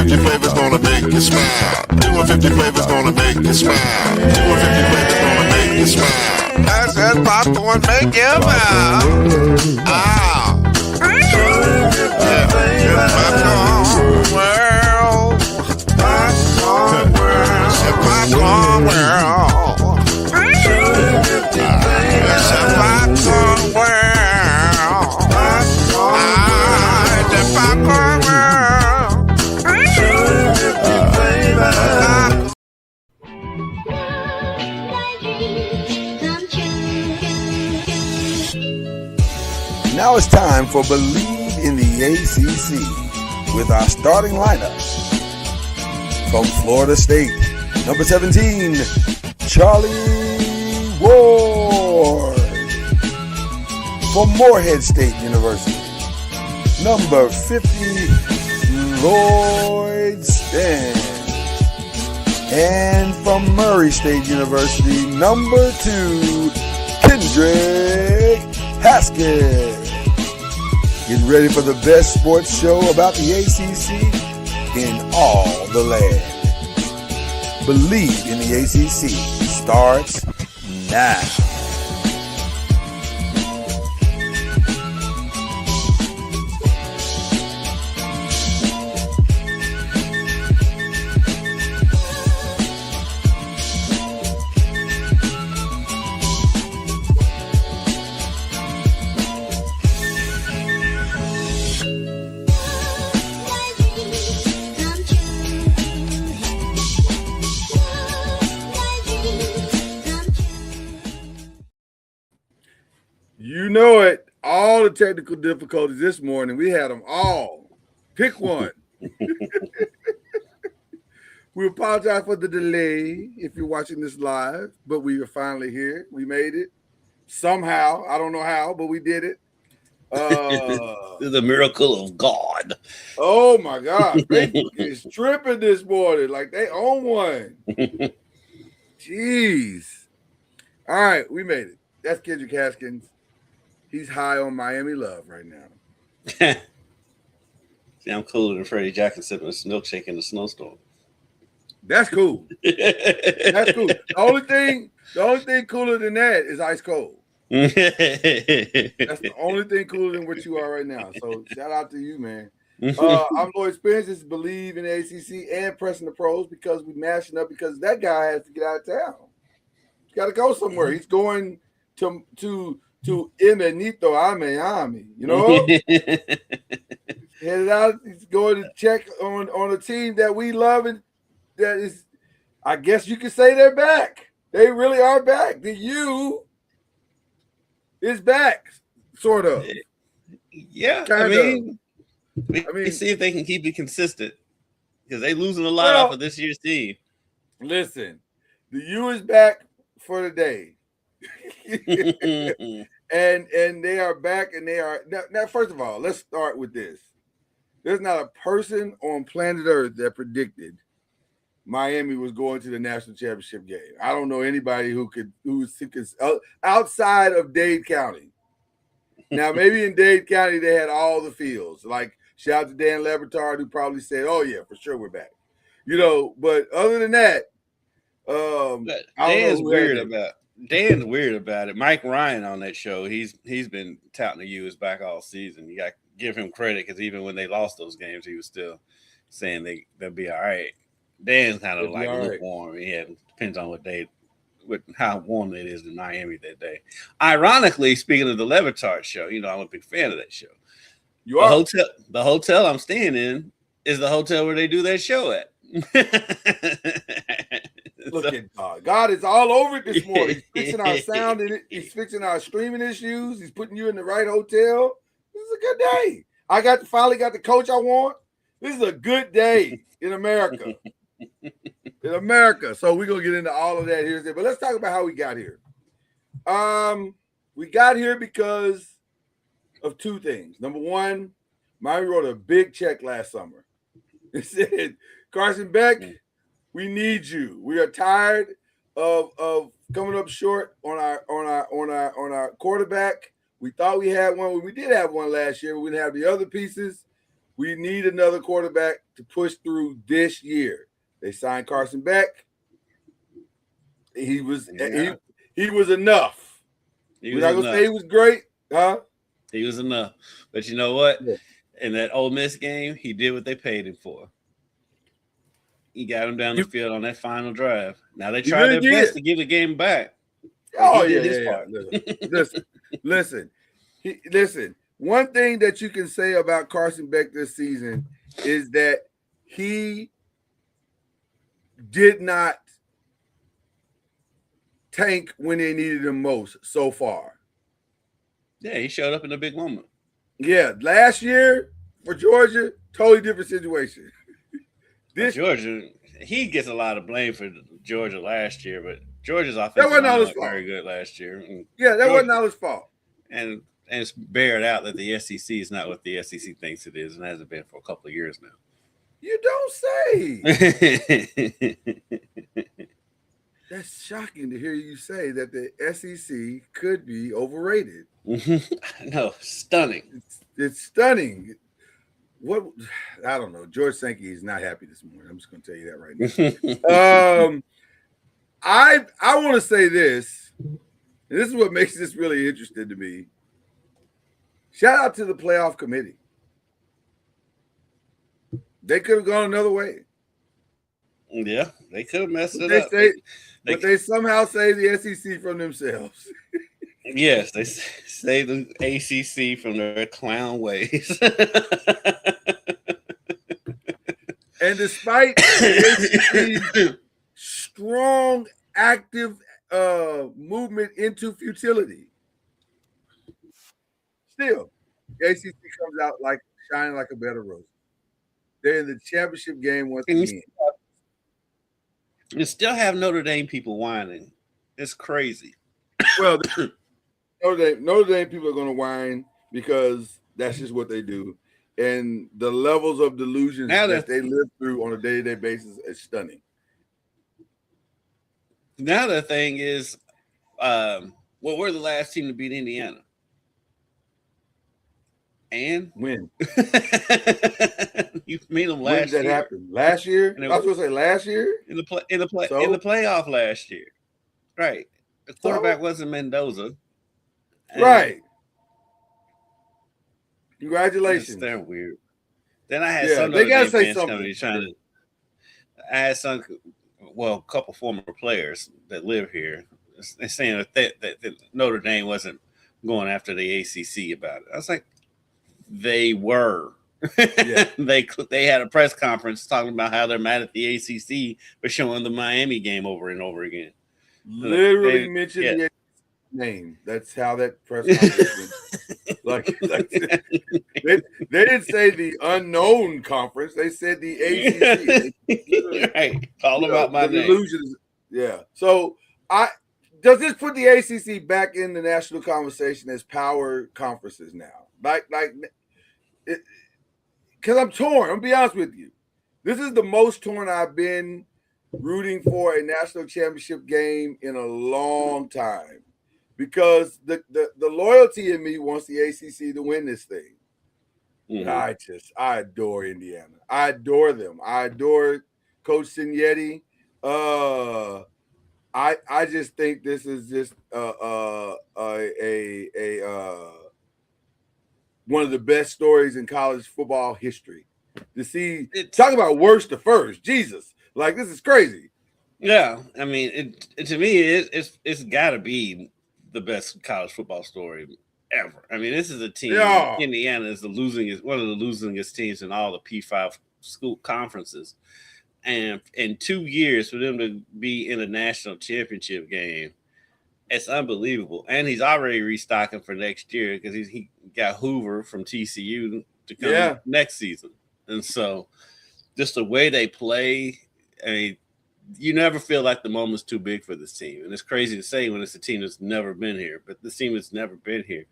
250 flavors gonna make you smile. 250 flavors gonna make you smile. 250 flavors gonna make you smile. That's that popcorn make you smile. Ah. Popcorn world. Popcorn world. Popcorn world. It's a popcorn world. It's a popcorn Now it's time for Believe in the ACC with our starting lineup. From Florida State, number 17, Charlie Ward. From Morehead State University, number 50, Lloyd Stan. And from Murray State University, number 2, Kendrick Haskett. Get ready for the best sports show about the ACC in all the land. Believe in the ACC starts now. You know it. All the technical difficulties this morning, we had them all. Pick one. We apologize for the delay if you're watching this live, but we are finally here. We made it somehow. I don't know how, but we did it. The miracle of God. Oh, my God. Facebook is tripping this morning like they own one. Jeez. All right, we made it. That's Kendrick Haskins. He's high on Miami love right now. See, I'm cooler than Freddie Jackson sipping a milkshake in the snowstorm. That's cool. That's cool. The only thing cooler than that is ice cold. That's the only thing cooler than what you are right now. So shout out to you, man. I'm Lloyd Spence. This is Believe in the ACC and Pressing the Pros because we mashing up because that guy has to get out of town. He's got to go somewhere. He's going to Emenito a Miami, you know? Headed out, he's going to check on a team that we love and that is, I guess you could say they're back. They really are back. The U is back, sort of. Yeah, Kind I of. mean, see if they can keep it consistent because they losing a lot off of this year's team. Listen, the U is back for the day. And they are back, and they are now. First of all, let's start with this. There's not a person on planet Earth that predicted Miami was going to the national championship game. I don't know anybody who's outside of Dade County. Now, maybe in Dade County they had all the fields. Like shout out to Dan Lebertard, who probably said, "Oh yeah, for sure we're back." You know, but other than that, Dan's weird about it. Mike Ryan on that show, he's been touting the U is back all season. You got to give him credit because even when they lost those games, he was still saying they'll be all right. Dan's kind of like lukewarm. Yeah, depends on how warm it is in Miami that day. Ironically, speaking of the Levitard show, you know I'm a big fan of that show. You are the hotel I'm staying in is the hotel where they do that show at. Look at God. God is all over it this morning. He's fixing our sound in it. He's fixing our streaming issues. He's putting you in the right hotel. This is a good day. I finally got the coach I want. This is a good day in America. So we're gonna get into all of that here today. But let's talk about how we got here. We got here because of two things. Number one, Miami wrote a big check last summer. It said, Carson Beck, we need you. We are tired of coming up short on our quarterback. We thought we had one. We did have one last year. We didn't have the other pieces. We need another quarterback to push through this year. They signed Carson Beck. He was he was enough. We're not gonna say he was great, huh? He was enough. But you know what? Yeah. In that Ole Miss game, he did what they paid him for. He got him down the field on that final drive. Now they tried their best to give the game back. Oh, yeah. Listen. One thing that you can say about Carson Beck this season is that he did not tank when they needed him most so far. Yeah, he showed up in a big moment. Yeah, last year for Georgia, totally different situation. Georgia, he gets a lot of blame for Georgia last year, but Georgia's offense was very good last year. Yeah, that wasn't all his fault. And it's bared out that the SEC is not what the SEC thinks it is, and hasn't been for a couple of years now. You don't say. That's shocking to hear you say that the SEC could be overrated. No, stunning. It's stunning. What I don't know. George Sankey is not happy this morning. I'm just going to tell you that right now. I want to say this, and this is what makes this really interesting to me. Shout out to the playoff committee. They could have gone another way. Yeah, they could have messed it up. But they somehow saved the SEC from themselves. Yes, they saved the ACC from their clown ways. And despite the ACC's strong, active movement into futility, still, the ACC comes out like shining like a bed of roses. They're in the championship game once again. You still have Notre Dame people whining. It's crazy. Well, Notre Dame people are going to whine because that's just what they do. And the levels of delusion that they live through on a day-to-day basis is stunning. Now the thing is, we're the last team to beat Indiana. And when you meet them last year. When did that happen? Last year? I was going to say last year? In the playoff last year. Right. The quarterback wasn't Mendoza. Right. Congratulations. They're weird. Then I had they gotta say something. I had a couple former players that live here. They're saying that Notre Dame wasn't going after the ACC about it. I was like, they were. Yeah. They had a press conference talking about how they're mad at the ACC for showing the Miami game over and over again. Literally mentioned the name. That's how that press conference went. They didn't say the unknown conference. They said the ACC. Right. All about my name. Illusions. Yeah. So does this put the ACC back in the national conversation as power conferences now? Because I'm torn. I'm gonna be honest with you. This is the most torn I've been rooting for a national championship game in a long time, because the loyalty in me wants the ACC to win this thing. Mm-hmm. I adore Indiana. I adore them. I adore Coach Signetti. I just think this is just one of the best stories in college football history. To see, talk about worst to first, Jesus. Like, this is crazy. Yeah, I mean, to me, it's got to be the best college football story ever. I mean, this is a team. Yeah. Indiana is one of the losingest teams in all the P5 school conferences, and in 2 years for them to be in a national championship game, it's unbelievable. And he's already restocking for next year because he got Hoover from TCU to come next season, and so just the way they play. I mean, you never feel like the moment's too big for this team. And it's crazy to say when it's a team that's never been here, but this team has never been here.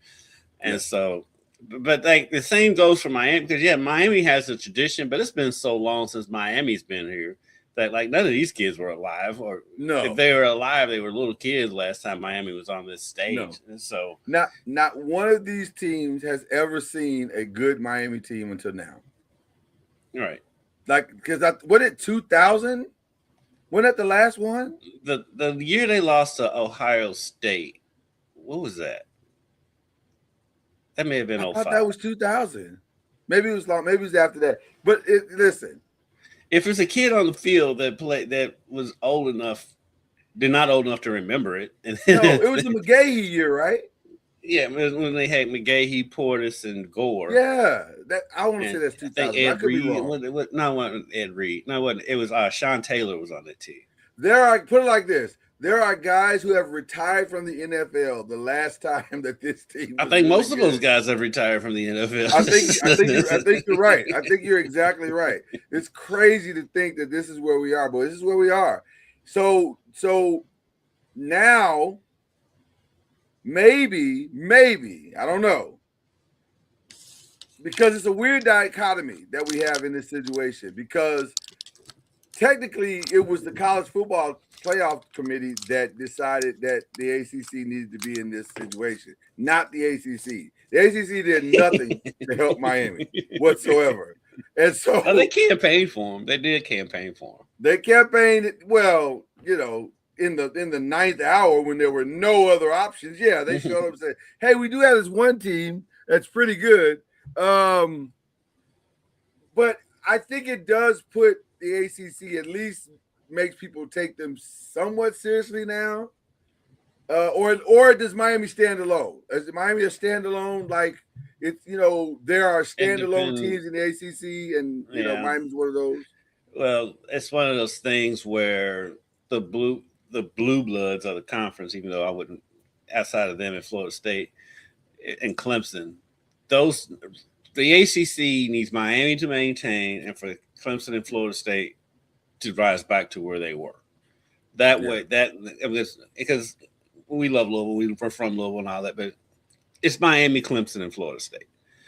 And so, but like the same goes for Miami, because Miami has a tradition, but it's been so long since Miami's been here that like none of these kids were alive, or if they were alive, they were little kids last time Miami was on this stage. No. And so not one of these teams has ever seen a good Miami team until now. Right. Like, because what it 2000? When at the last one? The year they lost to Ohio State, what was that? That may have been I 05. thought that was 2000. Maybe it was long. Maybe it was after that. But listen, If it's a kid on the field that was old enough, they're not old enough to remember it. And no, it was the McGahee year, right? Yeah, when they had McGahee, Portis, and Gore. Yeah, that I want to say that's I think 2000. I Ed could be Reed. wrong. No, it wasn't Ed Reed. No, it wasn't. It was Sean Taylor was on that team. Put it like this: there are guys who have retired from the NFL the last time that this team. I think most of those guys have retired from the NFL. I think you're right. I think you're exactly right. It's crazy to think that this is where we are, but this is where we are. So now, maybe I don't know, because it's a weird dichotomy that we have in this situation. Because technically, it was the college football playoff committee that decided that the ACC needed to be in this situation, not the ACC. The ACC did nothing to help Miami whatsoever. And so they campaigned for him. They did campaign for him. They campaigned, well, in the ninth hour when there were no other options. Yeah, they showed up and said, hey, we do have this one team that's pretty good. But I think it does put the ACC, at least makes people take them somewhat seriously now. Or does Miami stand alone? Is Miami a standalone? Like, it's, there are standalone teams in the ACC, and Miami's one of those. Well, it's one of those things where the blue bloods of the conference, even though I wouldn't, outside of them in Florida State and Clemson, the ACC needs Miami to maintain, and for Clemson and Florida State to rise back to where they were. Way, because we love Louisville, we're from Louisville and all that, but it's Miami, Clemson, and Florida State.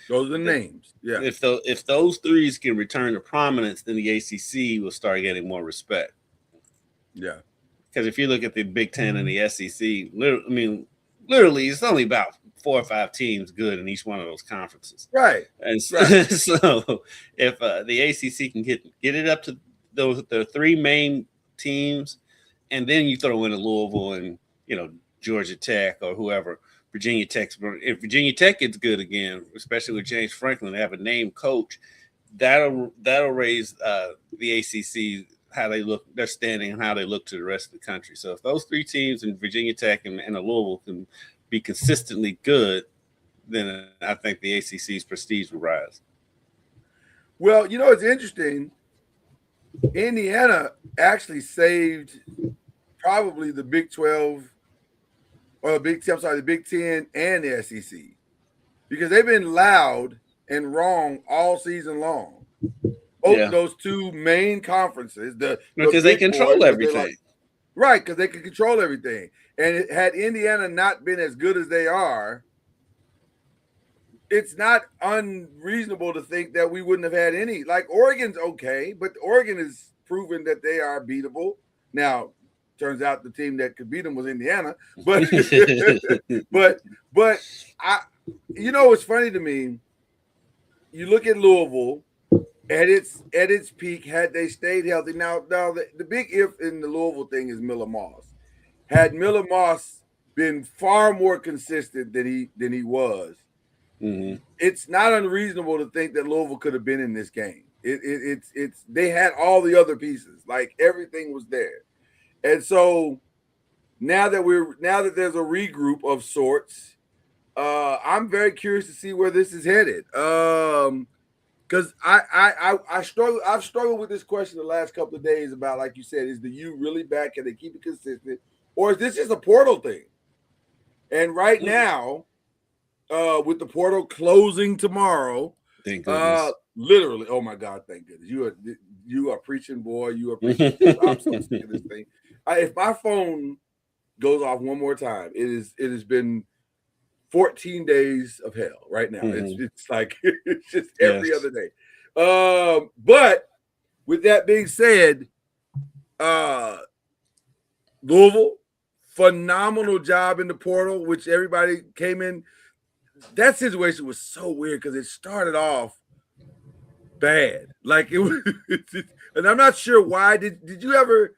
Those are the names. Yeah. If those threes can return to prominence, then the ACC will start getting more respect. Yeah. Because if you look at the Big Ten and the SEC, literally, it's only about 4 or 5 teams good in each one of those conferences. Right. And so, so if the ACC can get it up to the 3 main teams, and then you throw in a Louisville and Georgia Tech or whoever, Virginia Tech. If Virginia Tech gets good again, especially with James Franklin, they have a named coach, that'll raise the ACC, how they look, their standing, and how they look to the rest of the country. So if those 3 teams in Virginia Tech and a Louisville can be consistently good, then I think the ACC's prestige will rise. Well, it's interesting. Indiana actually saved probably the Big 12 or the Big 10 and the SEC, because they've been loud and wrong all season long. Both of those 2 main conferences, because they control everything. Right, because they can control everything. And had Indiana not been as good as they are, it's not unreasonable to think that we wouldn't have had any. Like, Oregon's okay, but Oregon has proven that they are beatable. Now, turns out the team that could beat them was Indiana. But but it's funny to me. You look at Louisville at its peak, had they stayed healthy. Now the big if in the Louisville thing is Miller Moss. Had Miller Moss been far more consistent than he was, it's not unreasonable to think that Louisville could have been in this game. It's they had all the other pieces, like everything was there. And so now that there's a regroup of sorts, I'm very curious to see where this is headed. Because I've struggled with this question the last couple of days about, like you said, is the U really back? Can they keep it consistent, or is this just a portal thing? And right now, with the portal closing tomorrow, thank goodness. Literally, oh my God, thank goodness. You are preaching, boy. You are preaching. I'm so sick of this thing. If my phone goes off one more time, it has been 14 days of hell right now. It's like it's just every other day. But with that being said, Louisville, phenomenal job in the portal, which everybody came in. That situation was so weird because it started off bad. Like it was, and I'm not sure why. Did you ever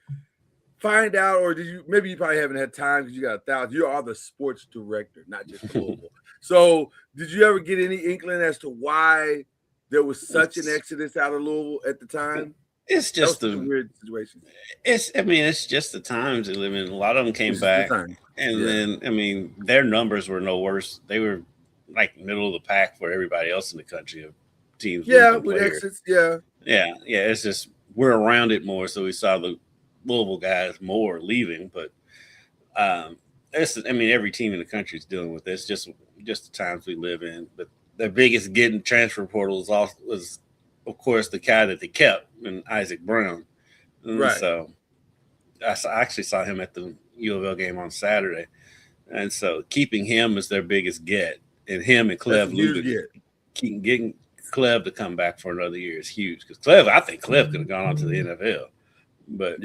find out, or did you? Maybe you probably haven't had time because you got 1,000. You are the sports director, not just global. So, did you ever get any inkling as to why there was such an exodus out of Louisville at the time? It's That was just such a weird situation. it's just the times they live in. A lot of them came It's just the back, time. and Yeah. then their numbers were no worse. They were like middle of the pack for everybody else in the country of teams. Yeah, losing with players. exits. Yeah. Yeah. It's just we're around it more, so we saw the Louisville guys more leaving. But every team in the country is dealing with this. Just the times we live in. But the biggest getting transfer portal was of course the guy that they kept, and Isaac Brown. And Right. So I actually saw him at the U of L game on Saturday, and so keeping him is their biggest get, and him and Clev Lubin getting Clev to come back for another year is huge because I think Clev could have gone on to the NFL, but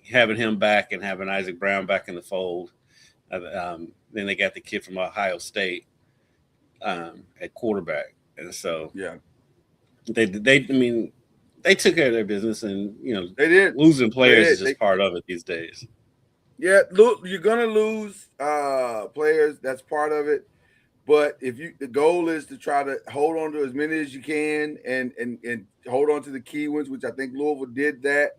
having him back and having Isaac Brown back in the fold, then they got the kid from Ohio State at quarterback, and so they took care of their business, and they did. Losing players is just part of it these days. Yeah, look, you're gonna lose players. That's part of it. But the goal is to try to hold on to as many as you can, and hold on to the key ones, which I think Louisville did that.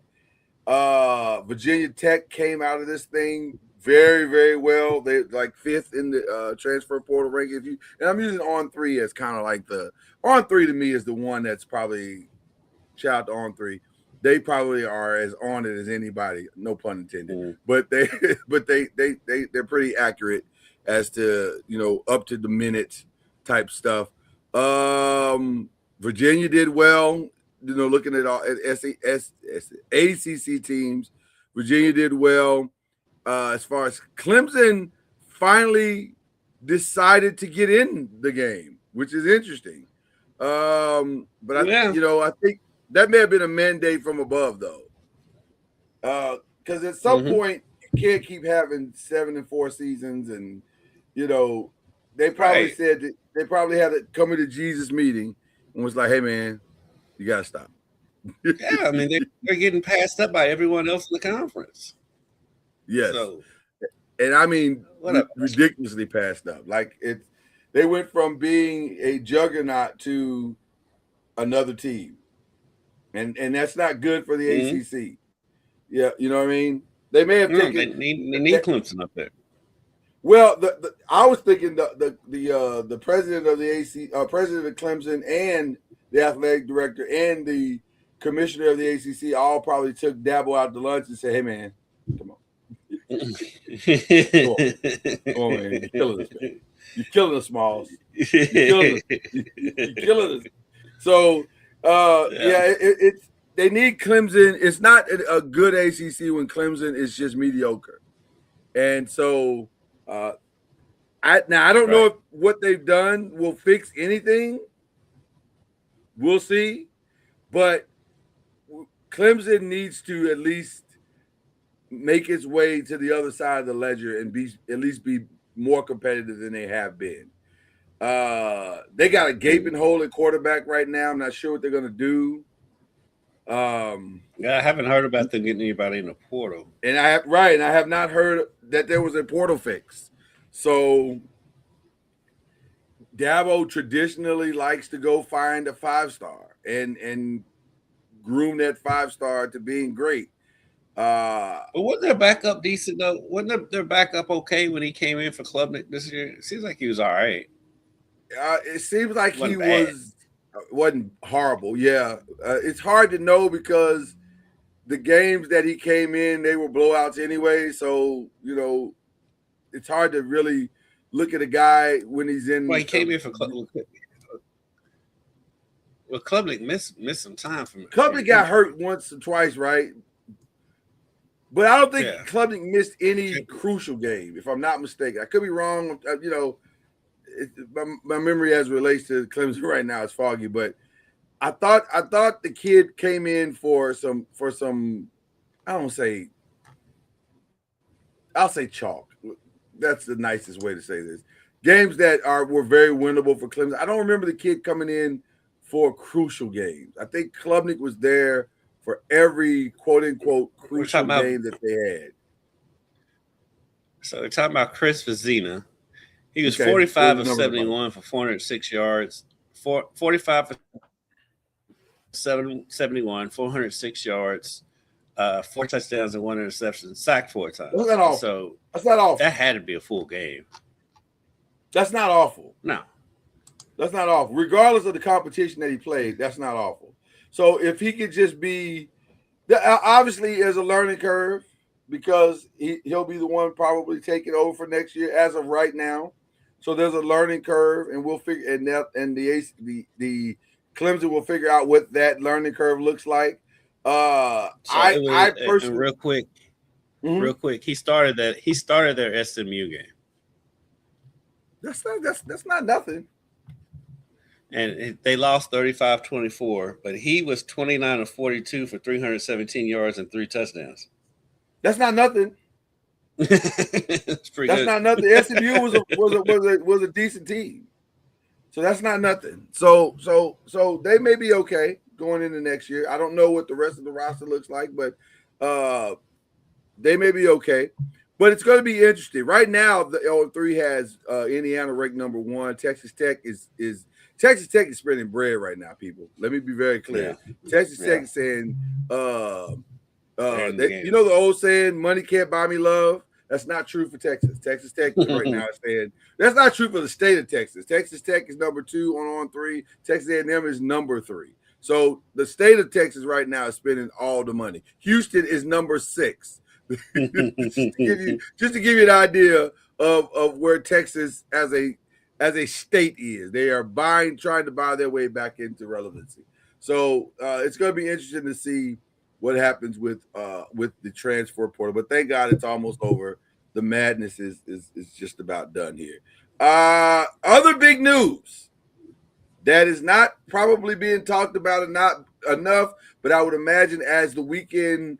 Virginia Tech came out of this thing very, very well. They're like 5th in the transfer portal ranking. And I'm using On3 as kind of like the On3 to me is the one that's probably. Shout out to On3. They probably are as on it as anybody, no pun intended. Mm. But they're pretty accurate as to up to the minute type stuff. Virginia did well, looking at all ACC teams. Virginia did well. As far as Clemson finally decided to get in the game, which is interesting. But I think that may have been a mandate from above, though, because at some point you can't keep having 7-4 seasons, and they probably said that they probably had a coming to Jesus meeting and was like, "Hey, man, you gotta stop." Yeah, they're getting passed up by everyone else in the conference. Yes, and ridiculously passed up. Like they went from being a juggernaut to another team. And that's not good for the ACC. Yeah, you know what I mean? They may have taken. They need Clemson up there. Well, I was thinking the president of the president of Clemson, and the athletic director and the commissioner of the ACC all probably took Dabo out to lunch and said, "Hey, man, come on, come on, man, you're killing us, man. You're killing us, Smalls. You're killing us. You're killing us." So. It's they need Clemson. It's not a good ACC when Clemson is just mediocre, and so I don't know if what they've done will fix anything. We'll see, but Clemson needs to at least make its way to the other side of the ledger and at least be more competitive than they have been. They got a gaping hole at quarterback right now. I'm not sure what they're going to do. I haven't heard about them getting anybody in the portal. And I have not heard that there was a portal fix. So Dabo traditionally likes to go find a 5-star and groom that 5-star to being great. But wasn't their backup decent though? Wasn't their backup okay when he came in for Klubnik this year? It seems like he was all right. It seems like he wasn't horrible. Yeah, it's hard to know because the games that he came in, they were blowouts anyway. So it's hard to really look at a guy when he's in. Well, he came in for Klubnik. Well, Klubnik missed some time from. Klubnik got hurt once or twice, right? But I don't think Klubnik missed any crucial game, if I'm not mistaken. I could be wrong. My memory as it relates to Clemson right now is foggy, but I thought the kid came in for some I'll say chalk. That's the nicest way to say this. Games that were very winnable for Clemson. I don't remember the kid coming in for crucial games. I think Klubnik was there for every quote unquote crucial game that they had. So we're talking about Chris Vezina. He was Okay, 45 those of numbers are 71 for 406 yards, 45 for 71, 406 yards, 4 touchdowns and 1 interception, sacked 4 times. That's not awful. So That's not awful. that had to be a full game. That's not awful. No. That's not awful. Regardless of the competition that he played, that's not awful. So if he could just be, obviously there's a learning curve because he'll be the one probably taking over for next year as of right now. So there's a learning curve, and we'll figure and the Clemson will figure out what that learning curve looks like. I personally, real quick, he started their SMU game. That's not nothing. And they lost 35-24, but he was 29 of 42 for 317 yards and 3 touchdowns. That's not nothing. That's pretty That's good. not nothing. SMU was a decent team, so that's not nothing. So they may be okay going into next year. I don't know what the rest of the roster looks like, but they may be okay. But it's going to be interesting. Right now, the L3 has Indiana ranked number 1. Texas Tech is spending bread right now, people. Let me be very clear. Yeah. Texas Tech is saying, you know the old saying, money can't buy me love? That's not true for Texas. Texas Tech right now is saying, that's not true for the state of Texas. Texas Tech is number 2 on 3. Texas A&M is number 3. So the state of Texas right now is spending all the money. Houston is number 6. just to give you an idea of where Texas as a state is. They are trying to buy their way back into relevancy. So it's going to be interesting to see what happens with the transfer portal. But thank God it's almost over. The madness is just about done here. Other big news that is not probably being talked about and not enough, but I would imagine as the weekend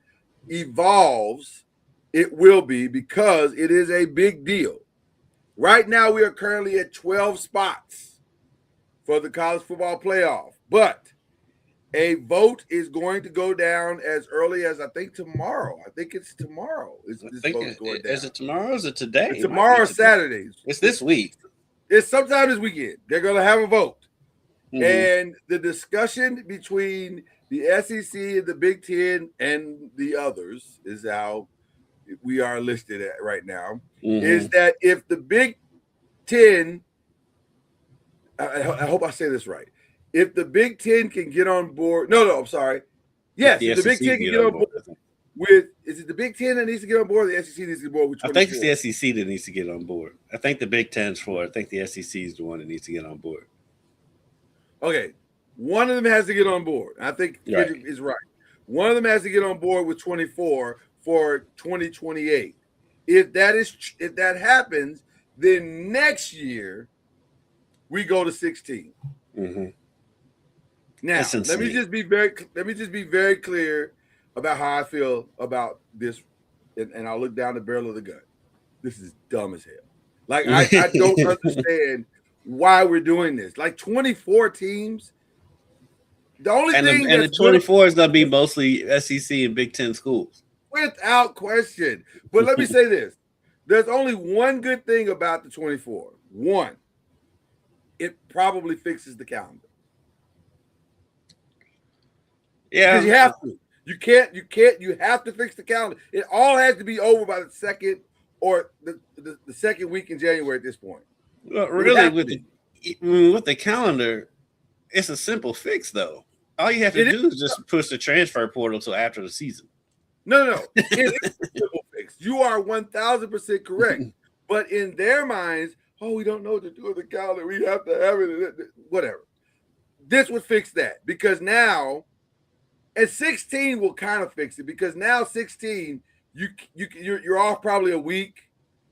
evolves, it will be, because it is a big deal. Right now, we are currently at 12 spots for the college football playoff, but a vote is going to go down as early as I think tomorrow. I think it's tomorrow. Is it tomorrow? Or is it today? It's tomorrow or Saturday. It's this week. It's sometime this weekend. They're going to have a vote. Mm-hmm. And the discussion between the SEC and the Big Ten and the others is how we are listed at right now, is that if the Big Ten, I hope I say this right, if the Big Ten can get on board, I'm sorry. Yes, if the Big Ten can get on board with, is it the Big Ten that needs to get on board, or the SEC needs to get on board with 24? I think it's the SEC that needs to get on board. I think the Big Ten's for it. I think the SEC is the one that needs to get on board. Okay, one of them has to get on board. I think Kendrick is right. One of them has to get on board with 24 for 2028. If that happens, then next year we go to 16. Mm-hmm. Now, let me just be very clear about how I feel about this, and I'll look down the barrel of the gun. This is dumb as hell. Like I don't understand why we're doing this. Like 24 teams. The only thing the 24 is going to be mostly SEC and Big Ten schools. Without question. But let me say this. There's only one good thing about the 24. One, it probably fixes the calendar. Yeah. Because you have to. You have to fix the calendar. It all has to be over by the second or the second week in January at this point. Well, really, with the calendar, it's a simple fix, though. All you have to do is just push the transfer portal till after the season. No. It is a simple fix. You are 1,000% correct. But in their minds, we don't know what to do with the calendar. We have to have it. Whatever. This would fix that, because now, and 16 will kind of fix it, because now 16, you're off probably a week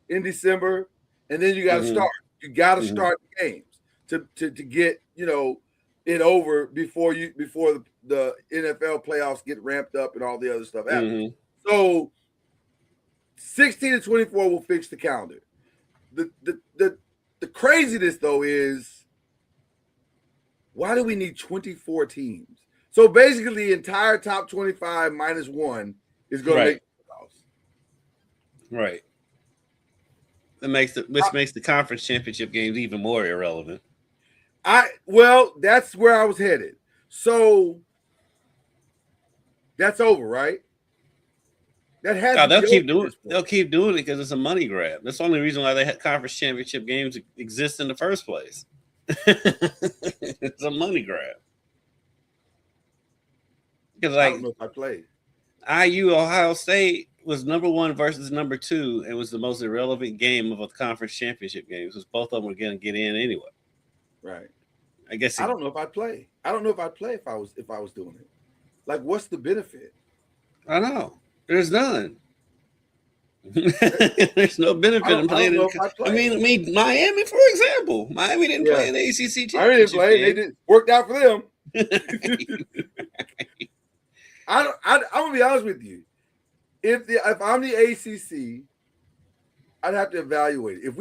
in December, and then you got to start. You got to start games to get it over before the NFL playoffs get ramped up and all the other stuff happens. So 16 and 24 will fix the calendar. The craziness though is Why do we need 24 teams? So basically, the entire top 25 minus one is going to make the playoffs. Right. Which makes the conference championship games even more irrelevant. Well, that's where I was headed. So that's over, right? That has to they'll be keep over doing at this point. they'll keep doing it because it's a money grab. That's the only reason why they had conference championship games exist in the first place. It's a money grab. Because I don't know if I played. IU Ohio State was number 1 versus number 2, and was the most irrelevant game of a conference championship game, because both of them were going to get in anyway. Right. I guess I don't know if I'd play. I don't know if I'd play if I was doing it. Like, what's the benefit? I know. There's none. There's no benefit in playing. I mean, Miami, for example. Miami didn't play in the ACC championship. Miami didn't play. They did worked out for them. I'm gonna be honest with you. If I'm the ACC, I'd have to evaluate it.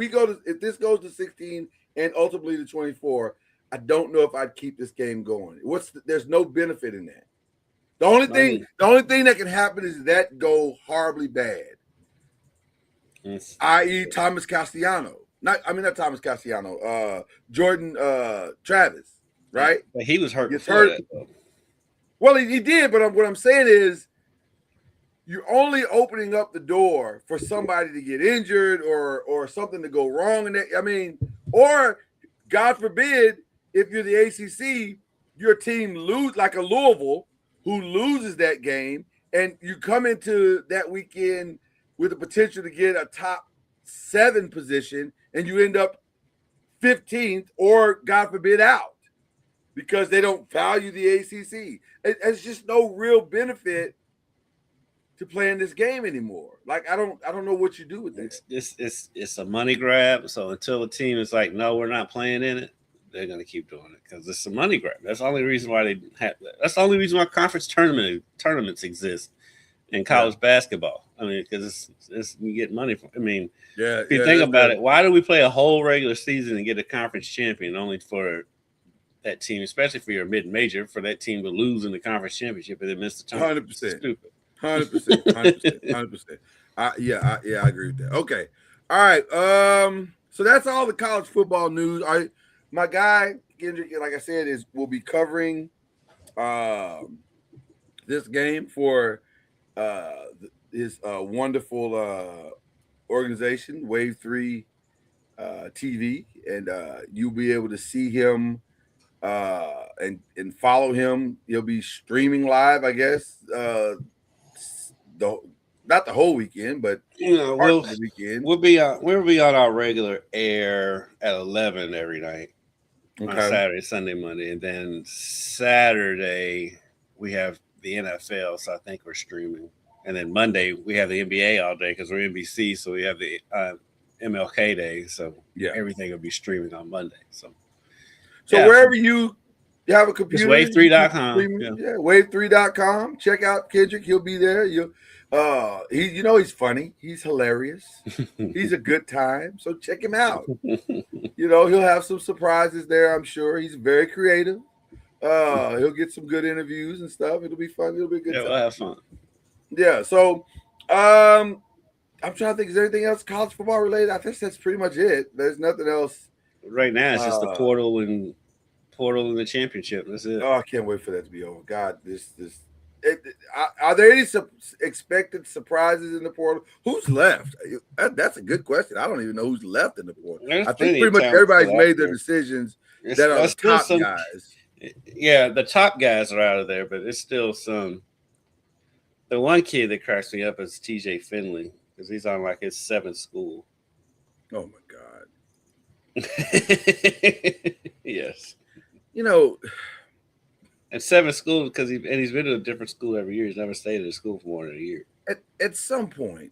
If this goes to 16 and ultimately to 24, I don't know if I'd keep this game going. There's no benefit in that. The only thing that can happen is that go horribly bad. Yes. I.e. Thomas Castellano. Not Thomas Castellano. Jordan Travis, right? But he was hurt. Well, he did, but what I'm saying is, you're only opening up the door for somebody to get injured or something to go wrong in that. Or God forbid, if you're the ACC, your team lose, like a Louisville who loses that game, and you come into that weekend with the potential to get a top 7 position, and you end up 15th or God forbid out because they don't value the ACC. It's just no real benefit to playing this game anymore. Like, I don't know what you do with that. It's a money grab. So until a team is like, no, we're not playing in it, they're going to keep doing it because it's a money grab. That's the only reason why they have that. That's the only reason why conference tournaments exist in college basketball. Because it's you get money from. If you think about it, why do we play a whole regular season and get a conference champion only for that team, especially for your mid-major, for that team to lose in the conference championship and then miss the tournament? 100%. Stupid. 100%. I agree with that. Okay. All right. So that's all the college football news. My guy, Kendrick, like I said, will be covering this game for his wonderful organization, Wave 3 TV, and you'll be able to see him and follow him. He'll be streaming live, I guess. Not the whole weekend, but part of the weekend. We'll be on our regular air at 11 every night on Saturday, Sunday, Monday, and then Saturday we have the NFL, so I think we're streaming, and then Monday we have the NBA all day because we're NBC, so we have the MLK Day, so everything will be streaming on Monday. So wherever you have a computer, wave3.com. Wave3.com. Check out Kendrick. He'll be there. He's funny. He's hilarious. He's a good time. So check him out. He'll have some surprises there, I'm sure. He's very creative. He'll get some good interviews and stuff. It'll be fun. It'll be a good time. We'll have fun. Yeah. So I'm trying to think, is there anything else college football related? I think that's pretty much it. There's nothing else. Right now it's just the portal and the championship. That's it. Oh, I can't wait for that to be over. God, are there any expected surprises in the portal? Who's left? That's a good question. I don't even know who's left in the portal. I think pretty much everybody's made their decisions that are the top guys. Yeah, the top guys are out of there, but it's still some. The one kid that cracks me up is TJ Finley because he's on like his 7th school. Oh my God. Yes. At 7 school because he's been to a different school every year. He's never stayed at a school for more than a year. At some point,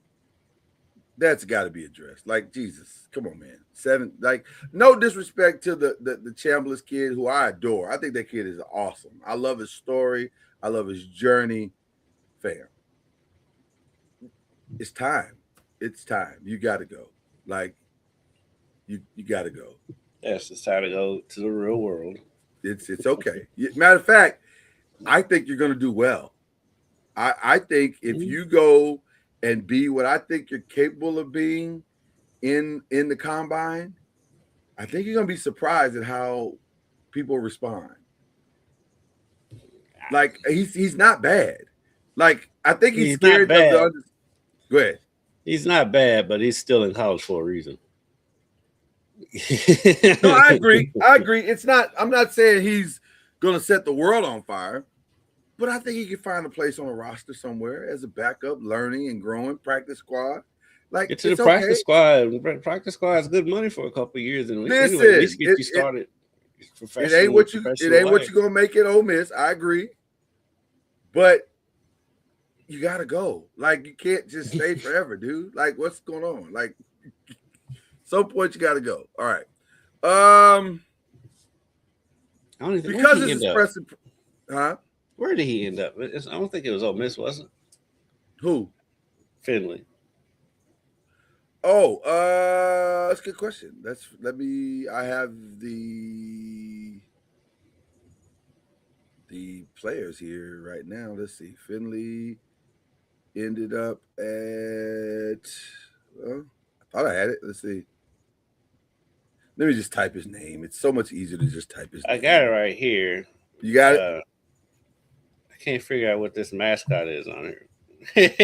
that's got to be addressed. Like, Jesus, come on, man. 7, like, no disrespect to the Chambliss kid who I adore. I think that kid is awesome. I love his story. I love his journey. Fair. It's time. It's time. You got to go. Like, you got to go. Yes, it's time to go to the real world. It's okay. Matter of fact, I think you're going to do well. I think if you go and be what I think you're capable of being in the combine, I think you're going to be surprised at how people respond. Like he's not bad. Like I think he's scared of the other. Go ahead. He's not bad, but he's still in college for a reason. No, I agree. It's not. I'm not saying he's going to set the world on fire, but I think he can find a place on a roster somewhere as a backup, learning and growing. Practice squad. Like get to the practice squad. Practice squad is good money for a couple of years, and listen, anyway, at least get you started. It ain't what you're gonna make it. Ole Miss. I agree, but you gotta go. Like you can't just stay forever, dude. Like what's going on? Like some point you gotta go. All right. I don't even because this is pressing. Huh? Where did he end up? I don't think it was Ole Miss, was it? Who? Finley. Oh, that's a good question. I have the players here right now. Let's see. Finley ended up at I thought I had it. Let's see. Let me just type his name. It's so much easier to just type his name. I got it right here. You got it? I can't figure out what this mascot is on here.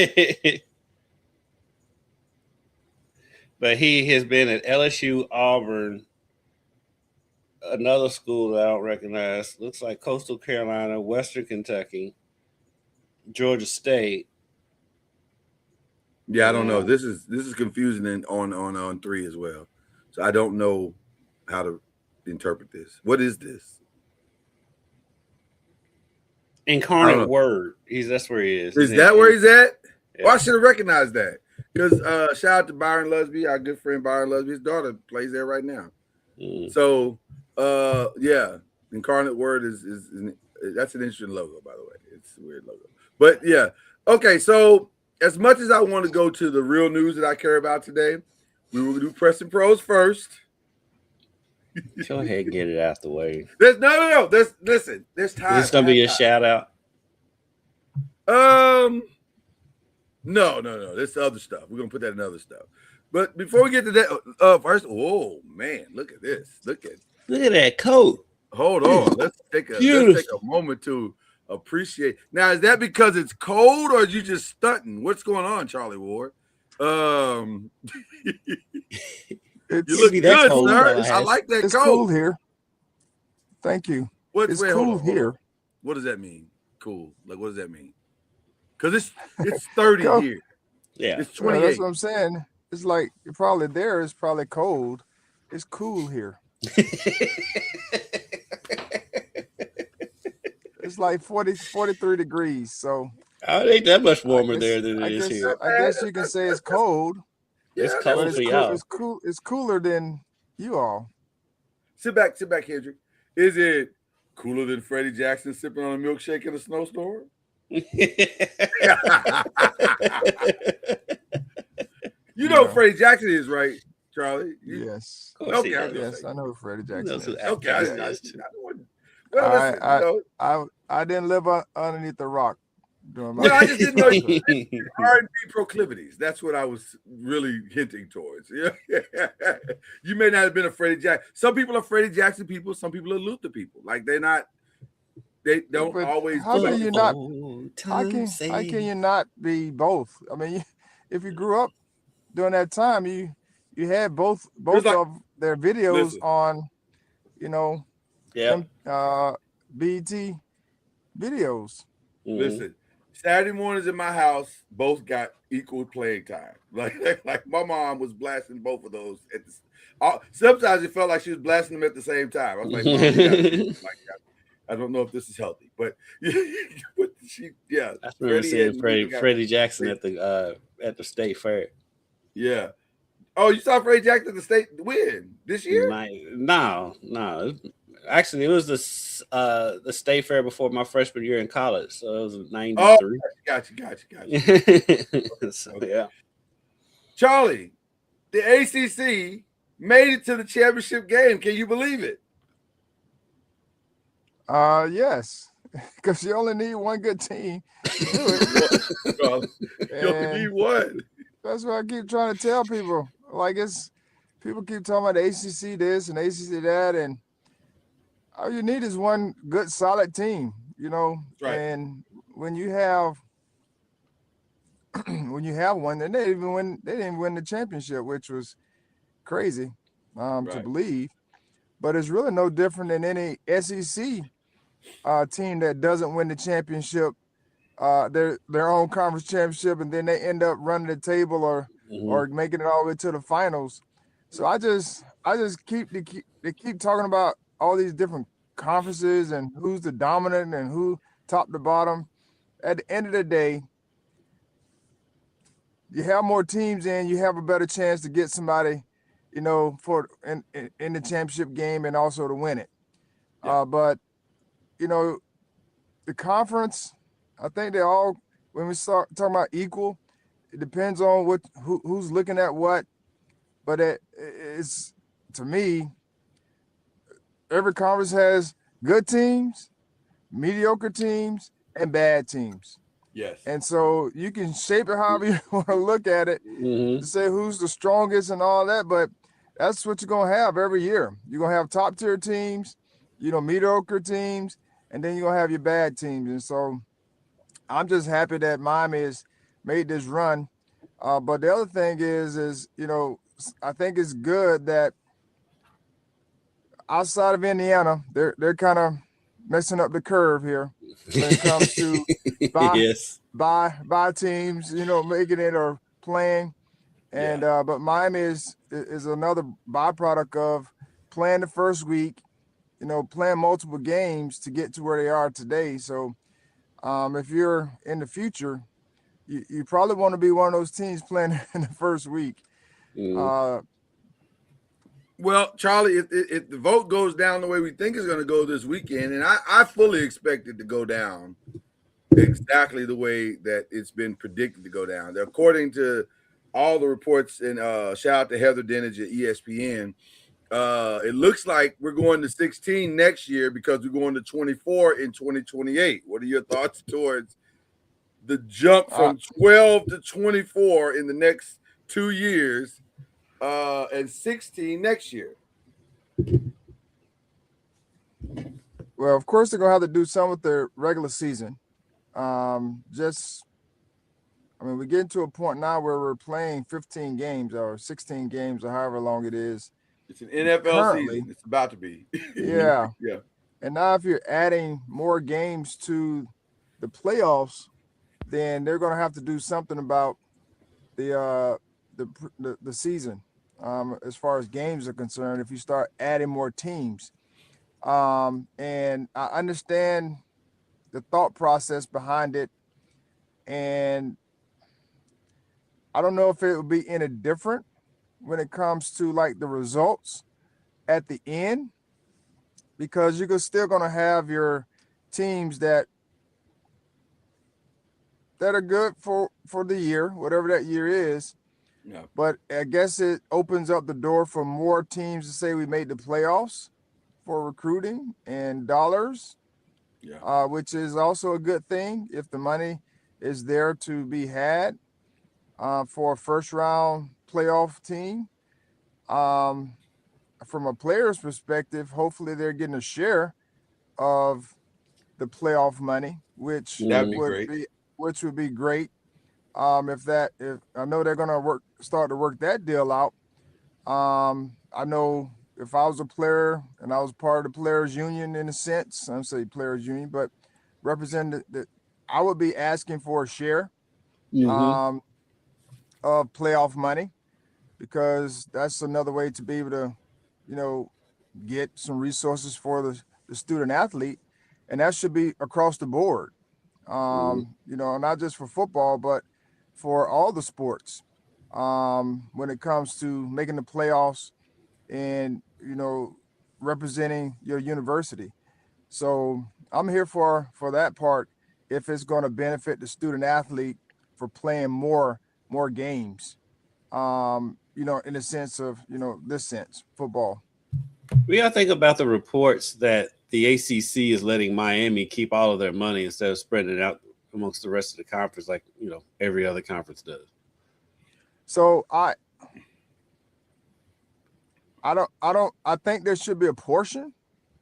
But he has been at LSU, Auburn, another school that I don't recognize. Looks like Coastal Carolina, Western Kentucky, Georgia State. Yeah, I don't know. This is confusing on 3 as well. So I don't know how to interpret this. What is this? Incarnate Word. That's where he is. Is that where he's at? Yeah. Oh, I should have recognized that. Because shout out to Byron Lusby, our good friend Byron Lusby. His daughter plays there right now. So yeah, Incarnate Word is that's an interesting logo, by the way. It's a weird logo. But yeah. Okay, so as much as I want to go to the real news that I care about today, we will do Preston Pros first. Go ahead and get it out the way. There's listen, there's time. This is gonna be a shout out. No. This is other stuff. We're gonna put that in other stuff. But before we get to that, first, oh man, look at this. Look at that coat. Hold on. Let's take a moment to appreciate. Now, is that because it's cold or are you just stunting? What's going on, Charlie Ward? You look good, sir. I like that coat. It's cool here. Thank you. It's cool here. What does that mean? Cool. Like, what does that mean? Because it's 30 here. Yeah. It's 28. That's what I'm saying. It's like you're probably there. It's probably cold. It's cool here. It's like 43 degrees. So it ain't that much warmer there than it is here. I guess you can say it's cold. It's cold for y'all. It's cool. It's cooler than you all. Sit back, Hendrick. Is it cooler than Freddie Jackson sipping on a milkshake in a snowstorm? You know Freddie Jackson is, right, Charlie? Yes. Okay. Yes, I know who Freddie Jackson is. Okay. I didn't live underneath the rock. I just didn't know you R&B proclivities. That's what I was really hinting towards. Yeah. You may not have been a Freddie Jackson. Some people are Freddie Jackson people. Some people are Luther people. Like they don't but always. How can you not? How can you not be both? I mean, if you grew up during that time, you had both of their videos on, BT videos. Listen, Saturday mornings in my house both got equal playing time. Like my mom was blasting both of those at the. Sometimes it felt like she was blasting them at the same time. I was like, Mom, you gotta do it like that. I don't know if this is healthy, but she, yeah. I remember seeing Freddie Jackson at the state fair. Yeah. Oh, you saw Freddie Jackson at the state win this year? No. Actually, it was the state fair before my freshman year in college, so it was 93. Oh, gotcha. So, yeah. Charlie, the ACC made it to the championship game. Can you believe it? Yes, because you only need one good team to do it. You only need one. That's what I keep trying to tell people. Like people keep talking about the ACC this and ACC that, and all you need is one good, solid team. Right. And when you have one, then they didn't even win the championship, which was crazy to believe. But it's really no different than any SEC team that doesn't win the championship, their own conference championship, and then they end up running the table or making it all the way to the finals. So I just they keep talking about all these different conferences and who's the dominant and who top to bottom. At the end of the day, you have more teams in, you have a better chance to get somebody, for in the championship game and also to win it. Yeah. But the conference, I think they all, when we start talking about equal, it depends on who's looking at what. But it's, to me, every conference has good teams, mediocre teams, and bad teams. Yes. And so you can shape it however you want to look at it to say who's the strongest and all that. But that's what you're going to have every year. You're going to have top tier teams, mediocre teams, and then you're going to have your bad teams. And so I'm just happy that Miami has made this run. But the other thing is, I think it's good that outside of Indiana, they're kind of messing up the curve here when it comes to buy teams, making it or playing. And but Miami is another byproduct of playing the first week, playing multiple games to get to where they are today. So if you're in the future, you probably want to be one of those teams playing in the first week. Well, Charlie, if the vote goes down the way we think it's going to go this weekend, and I fully expect it to go down exactly the way that it's been predicted to go down. According to all the reports, and shout out to Heather Dinage at ESPN, it looks like we're going to 16 next year because we're going to 24 in 2028. What are your thoughts towards the jump from 12 to 24 in the next 2 years? And 16 next year? Well, of course, they're going to have to do some with their regular season. We get to a point now where we're playing 15 games or 16 games or however long it is. It's an NFL season. It's about to be. Yeah. Yeah. And now if you're adding more games to the playoffs, then they're going to have to do something about the season. As far as games are concerned, if you start adding more teams. And I understand the thought process behind it. And I don't know if it would be any different when it comes to like the results at the end, because you're still going to have your teams that are good for the year, whatever that year is. Yeah. But I guess it opens up the door for more teams to say we made the playoffs for recruiting and dollars, which is also a good thing if the money is there to be had for a first round playoff team. From a player's perspective, hopefully they're getting a share of the playoff money, which would be great. If I know they're gonna start to work that deal out. I know if I was a player and I was part of the players union in a sense, I don't say players union, but represent that I would be asking for a share of playoff money, because that's another way to be able to, get some resources for the student athlete, and that should be across the board. Not just for football, but for all the sports, when it comes to making the playoffs and, representing your university. So I'm here for that part if it's going to benefit the student athlete for playing more games, in the sense of, this sense, football. We got to think about the reports that the ACC is letting Miami keep all of their money instead of spreading it out amongst the rest of the conference, like every other conference does. So I think there should be a portion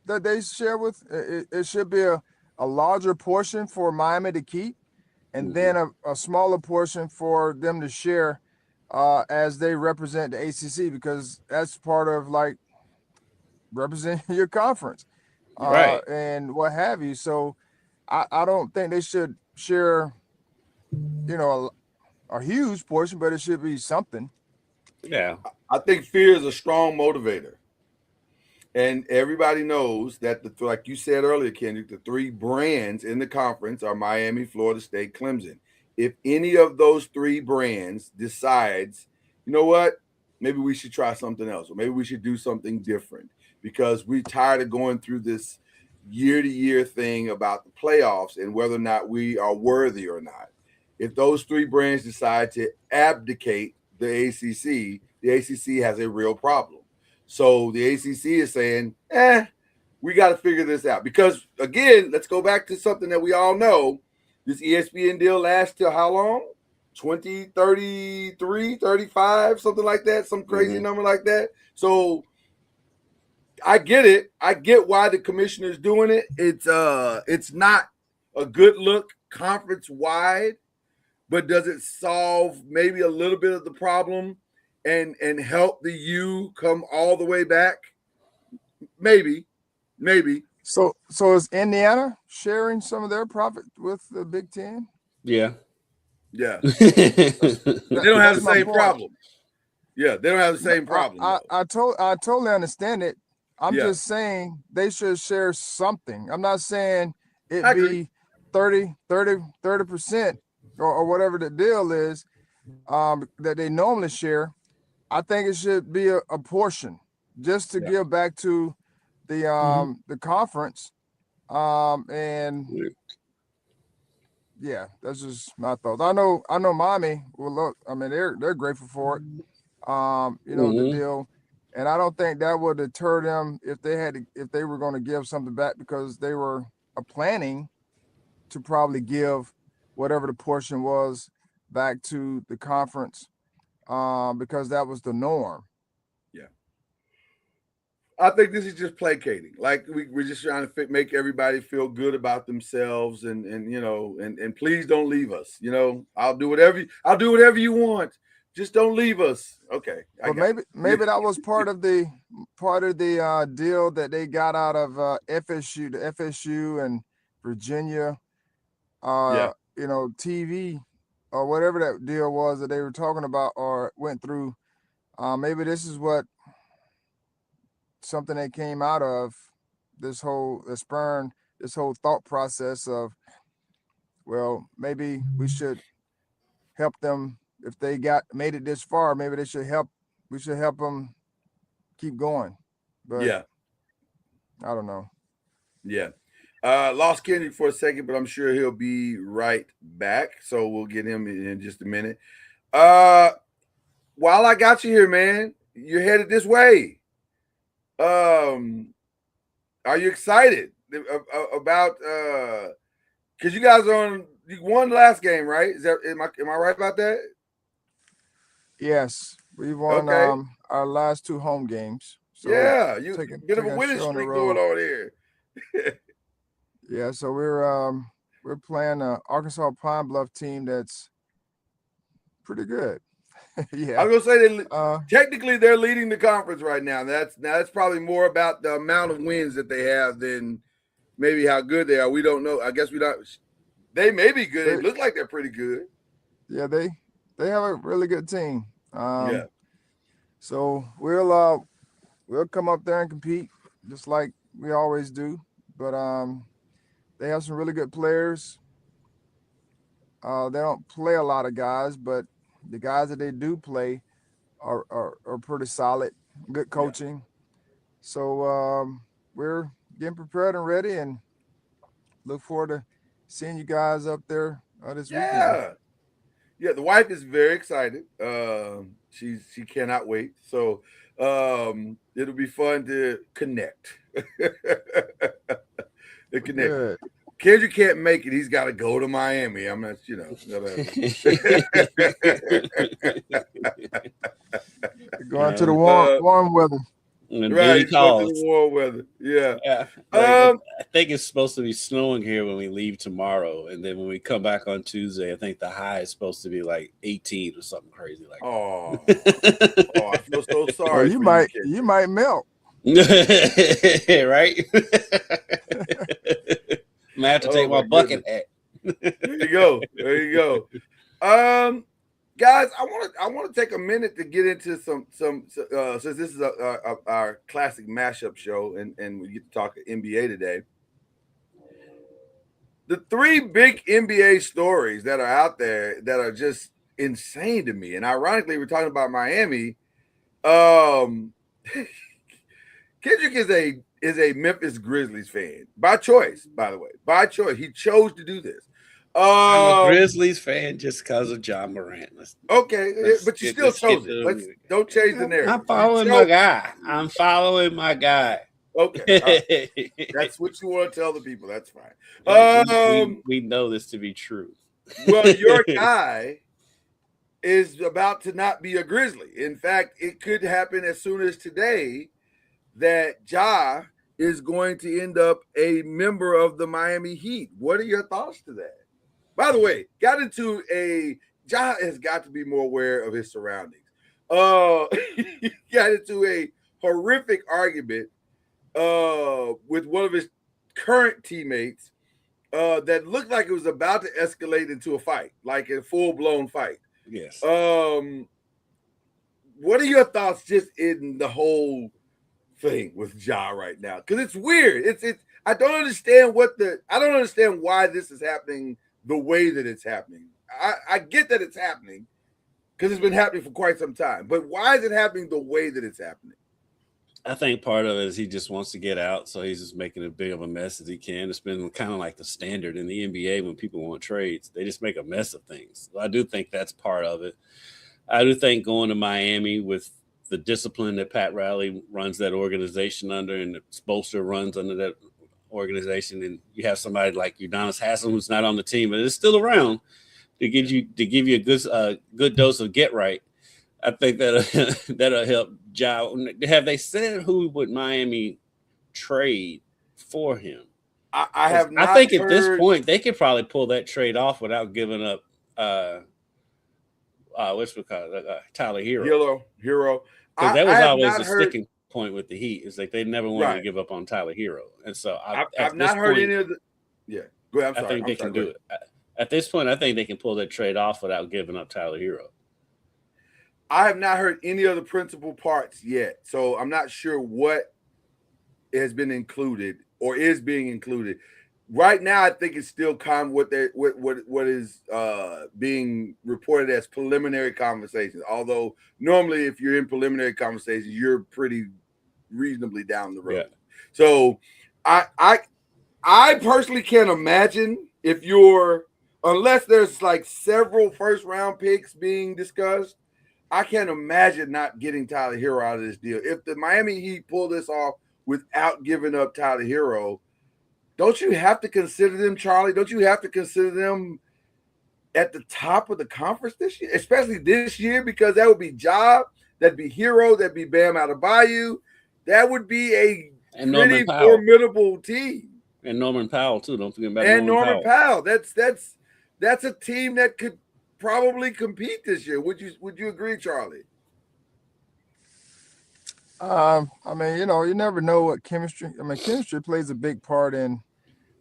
that they share with. It should be a larger portion for Miami to keep, and then a smaller portion for them to share as they represent the ACC, because that's part of like representing your conference, right? And what have you. So I don't think they should share, a huge portion, but it should be something. Yeah, I think fear is a strong motivator, and everybody knows that like you said earlier, Kendrick, the 3 brands in the conference are Miami, Florida State, Clemson. If any of those 3 brands decides, you know what, maybe we should try something else, or maybe we should do something different, because we're tired of going through this year-to-year thing about the playoffs and whether or not we are worthy or not. If those 3 brands decide to abdicate the ACC has a real problem. So the ACC is saying, we got to figure this out. Because, again, let's go back to something that we all know. This ESPN deal lasts till how long? 2033, 35, something like that, some crazy number like that. So I get it. I get why the commissioner's doing it. It's not a good look conference-wide, but does it solve maybe a little bit of the problem and help the U come all the way back? Maybe. So is Indiana sharing some of their profit with the Big Ten? Yeah. They don't have the same problem. Yeah, they don't have the same problem. I totally understand it. I'm just saying they should share something. I'm not saying it be 30% or whatever the deal is that they normally share. I think it should be a portion just to give back to the conference. And that's just my thoughts. I know Miami will look. I mean, they're grateful for it. The deal, and I don't think that would deter them if they were going to give something back, because they were planning to probably give whatever the portion was back to the conference, because that was the norm. Yeah. I think this is just placating. Like we're just trying to make everybody feel good about themselves, and please don't leave us. I'll do whatever you want. Just don't leave us. Okay. But maybe that was part of the deal that they got out of FSU, the FSU and Virginia, TV or whatever that deal was that they were talking about or went through. Maybe this is something that came out of this whole thought process of, well, maybe we should help them. If they made it this far, maybe we should help them keep going. But I don't know. Yeah. Lost Kendrick for a second, but I'm sure he'll be right back. So we'll get him in just a minute. While I got you here, man, you're headed this way. Are you excited about because you guys you won the last game, right? Am I right about that? Yes, we won our last 2 home games. So you a bit of a winning streak going on here. Yeah, so we're playing an Arkansas Pine Bluff team that's pretty good. Yeah, I was gonna say technically they're leading the conference right now. That's probably more about the amount of wins that they have than maybe how good they are. We don't know. I guess we don't. They may be good. They look like they're pretty good. Yeah, they have a really good team. So we'll come up there and compete just like we always do. But they have some really good players. They don't play a lot of guys, but the guys that they do play are pretty solid. Good coaching. So we're getting prepared and ready, and look forward to seeing you guys up there this weekend. Yeah, the wife is very excited. She cannot wait. So it'll be fun to connect. The connection. Good. Kendrick can't make it. He's got to go to Miami. I'm not, Going to the warm weather. Right, he's going to the warm weather. Yeah. I think it's supposed to be snowing here when we leave tomorrow, and then when we come back on Tuesday, I think the high is supposed to be like 18 or something crazy like that. I feel so sorry. Well, you might melt. Right? I have to take my bucket hat. There you go. Guys, I want to take a minute to get into some since this is our classic mashup show and we get to talk NBA today. The 3 big NBA stories that are out there that are just insane to me, and ironically, we're talking about Miami. Kendrick is a Memphis Grizzlies fan by choice, by the way. By choice, he chose to do this. I'm a Grizzlies fan just because of John Morant. But you still chose it. Don't change the narrative. I'm following my guy. Okay, that's what you want to tell the people. That's fine. We know this to be true. Well, your guy is about to not be a Grizzly. In fact, it could happen as soon as today that Ja is going to end up a member of the Miami Heat. What are your thoughts to that? By the way, Ja has got to be more aware of his surroundings. He got into a horrific argument with one of his current teammates that looked like it was about to escalate into a fight, like a full-blown fight. Yes. What are your thoughts just in the whole thing with Ja right now? Because it's weird. It's I don't understand why this is happening the way that it's happening. I get that it's happening because it's been happening for quite some time. But why is it happening the way that it's happening? I think part of it is he just wants to get out, so he's just making as big of a mess as he can. It's been kind of like the standard in the NBA when people want trades. They just make a mess of things. So I do think that's part of it. I do think going to Miami with the discipline that Pat Riley runs that organization under and that Spoelstra runs under that organization, and you have somebody like Udonis Haslem who's not on the team but is still around to give you a good dose of get right. I think that'll help Ja. Have they said who would Miami trade for him? I have not. I think at this point they could probably pull that trade off without giving up Tyler Hero. Because that was always the sticking point with the Heat. It's like they never wanted to give up on Tyler Hero, and so I've not heard any of the. Yeah, go ahead. I think they can do it. At this point, I think they can pull that trade off without giving up Tyler Hero. I have not heard any of the principal parts yet, so I'm not sure what has been included or is being included. Right now, I think it's still what is being reported as preliminary conversations. Although normally, if you're in preliminary conversations, you're pretty reasonably down the road. Yeah. So, I personally can't imagine unless there's like several first round picks being discussed. I can't imagine not getting Tyler Hero out of this deal. If the Miami Heat pull this off without giving up Tyler Hero, don't you have to consider them, Charlie? Don't you have to consider them at the top of the conference this year, especially this year? Because that would be Ja, that'd be Hero, that'd be Bam Adebayo. That would be a pretty formidable team. And Norman Powell too. Don't forget about Norman Powell. That's a team that could probably compete this year. Would you agree, Charlie? I mean, you never know what chemistry. I mean, chemistry plays a big part in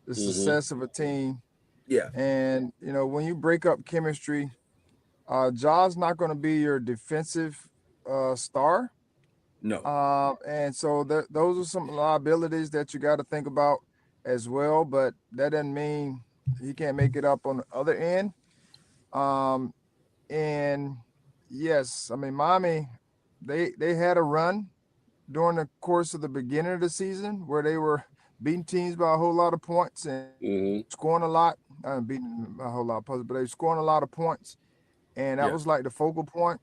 the success of a team. Yeah. And when you break up chemistry, Ja's not going to be your defensive star. No. And so those are some liabilities that you got to think about as well. But that doesn't mean he can't make it up on the other end. And yes, I mean, Miami, they had a run during the course of the beginning of the season where they were beating teams by a whole lot of points and scoring a lot. Beating by a whole lot of points, but they were scoring a lot of points. And that was like the focal point.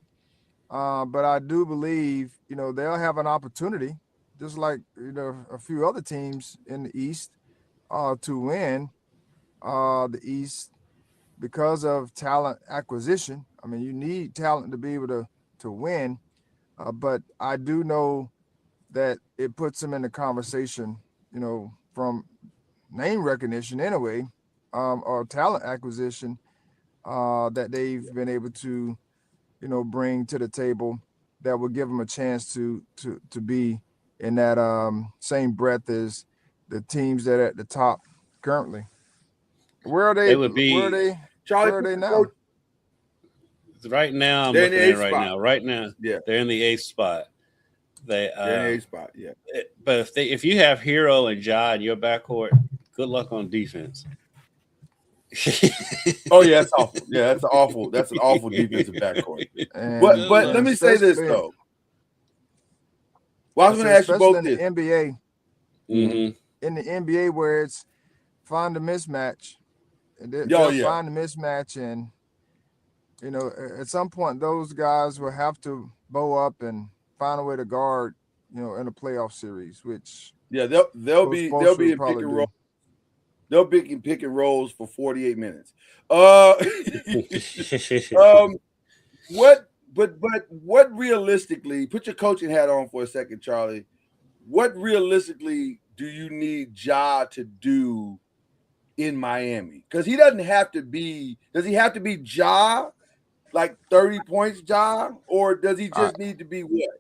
But I do believe, they'll have an opportunity, just like, a few other teams in the East, to win the East because of talent acquisition. I mean, you need talent to be able to win, but I do know that it puts them in the conversation, from name recognition anyway, or talent acquisition that they've been able to, bring to the table that will give them a chance to be in that same breadth as the teams that are at the top currently. Where are they? They would be. Where are they? Charlie, where are they now? Right now, I'm they're in looking the at it right spot. now. Right now, Yeah, they're in the 8th spot. They're in the 8th spot. Yeah, but if you have Hero and Ja in your backcourt, good luck on defense. Oh yeah, that's awful. Yeah, that's awful. That's an awful defensive backcourt. But let me say this though. Well, I was going to ask you both in this. the NBA. Mm-hmm. In the NBA, where it's find a mismatch, they'll find a mismatch, and at some point those guys will have to bow up and find a way to guard, in a playoff series. Which they'll be in pick and roll. They'll be in pick and rolls for 48 minutes. What realistically, put your coaching hat on for a second, Charlie. What realistically do you need Ja to do in Miami? Because he doesn't have to be. Does he have to be Ja, like 30 points, Ja, or does he just need to be what?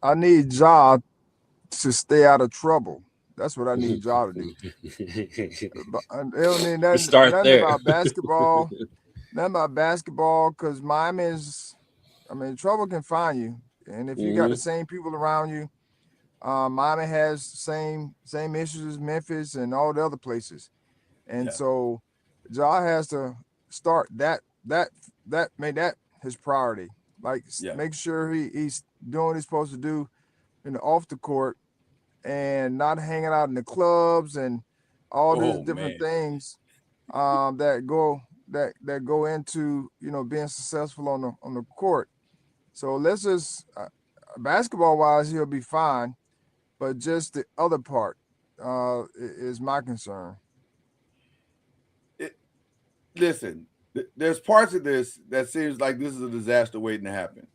I need Ja to stay out of trouble. That's what I need Ja to do. But I don't need nothing about basketball. Nothing about basketball, because Miami is, trouble can find you. And if you got the same people around you, Miami has same issues as Memphis and all the other places. And so Ja has to start make that his priority. Make sure he's doing what he's supposed to do off the court, and not hanging out in the clubs and all these different things that go into being successful on the court. So let's just basketball wise, he'll be fine, but just the other part is my concern. Listen, there's parts of this that seems like this is a disaster waiting to happen.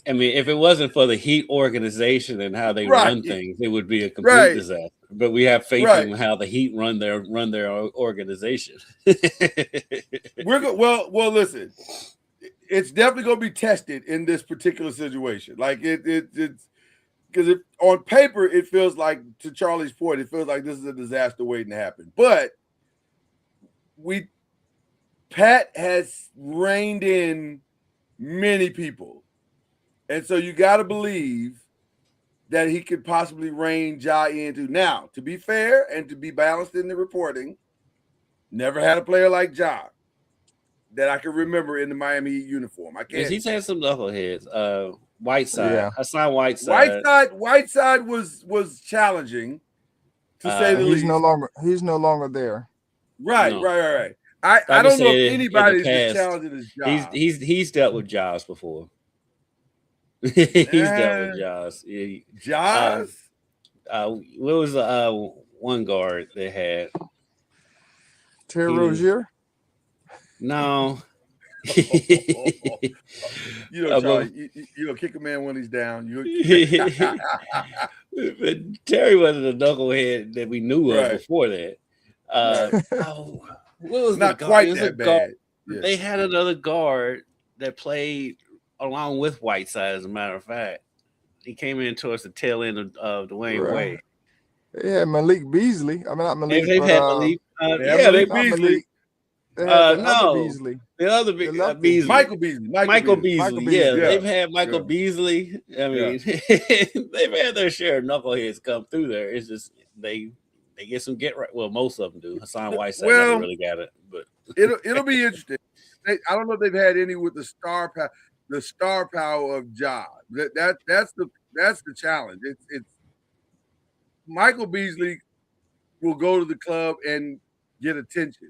If it wasn't for the Heat organization and how they run things, it would be a complete disaster. But we have faith in how the Heat run their organization. Well, listen, it's definitely going to be tested in this particular situation. Like it's because on paper it feels like, to Charlie's point, it feels like this is a disaster waiting to happen. But Pat has reined in many people. And so you got to believe that he could possibly rein Ja into. Now, to be fair and to be balanced in the reporting, never had a player like Ja that I can remember in the Miami Heat uniform. I can't. He's had some knuckleheads. Whiteside. Hassan Whiteside. Whiteside was challenging, to say the least. He's no longer there. Right. I don't know if anybody's as challenging as Ja. He's dealt with Jaws before. He's dealt with Jaws. Jaws? What was the one guard they had? Terry Rozier? No. Charlie, you'll kick a man when he's down. But Terry wasn't a knucklehead that we knew of before that. What was not quite that bad. Yeah. They had another guard that played along with Whiteside, as a matter of fact. He came in towards the tail end of Dwayne Wade. They had Malik Beasley. Not Malik. They've had Malik. Malik Beasley. Beasley. The other Beasley. Michael Beasley. Michael Beasley. Yeah, they've had Michael Beasley. They've had their share of knuckleheads come through there. It's just they get some get right. Well, most of them do. Hassan Whiteside never really got it, but it'll be interesting. I don't know if they've had any with the star power of Ja. That's the challenge. It's Michael Beasley will go to the club and get attention.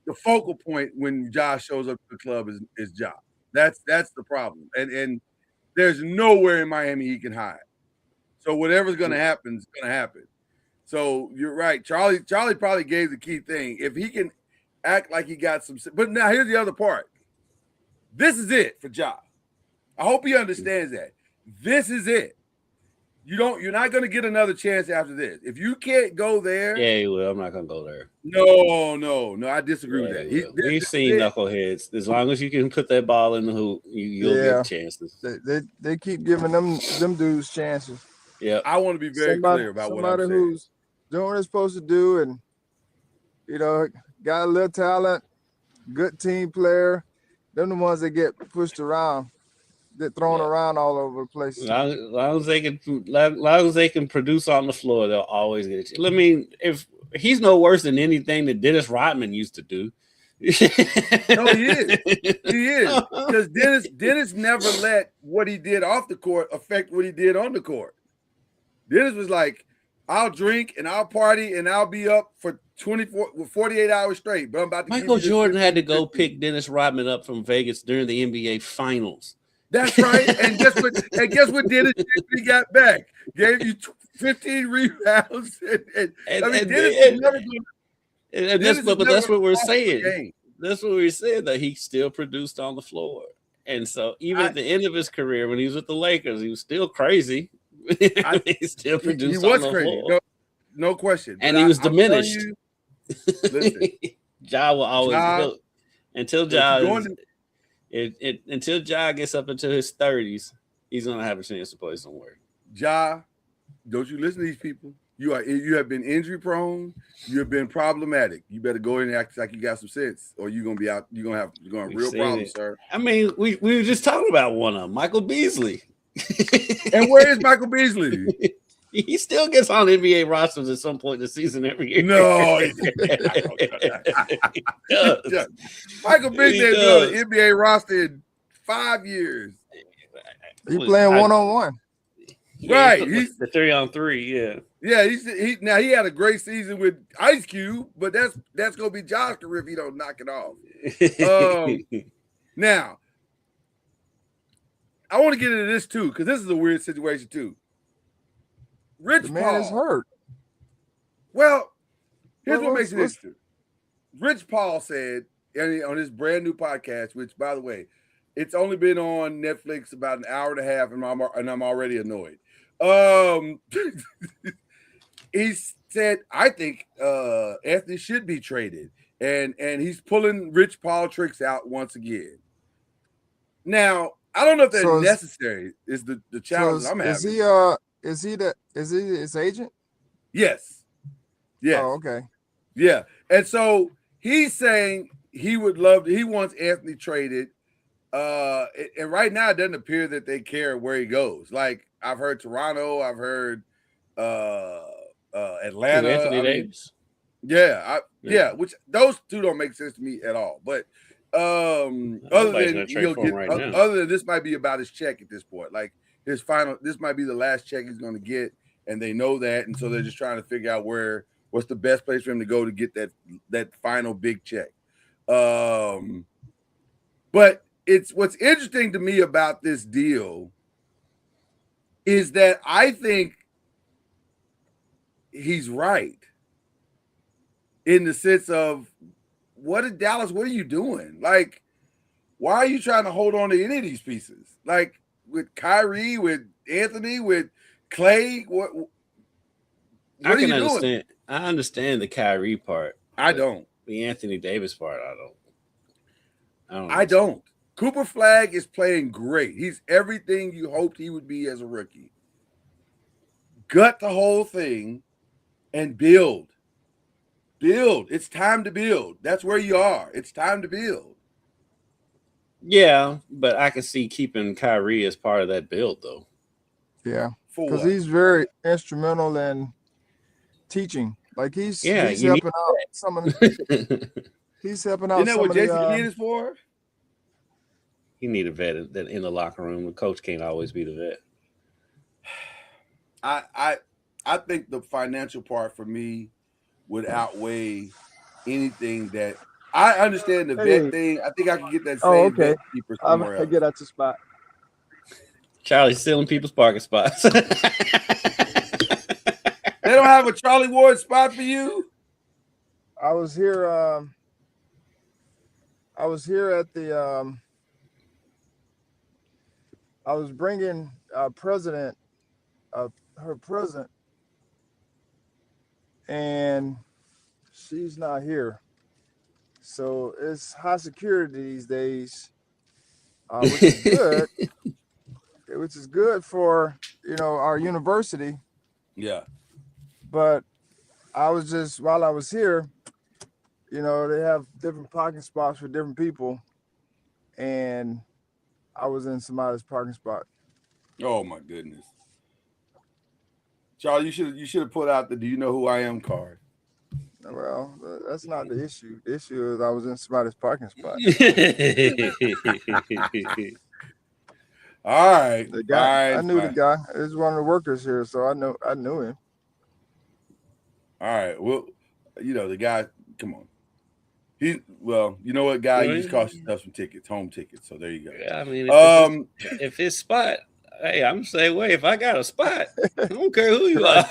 The focal point when Ja shows up to the club is Ja. That's the problem. And there's nowhere in Miami he can hide. So whatever's going to happen is going to happen. So you're right. Charlie probably gave the key thing. If he can act like he got some, but now here's the other part. This is it for Ja. I hope he understands that. This is it. You're not going to get another chance after this. If you can't go there. Yeah, he will. I'm not going to go there. No. I disagree with that. We've seen knuckleheads. As long as you can put that ball in the hoop, you'll get chances. They keep giving them dudes chances. Yeah. I want to be very clear about what I'm saying. Somebody who's doing what they're supposed to do and, got a little talent, good team player. They're the ones that get pushed around. They're thrown around all over the place. As long as they can produce on the floor, they'll always get a chance. I mean, if he's no worse than anything that Dennis Rodman used to do. No, he is. He is. Because Dennis never let what he did off the court affect what he did on the court. Dennis was like, I'll drink and I'll party and I'll be up for 48 hours straight. But I'm about to Michael Jordan had to go pick Dennis Rodman up from Vegas during the NBA Finals. That's right. And guess what Dennis he got back? Gave you 15 rebounds. That's what we're saying. That's what we're saying, that he still produced on the floor. And so even at the end of his career, when he was with the Lakers, he was still crazy. He still produced he was on the crazy. floor. No question. And he was diminished. Listen, Ja will always until Ja gets up into his 30s, he's gonna have a chance to play somewhere. Ja, don't you listen to these people? You have been injury prone. You have been problematic. You better go in and act like you got some sense, or you're gonna be out. You're gonna have real problems, sir. I mean, we were just talking about one of them, Michael Beasley. And where is Michael Beasley? He still gets on NBA rosters at some point in the season every year. No, Michael Beasley has been on the NBA roster in 5 years. He's playing one-on-one. Right, he's the 3-on-3. Yeah. He had a great season with Ice Cube, but that's gonna be Josh's career if he don't knock it off. Now, I want to get into this too, because this is a weird situation too. Rich Paul is hurt. Well, here's what makes it interesting. Rich Paul said on his brand new podcast, which, by the way, it's only been on Netflix about an hour and a half, and I'm already annoyed. He said, I think Anthony should be traded, and he's pulling Rich Paul tricks out once again. Now, I don't know if that's necessary. Is the challenge I'm having? Is he his agent? Yes. Yeah. Oh, okay. Yeah. And so he's saying he wants Anthony traded. And right now it doesn't appear that they care where he goes. Like, I've heard Toronto, I've heard Atlanta. Anthony Davis. Which those two don't make sense to me at all. But other than this might be about his check at this point. Like, this might be the last check he's going to get, and they know that, and so they're just trying to figure out what's the best place for him to go to get that final big check. But what's interesting to me about this deal is that I think he's right in the sense of, what are you doing? Like, why are you trying to hold on to any of these pieces? Like, with Kyrie, with Anthony, with Clay, what are you doing? I understand the Kyrie part. I don't. The Anthony Davis part, I don't. Cooper Flag is playing great. He's everything you hoped he would be as a rookie. Gut the whole thing and build. Build. It's time to build. That's where you are. It's time to build. Yeah, but I can see keeping Kyrie as part of that build, though. Yeah, because he's very instrumental in teaching. Like he's helping out some of the. He's helping out. Isn't that what Jason Kidd is for? You need a vet in the locker room. The coach can't always be the vet. I think the financial part for me would outweigh anything that. I understand the vet thing. I think I can get that same vet keeper somewhere else. I get out your spot. Charlie's stealing people's parking spots. don't have a Charlie Ward spot for you? I was here at the I was bringing her president, and she's not here. So it's high security these days, which is good. Which is good for our university. Yeah. But while I was here, they have different parking spots for different people, and I was in somebody's parking spot. Oh my goodness, Charlie, you should have put out the "Do you know who I am" card. Well, that's not the issue. The issue is I was in somebody's parking spot. All right. The guy, I knew the guy. He was one of the workers here, so I knew him. All right. Well, the guy. Come on. You know what, guy? You just cost yourself some tickets, home tickets. So there you go. Yeah, I mean, if it's spot, hey, I'm the same way. If I got a spot, I don't care who you are.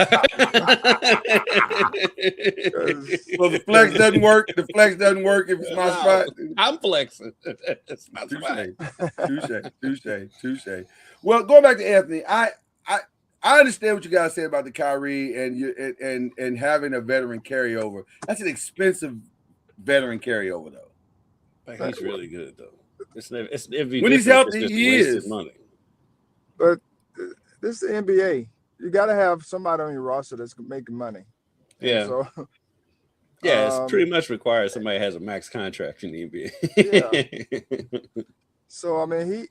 Well, the flex doesn't work. The flex doesn't work if it's my spot. I'm flexing. It's my spot. Touche. Well, going back to Anthony, I understand what you guys say about the Kyrie and having a veteran carryover. That's an expensive veteran carryover, though. But he's really good, though. When he's healthy, he is. Money. But this is the NBA. You got to have somebody on your roster that's making money. Yeah. So, it's pretty much required somebody has a max contract in the NBA. Yeah. So I mean,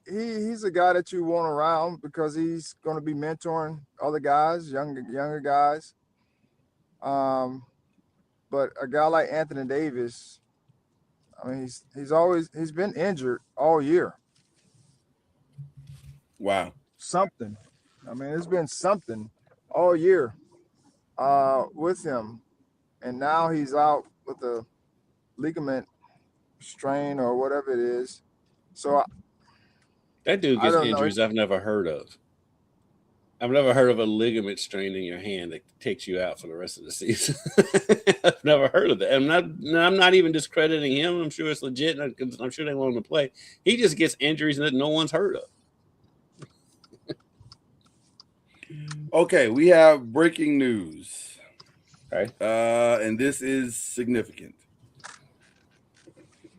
he's a guy that you want around because he's going to be mentoring other guys, younger guys. But a guy like Anthony Davis, I mean, he's been injured all year. Wow. Something. I mean, it's been something all year with him. And now he's out with a ligament strain or whatever it is. So that dude gets injuries I've never heard of. I've never heard of a ligament strain in your hand that takes you out for the rest of the season. I've never heard of that. I'm not even discrediting him. I'm sure it's legit. I'm sure they want him to play. He just gets injuries that no one's heard of. Okay, we have breaking news. Okay. And this is significant.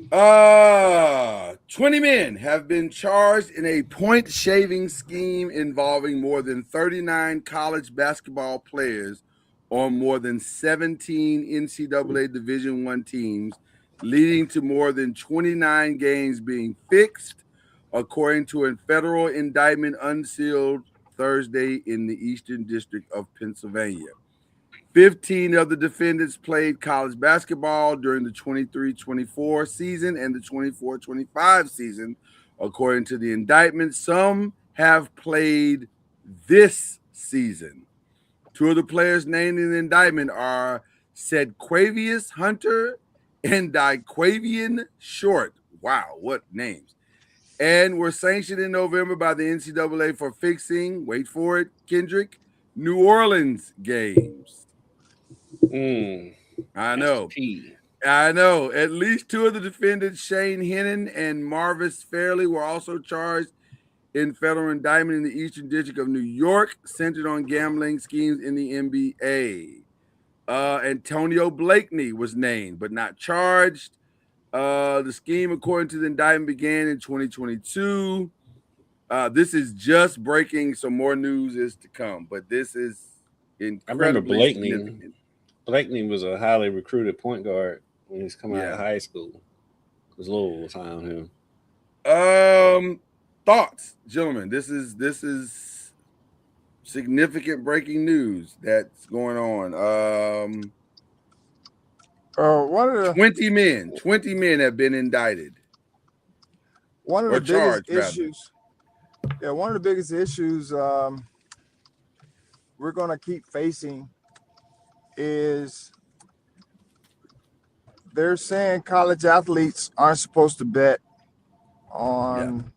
20 men have been charged in a point shaving scheme involving more than 39 college basketball players on more than 17 NCAA Division I teams, leading to more than 29 games being fixed, according to a federal indictment unsealed Thursday in the Eastern District of Pennsylvania. 15 of the defendants played college basketball during the 23-24 season and the 24-25 season, according to the indictment. Some have played this season. Two of the players named in the indictment are Sedquavius Hunter and Diquavian Short. Wow, what names. And were sanctioned in November by the NCAA for fixing, wait for it, Kendrick, New Orleans games. I know. At least two of the defendants, Shane Hennon and Marvis Fairley, were also charged in federal indictment in the Eastern District of New York, centered on gambling schemes in the NBA. Antonio Blakeney was named but not charged. The scheme, according to the indictment, began in 2022. This is just breaking. Some more news is to come, but this is incredibly significant. Blakeney was a highly recruited point guard when he's coming out of high school. Because Louisville was high on him. Thoughts, gentlemen? This is significant breaking news that's going on. 20 men have been indicted. One of the biggest issues. Yeah, one of the biggest issues we're going to keep facing is they're saying college athletes aren't supposed to bet on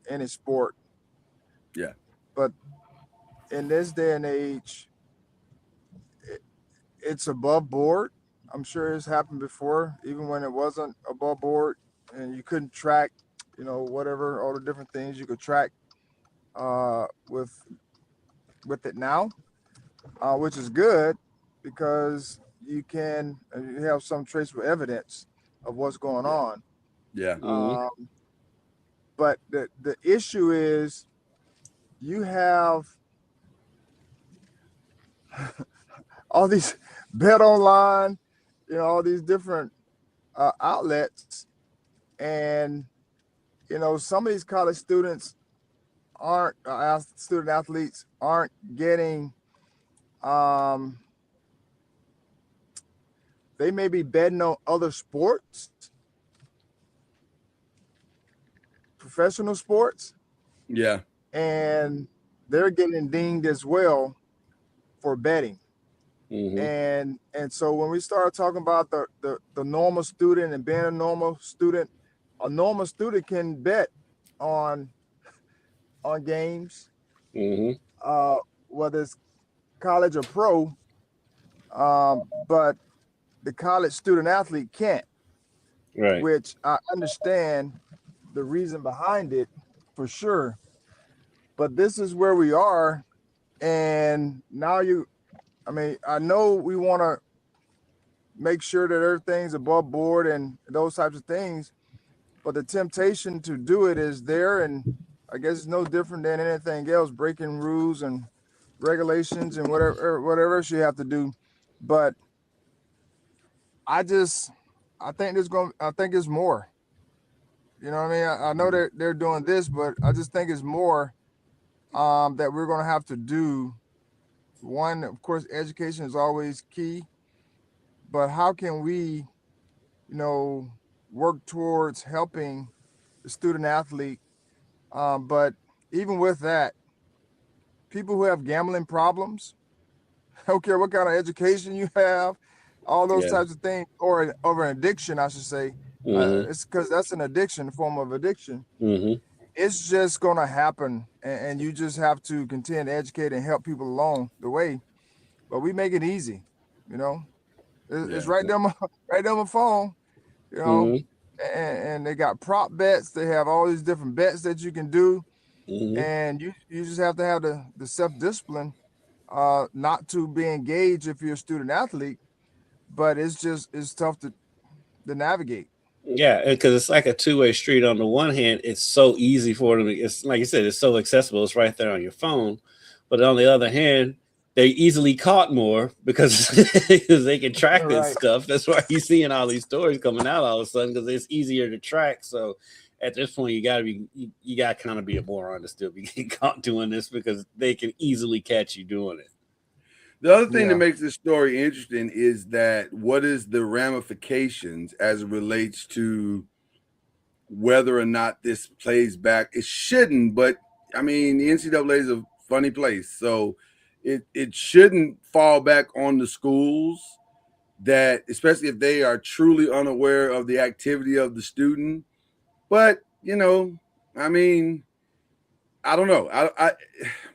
any sport. Yeah. But in this day and age, it's above board. I'm sure it's happened before, even when it wasn't above board and you couldn't track, whatever, all the different things you could track with it now, which is good because you have some traceable evidence of what's going on. Yeah. But the issue is you have all these bet online, all these different outlets, and some of these college students aren't student athletes aren't getting they may be betting on other sports, professional sports, and they're getting dinged as well for betting. And so when we start talking about the normal student and being a normal student can bet on games, whether it's college or pro, but the college student athlete can't. Right. Which I understand the reason behind it for sure. But this is where we are, and now I know we want to make sure that everything's above board and those types of things, but the temptation to do it is there, and I guess it's no different than anything else, breaking rules and regulations and whatever else you have to do. But I think it's more. You know what I mean? I know they're doing this, but I just think it's more that we're going to have to do. One, of course, education is always key, but how can we, work towards helping the student athlete? But even with that, people who have gambling problems, I don't care what kind of education you have, all those types of things, or an addiction, I should say. It's because that's an addiction, a form of addiction. It's just going to happen, and you just have to continue to educate and help people along the way. But we make it easy, It's right there on my phone, and they got prop bets. They have all these different bets that you can do, and you just have to have the self-discipline not to be engaged if you're a student athlete. But it's tough to navigate. Yeah, because it's like a two-way street. On the one hand, it's so easy for them. It's like you said, it's so accessible. It's right there on your phone. But on the other hand, they're easily caught more because they can track this stuff. That's why you're seeing all these stories coming out all of a sudden, because it's easier to track. So at this point, you gotta kind of be a moron to still be getting caught doing this, because they can easily catch you doing it. The other thing that makes this story interesting is that what is the ramifications as it relates to whether or not this plays back? It shouldn't, but I mean, the NCAA is a funny place. So it shouldn't fall back on the schools, that especially if they are truly unaware of the activity of the student. But, I mean, I don't know.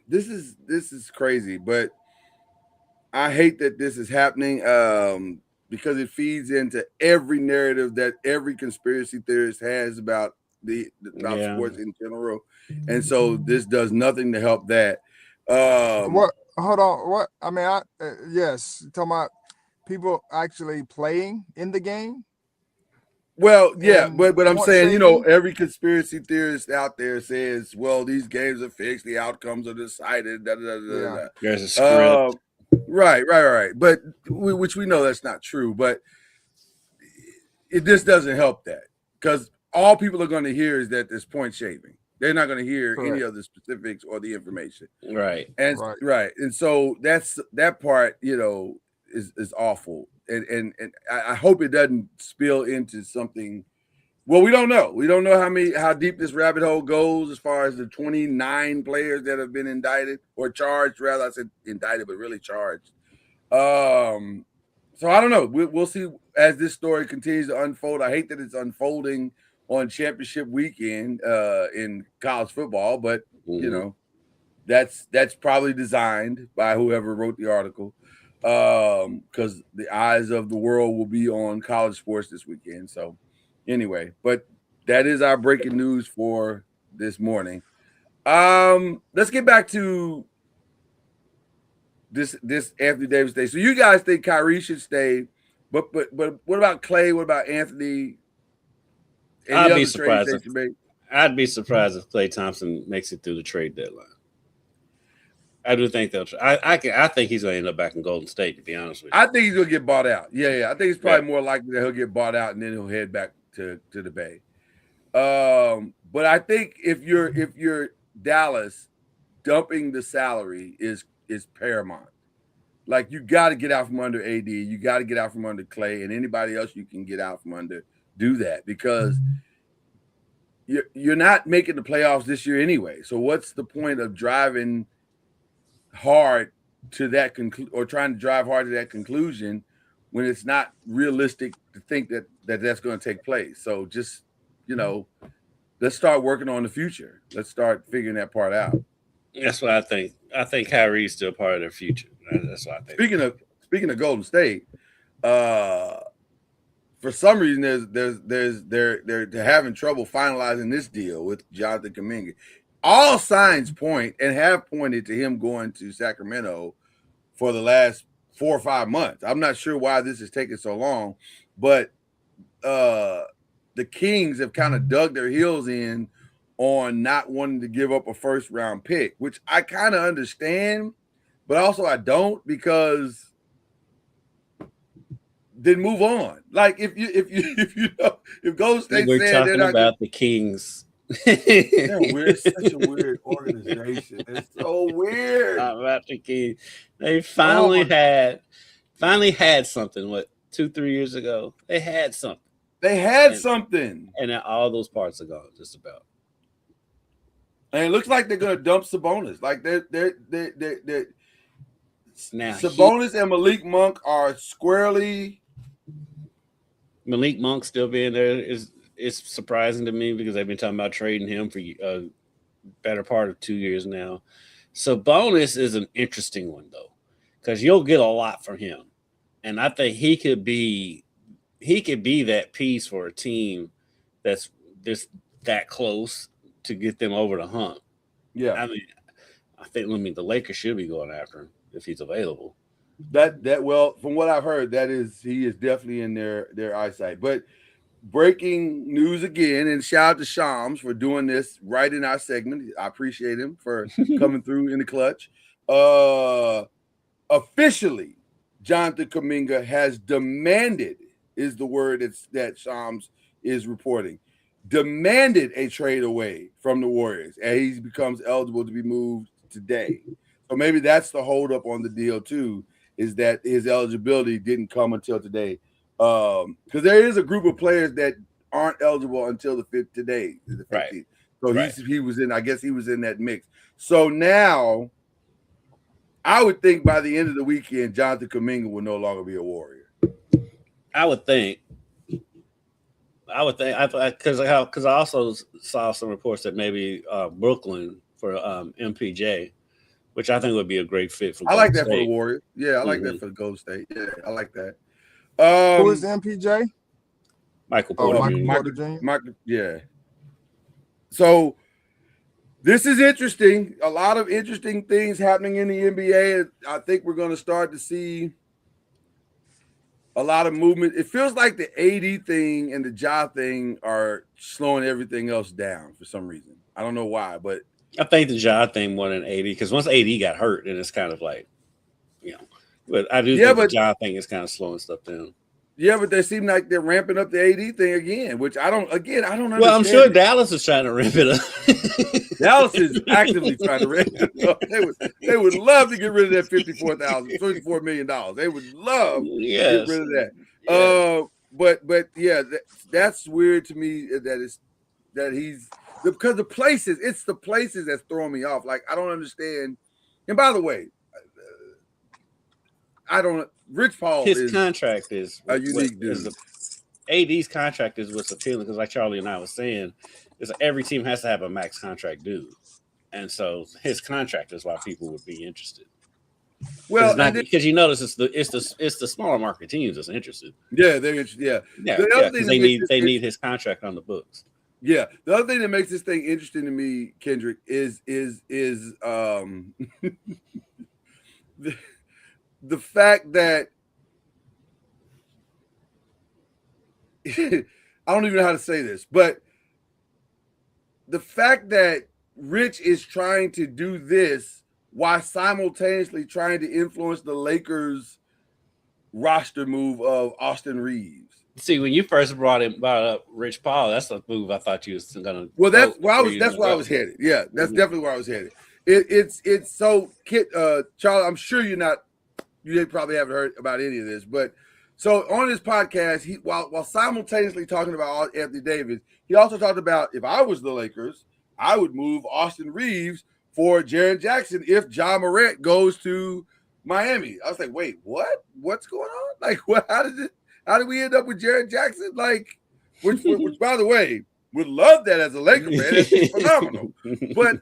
This is crazy, but I hate that this is happening because it feeds into every narrative that every conspiracy theorist has about sports in general, and so this does nothing to help that. What? Hold on. What? I mean, yes, talking about people actually playing in the game. Well, yeah, but I'm saying, every conspiracy theorist out there says, well, these games are fixed, the outcomes are decided. There's a script. Right. But which we know that's not true, but this doesn't help that, because all people are going to hear is that there's point shaving. They're not going to hear any of the specifics or the information. Right. And And so that part, is awful. And I hope it doesn't spill into something. Well, we don't know. We don't know how deep this rabbit hole goes as far as the 29 players that have been indicted or charged. Rather, I said indicted, but really charged. So I don't know. We'll see as this story continues to unfold. I hate that it's unfolding on championship weekend in college football, but that's probably designed by whoever wrote the article. because the eyes of the world will be on college sports this weekend. So anyway, but that is our breaking news for this morning. Let's get back to this Anthony Davis stay. So you guys think Kyrie should stay, but what about Clay? What about Anthony? I'd be surprised if Klay Thompson makes it through the trade deadline. I do think they'll. I think he's going to end up back in Golden State. To be honest with you, I think he's going to get bought out. Yeah. I think it's probably more likely that he'll get bought out and then he'll head back to the Bay. But I think if you're Dallas, dumping the salary is paramount. Like, you got to get out from under AD, you got to get out from under Clay, and anybody else you can get out from under. Do that, because you're not making the playoffs this year anyway. So what's the point of driving hard to that or trying to drive hard to that conclusion when it's not realistic to think that that's going to take place? So just, let's start working on the future. Let's start figuring that part out. That's what I think. I think Kyrie's still part of their future. That's what I think. Speaking of Golden State, for some reason they're having trouble finalizing this deal with Jonathan Kuminga. All signs point and have pointed to him going to Sacramento for the last 4 or 5 months. I'm not sure why this is taking so long, but the Kings have kind of dug their heels in on not wanting to give up a first round pick, which I kind of understand, but also I don't, because then move on. Like, if Golden State we're said talking they're not about the Kings. They're weird, such a weird organization. It's so weird. About the Kings. They finally had something. What, 2-3 years ago? They had something. And then all those parts are gone, just about. And it looks like they're gonna dump Sabonis. Like they're now Sabonis and Malik Monk are squarely. Malik Monk still being there is surprising to me, because they've been talking about trading him for a better part of 2 years now. Sabonis is an interesting one though, because you'll get a lot from him, and I think he could be that piece for a team that's just that close to get them over the hump. Yeah, I think the Lakers should be going after him if he's available. Well, from what I've heard, he is definitely in their eyesight. But breaking news again, and shout out to Shams for doing this right in our segment. I appreciate him for coming through in the clutch. Officially, Jonathan Kuminga has demanded, is the word that Shams is reporting, demanded a trade away from the Warriors, and he becomes eligible to be moved today. So maybe that's the holdup on the deal too, is that his eligibility didn't come until today. Because there is a group of players that aren't eligible until the 5th today, the 15th. Right. So he was in. I guess he was in that mix. So now, I would think by the end of the weekend, Jonathan Kuminga will no longer be a Warrior. I would think, because I also saw some reports that maybe Brooklyn for MPJ, which I think would be a great fit for. I like that for the Warriors. Yeah, I like that for the Golden State. Yeah, I like that. Who is MPJ? Michael Porter Jr. Yeah. So this is interesting. A lot of interesting things happening in the NBA. I think we're going to start to see a lot of movement. It feels like the AD thing and the Ja thing are slowing everything else down for some reason. I don't know why, but I think the Ja thing more than AD, because once AD got hurt, then it's kind of like, but I do think the Ja thing is kind of slowing stuff down. Yeah, but they seem like they're ramping up the AD thing again, which I don't understand. Well, I'm sure Dallas is trying to ramp it up. Dallas is actively trying to ramp it up. They would love to get rid of that $54 million. They would love to get rid of that. Yeah. But yeah, that's weird to me because the places, it's the places that's throwing me off. Like, I don't understand. And by the way, Rich Paul, his contract is a unique dude. AD's contract is what's appealing, because like Charlie and I was saying, is every team has to have a max contract dude, and so his contract is why people would be interested. Well, because you notice it's the smaller market teams that's interested. Yeah, they're interested. Yeah, because they need his contract on the books. Yeah, the other thing that makes this thing interesting to me, Kendrick, is the fact that I don't even know how to say this, but the fact that Rich is trying to do this while simultaneously trying to influence the Lakers roster move of Austin Reeves. See, when you first brought up Rich Paul, that's a move I thought you was gonna. Well, that's where I was headed. Yeah, that's definitely where I was headed. It's so, Charlie. I'm sure you probably haven't heard about any of this, but so on his podcast, he while simultaneously talking about Anthony Davis, he also talked about if I was the Lakers, I would move Austin Reeves for Jaren Jackson if Ja Morant goes to Miami. I was like, wait, what? What's going on? Like, what? How did we end up with Jaren Jackson? Like, which by the way, would love that as a Laker fan. It's phenomenal. But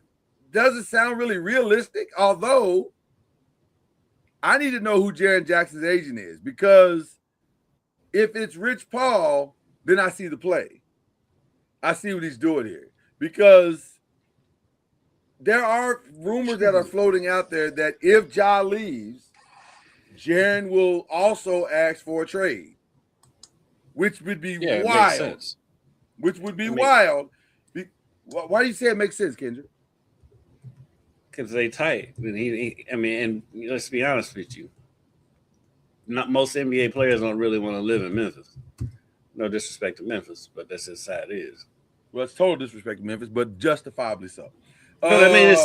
does it sound really realistic? Although I need to know who Jaren Jackson's agent is, because if it's Rich Paul, then I see the play. I see what he's doing here, because there are rumors that are floating out there that if Ja leaves, Jaren will also ask for a trade, which would be wild. Which would be wild. Why do you say it makes sense, Kendrick? Because they tight. And let's be honest with you. Not most NBA players don't really want to live in Memphis. No disrespect to Memphis, but that's just how it is. Well, it's total disrespect to Memphis, but justifiably so. But you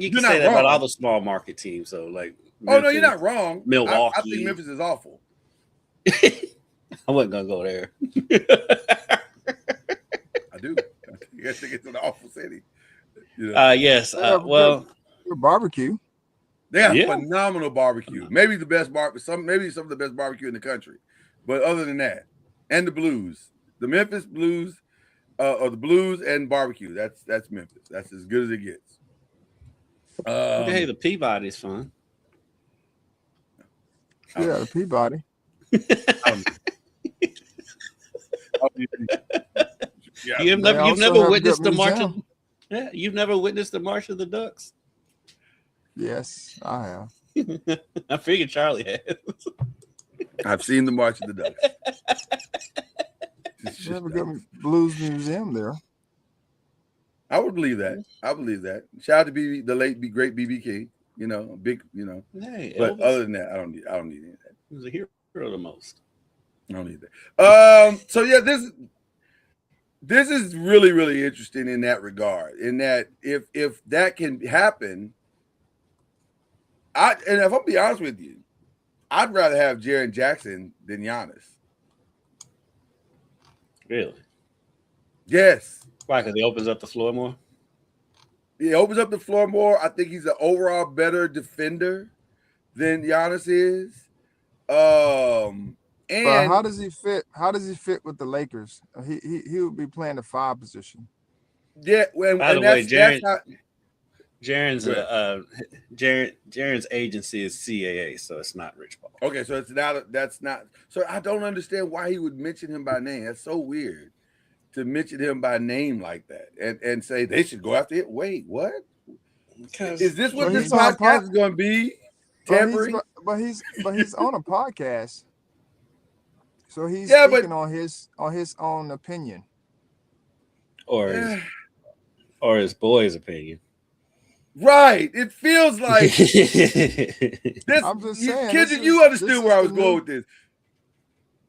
can say that about all the small market teams. So, like, Memphis, no, you're not wrong. Milwaukee. I think Memphis is awful. I wasn't gonna go there. I do. I think it's an awful city. Yes. Well, barbecue. They have phenomenal barbecue. Maybe the best maybe some of the best barbecue in the country. But other than that, and the blues, the Memphis Blues, or the blues and barbecue. That's Memphis. That's as good as it gets. Hey, the Peabody's fun. Yeah, the Peabody. You've never witnessed the march of, you've never witnessed the March of the Ducks? Yes, I have. I figured Charlie has. I've seen the March of the Ducks. You have a good blues museum there. I would believe that. I believe that. Shout out to the late great BB King. Big. Hey, but Elvis, other than that, I don't need any of that. He was a hero the most. I don't need that. So yeah, this is really, really interesting in that regard. In that if that can happen, and if I'll be honest with you, I'd rather have Jaren Jackson than Giannis. Really? Yes. Why? Because he opens up the floor more? He opens up the floor more. I think he's an overall better defender than Giannis is. And but how does he fit? How does he fit with the Lakers? He would be playing the 5 position. Yeah. Well, by the way, Jaren's agency is CAA, so it's not Rich Paul. Okay, so that's not. So I don't understand why he would mention him by name. That's so weird to mention him by name like that and say they should go after it. Wait, what? Is this what this podcast is going to be? Tampering? But he's on a podcast, so he's speaking on his own opinion, or his boy's opinion. Right. It feels like this. I'm just saying, Kendrick, you understood where I was going with this.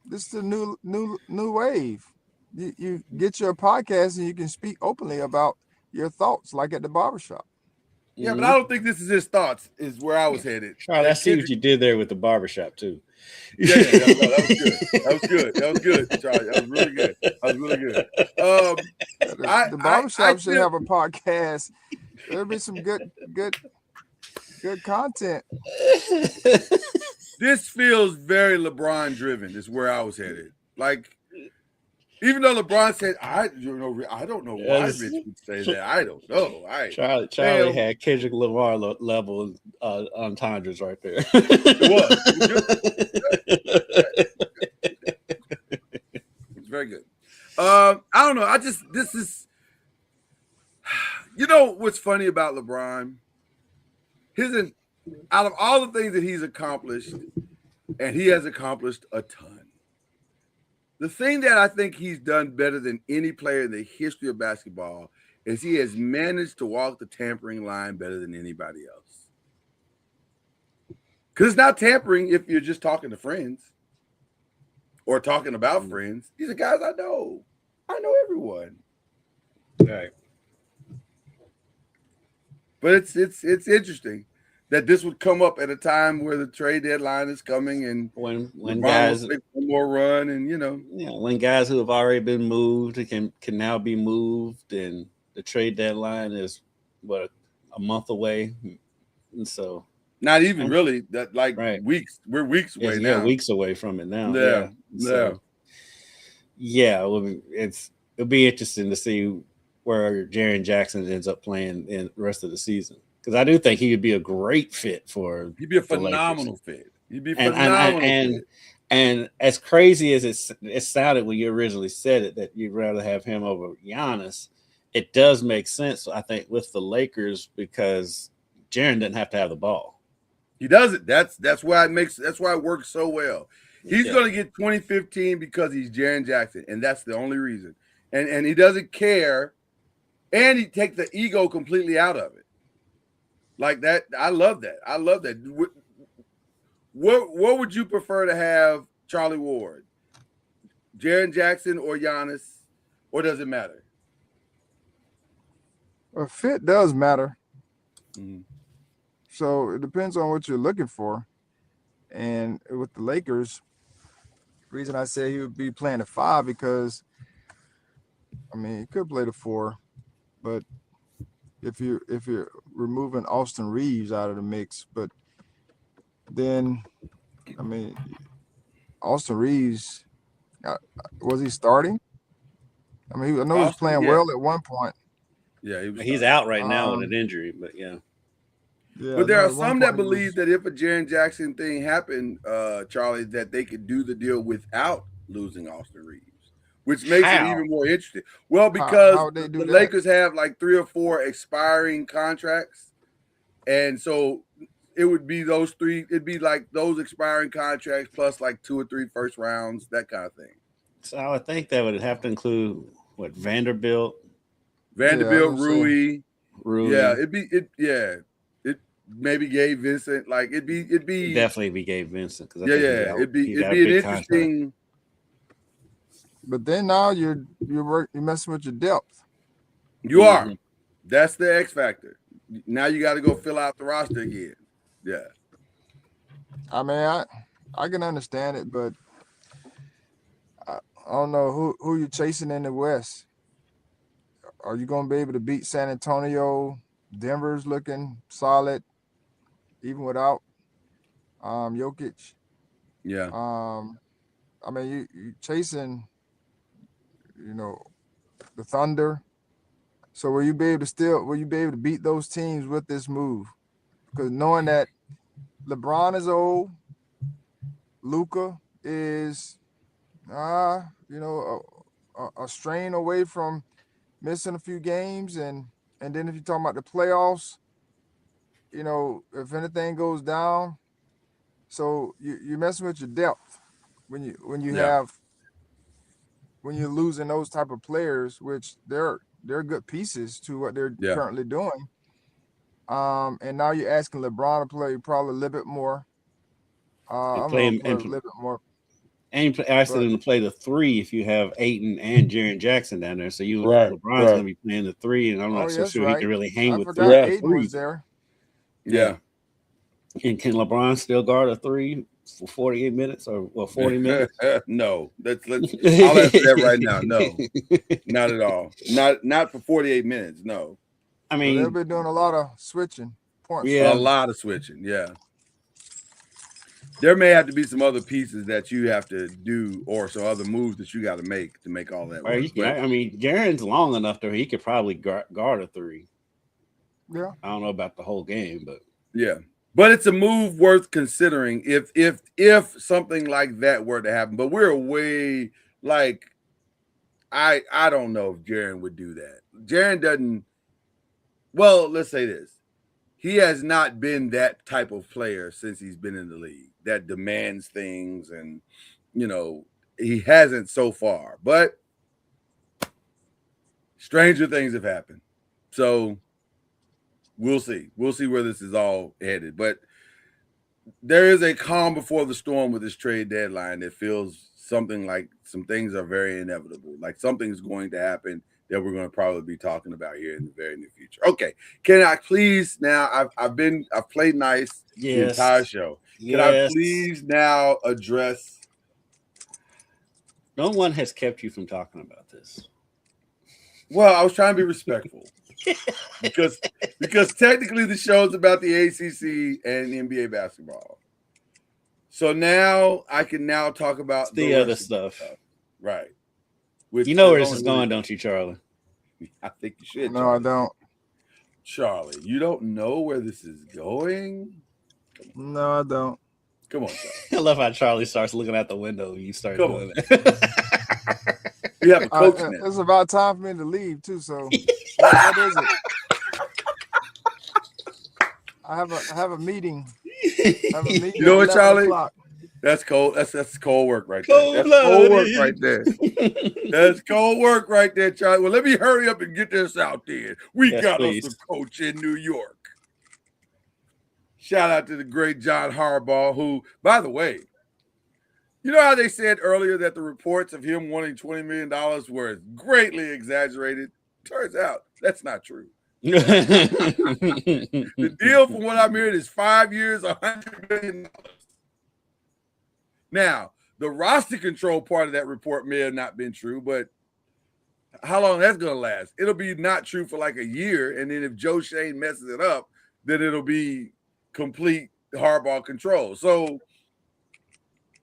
This is the new wave. You get your podcast and you can speak openly about your thoughts, like at the barbershop. Yeah, but I don't think this is his thoughts, is where I was headed. Charlie, I see what you did there with the barbershop, too. Yeah, that was good. That was good, Charlie. That was really good. The barbershop should have a podcast. There'll be some good content. This feels very LeBron driven, is where I was headed. Like, Even though LeBron said, I don't know why Rich would say that. I don't know. Charlie had Kendrick Lamar level entendres right there. It was good. It's very good. I don't know. This is, what's funny about LeBron? Out of all the things that he's accomplished, and he has accomplished a ton. The thing that I think he's done better than any player in the history of basketball is he has managed to walk the tampering line better than anybody else. Because it's not tampering if you're just talking to friends or talking about friends. These are guys I know. I know everyone. Right. But it's interesting that this would come up at a time where the trade deadline is coming, and when guys take one more run, and when guys who have already been moved can now be moved, and the trade deadline is a month away, and so not even really that weeks. We're weeks away now. Yeah, weeks away from it now. Yeah. It'll be interesting to see where Jaren Jackson ends up playing in the rest of the season. Because I do think he would be a great fit for. He'd be a phenomenal fit. He'd be phenomenal. And as crazy as it sounded when you originally said it, that you'd rather have him over Giannis, it does make sense, I think, with the Lakers, because Jaren doesn't have to have the ball. He doesn't. That's why it works so well. He's going to get 2015 because he's Jaren Jackson, and that's the only reason. And he doesn't care, and he takes the ego completely out of it. Like that, I love that. What would you prefer to have, Charlie Ward? Jaren Jackson or Giannis? Or does it matter? A fit does matter. Mm-hmm. So it depends on what you're looking for. And with the Lakers, the reason I say he would be playing the 5 because, he could play the 4, but if you're removing Austin Reeves out of the mix, but then Austin Reeves, was he starting? I know he was playing well at one point. Yeah, he's out right now with an injury, but yeah. But there are some that believe that if a Jaren Jackson thing happened, Charlie, that they could do the deal without losing Austin Reeves. Which makes it even more interesting. Well, because the Lakers have like 3 or 4 expiring contracts. And so it would be those 3. It'd be like those expiring contracts plus like 2 or 3 first rounds, that kind of thing. So I would think that would have to include Vanderbilt, Rui. Yeah, it maybe Gabe Vincent. Like it'd be definitely be Gabe Vincent. It'd be an interesting contract. But then now you're messing with your depth. You are. That's the X factor. Now you got to go fill out the roster again. Yeah. I can understand it, but I don't know who you're chasing in the West. Are you going to be able to beat San Antonio? Denver's looking solid, even without Jokic. Yeah. You chasing. The Thunder. So will you be able to beat those teams with this move? Because knowing that LeBron is old, Luka is, a strain away from missing a few games, and then if you're talking about the playoffs, if anything goes down, so you're messing with your depth when you're losing those type of players, which they're good pieces to what they're currently doing. And now you're asking LeBron to play probably a little bit more. A little bit more. And asking him to play the 3 if you have Ayton and Jaren Jackson down there. So LeBron's going to be playing the 3, and I'm not so sure he can really hang with the Ayton was there. Yeah. And can LeBron still guard a 3 for 48 minutes or 40 minutes? No. I'll answer that right now. No, not at all. Not for 48 minutes. No. They've been doing a lot of switching points. Yeah, a lot of switching. Yeah. there may have to be some other pieces that you have to do, or some other moves that you got to make all that work. I mean, Jaren's long enough to he could probably guard a three. Yeah, I don't know about the whole game, but yeah. But it's a move worth considering if something like that were to happen. But we're way like I don't know if Jaren would do that. Jaren doesn't. Well, let's say this: he has not been that type of player since he's been in the league that demands things, and he hasn't so far. But stranger things have happened, so. We'll see. We'll see where this is all headed. But there is a calm before the storm with this trade deadline that feels something like some things are very inevitable. Like something's going to happen that we're going to probably be talking about here in the very near future. Okay. Can I please now? I've played nice the entire show. Can I please now address? No one has kept you from talking about this. Well, I was trying to be respectful. because technically the show is about the ACC and NBA basketball. So now I can now talk about the other stuff. Right. You know where this is going, don't you, Charlie? I think you should. No, Charlie. I don't. Charlie, you don't know where this is going? No, I don't. Come on, Charlie. I love how Charlie starts looking out the window when you start doing that. We have a coach now. It's about time for me to leave too. So what is it? I have a meeting. You know what, Charlie? That's cold. That's cold work right there. That's cold work right there. That's cold work right there, Charlie. Well, let me hurry up and get this out there. We got us a coach in New York. Shout out to the great John Harbaugh, who, by the way, you know how they said earlier that the reports of him wanting $20 million were greatly exaggerated? Turns out that's not true. The deal, from what I'm hearing, is 5 years, $100 million. Now, the roster control part of that report may have not been true, but how long that's going to last? It'll be not true for like a year, and then if Joe Shane messes it up, then it'll be complete Harbaugh control. So,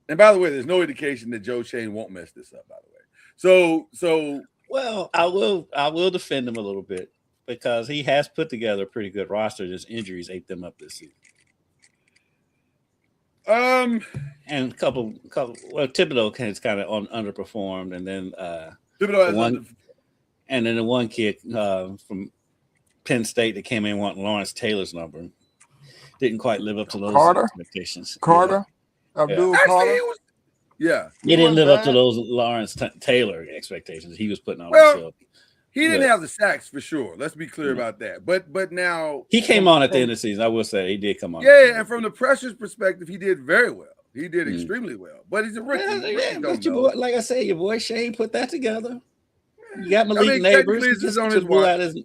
and by the way, there's no indication that Joe Shane won't mess this up, by the way. So well, I will defend him a little bit because he has put together a pretty good roster. Just injuries ate them up this season. And a couple. Well, Thibodeau has kind of underperformed, and then and then the one kid from Penn State that came in wanting Lawrence Taylor's number didn't quite live up to those expectations. Carter. Abdul Carter. He didn't live up to those Lawrence Taylor expectations he was putting on himself. He didn't have the sacks for sure. Let's be clear about that. But now he came on at the end of the season. I will say he did come on. Yeah, and from the pressure's perspective, he did very well. He did extremely well. But he's a rookie. But your boy, like I say, your boy Shane put that together. You got Malik Neighbors.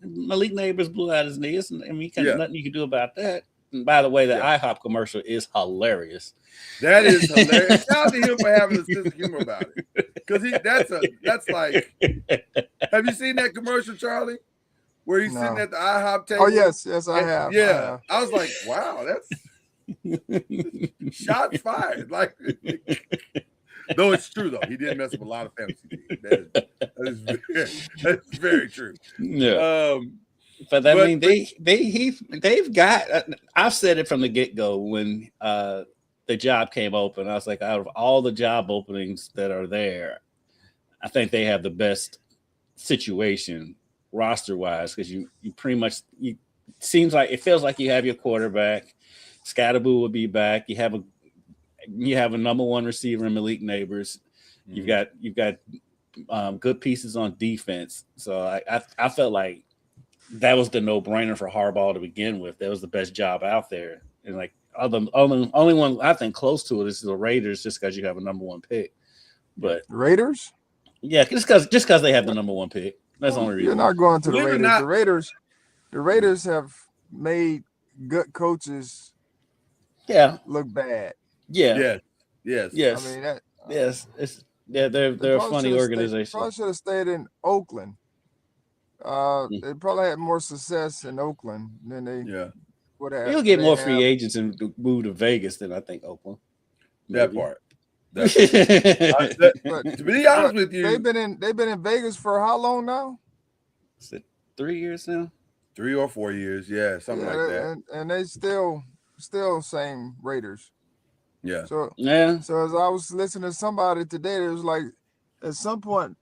Malik Neighbors blew out his knees. And nothing you can do about that. And by the way, the IHOP commercial is hilarious. That is hilarious. Shout out to him for having a sense of humor about it. Because that's like, have you seen that commercial, Charlie? Where he's sitting at the IHOP table? Oh, yes, I have. Yeah. I was like, wow, that's shots fired. Like, though it's true though. He did mess up a lot of fantasy teams. That's very true. Yeah. But I mean, they've got. I've said it from the get-go when the job came open. I was like, out of all the job openings that are there, I think they have the best situation roster-wise because you pretty much it feels like you have your quarterback. Scatterboo will be back. You have a number one receiver in Malik Neighbors. Mm-hmm. You've got good pieces on defense. So I felt like that was the no-brainer for Harbaugh to begin with. That was the best job out there. And like only one I think close to it is the Raiders, just because you have a number one pick. But Raiders? Yeah, just because they have the number one pick. That's the only reason. You're not going to the Raiders. The Raiders have made good coaches look bad. Yeah. Yes. I mean that. Yes. They're a funny organization. Probably should have stayed in Oakland. They probably had more success in Oakland than they would have. You'll get more free agents and move to Vegas than I think Oakland. That part. But To be honest with you, they've been in Vegas for how long now? Is it 3 years now? 3 or 4 years, yeah, something like that. And they still same Raiders. Yeah. So Yeah. So as I was listening to somebody today, it was like, at some point,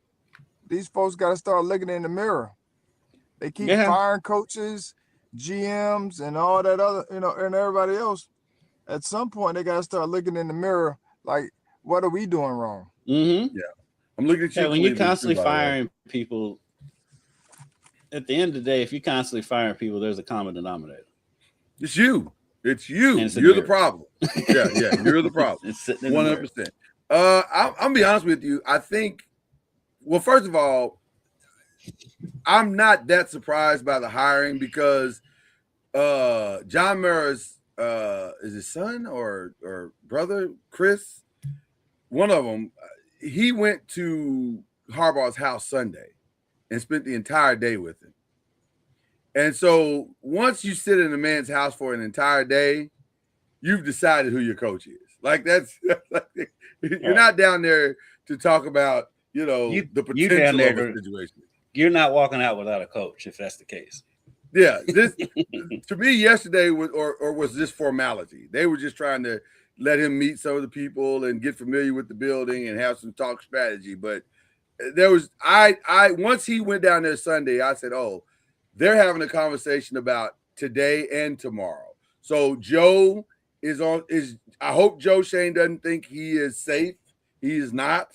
these folks got to start looking in the mirror. They keep firing coaches, GMs, and all that other, and everybody else. At some point, they got to start looking in the mirror, like, what are we doing wrong? Mm-hmm. Yeah. I'm looking at you. Yeah, when you're constantly firing people, at the end of the day, if you're constantly firing people, there's a common denominator. It's you. You're the problem. Yeah, you're the problem. It's sitting in 100%. I'm gonna be honest with you. I think, well, first of all, I'm not that surprised by the hiring because John Mara's is his son or brother, Chris, one of them, he went to Harbaugh's house Sunday and spent the entire day with him. And so once you sit in a man's house for an entire day, you've decided who your coach is. Like you're not down there to talk about, the potential of a situation. You're not walking out without a coach if that's the case. Yeah, this to me yesterday was just formality. They were just trying to let him meet some of the people and get familiar with the building and have some talk strategy. But there was once he went down there Sunday, I said, "Oh, they're having a conversation about today and tomorrow." So Joe I hope Joe Shane doesn't think he is safe. He is not.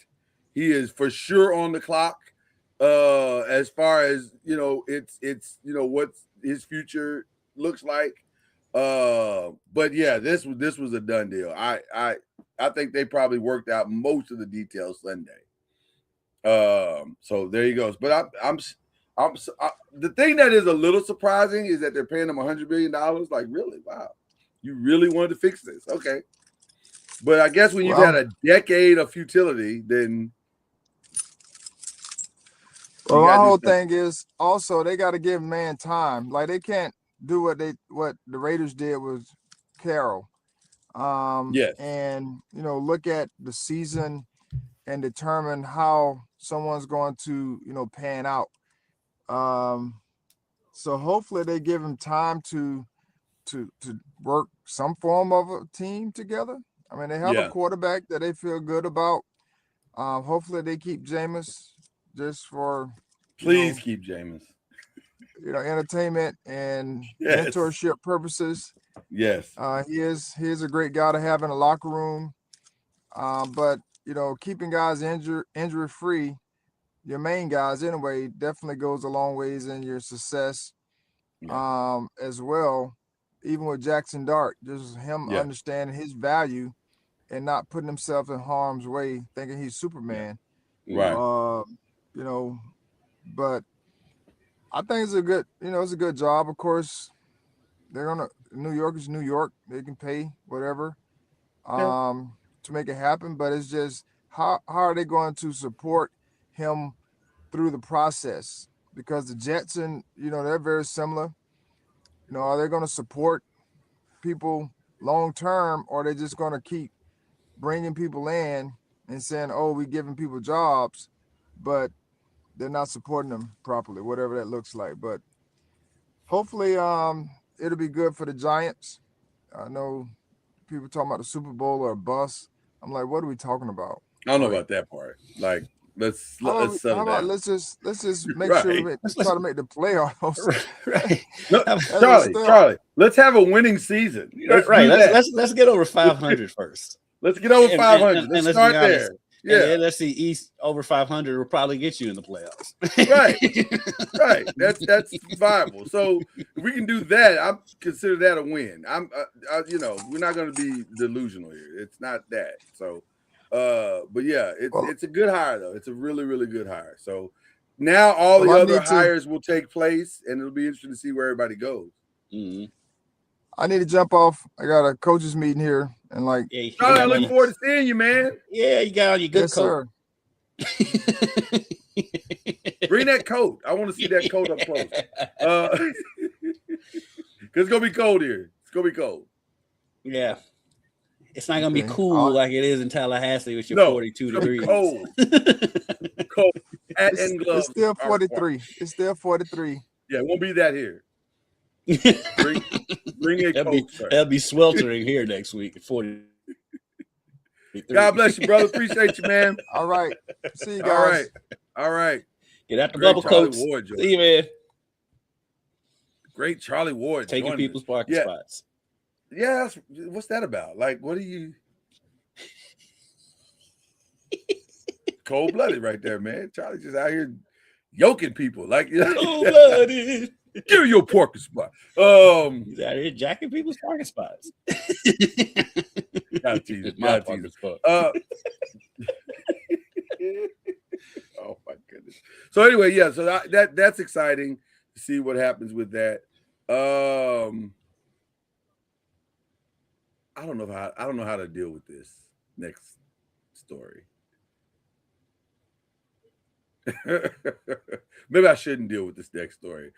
He is for sure on the clock. As far as it's what his future looks like. But yeah, this was a done deal. I think they probably worked out most of the details Sunday. So there he goes. But I'm the thing that is a little surprising is that they're paying him $100 million. Like, really? Wow. You really wanted to fix this. Okay. But I guess when you've had a decade of futility, then my whole thing is also they got to give man time. Like, they can't do what the Raiders did with Carroll. Yes. And look at the season and determine how someone's going to pan out. So hopefully they give him time to work some form of a team together. I mean, they have a quarterback that they feel good about. Hopefully they keep Jameis just for keep Jameis. Entertainment and mentorship purposes. Yes. He is a great guy to have in the locker room. But keeping guys injury free, your main guys anyway, definitely goes a long ways in your success. As well, even with Jackson Dart, just him understanding his value and not putting himself in harm's way, thinking he's Superman. Right. But I think it's a good job. Of course, New York is New York. They can pay whatever to make it happen. But it's just how are they going to support him through the process? Because the Jets and they're very similar. Are they going to support people long term, or are they just going to keep bringing people in and saying, "Oh, we're giving people jobs," but they're not supporting them properly, whatever that looks like. But hopefully, it'll be good for the Giants. I know people talking about the Super Bowl or a bust. I'm like, what are we talking about? I don't know about that part. Like, let's settle down. Let's just make sure we try to make the playoffs. Right. No, Charlie, let's have a winning season. Let's get over 500 first. Let's get over 500. And let's start there. Yeah. And the NFC East over 500 will probably get you in the playoffs. Right. That's viable. So if we can do that, I consider that a win. We're not going to be delusional here. It's not that. So, but yeah, it's a good hire though. It's a really, really good hire. So now all the other hires will take place, and it'll be interesting to see where everybody goes. Mm-hmm. I need to jump off. I got a coaches meeting here, and I look forward to seeing you, man. Yeah, you got all your good coat. Sir. Bring that coat. I want to see that coat up close. Because it's gonna be cold here. It's gonna be cold. Yeah. It's not gonna be cool like it is in Tallahassee with your 42 degrees. Cold. Cold. It's still 43. It's still 43. Yeah, it won't be that here. Bring a coat, sir. That'll be sweltering here next week at 40. God bless you, brother. Appreciate you, man. All right. See you guys. All right. Get out the bubble coats. See you, man. Great Charlie Ward. Taking people's parking spots. Yeah, what's that about? Like, what are you? Cold-blooded right there, man. Charlie just out here yoking people. Like, cold-blooded. Give me your parking spot. He's out here jacking people's parking spots. Gotta tease it. My parking spot. Oh my goodness. So anyway, yeah. So that's exciting to see what happens with that. I don't know how to deal with this next story. Maybe I shouldn't deal with this next story.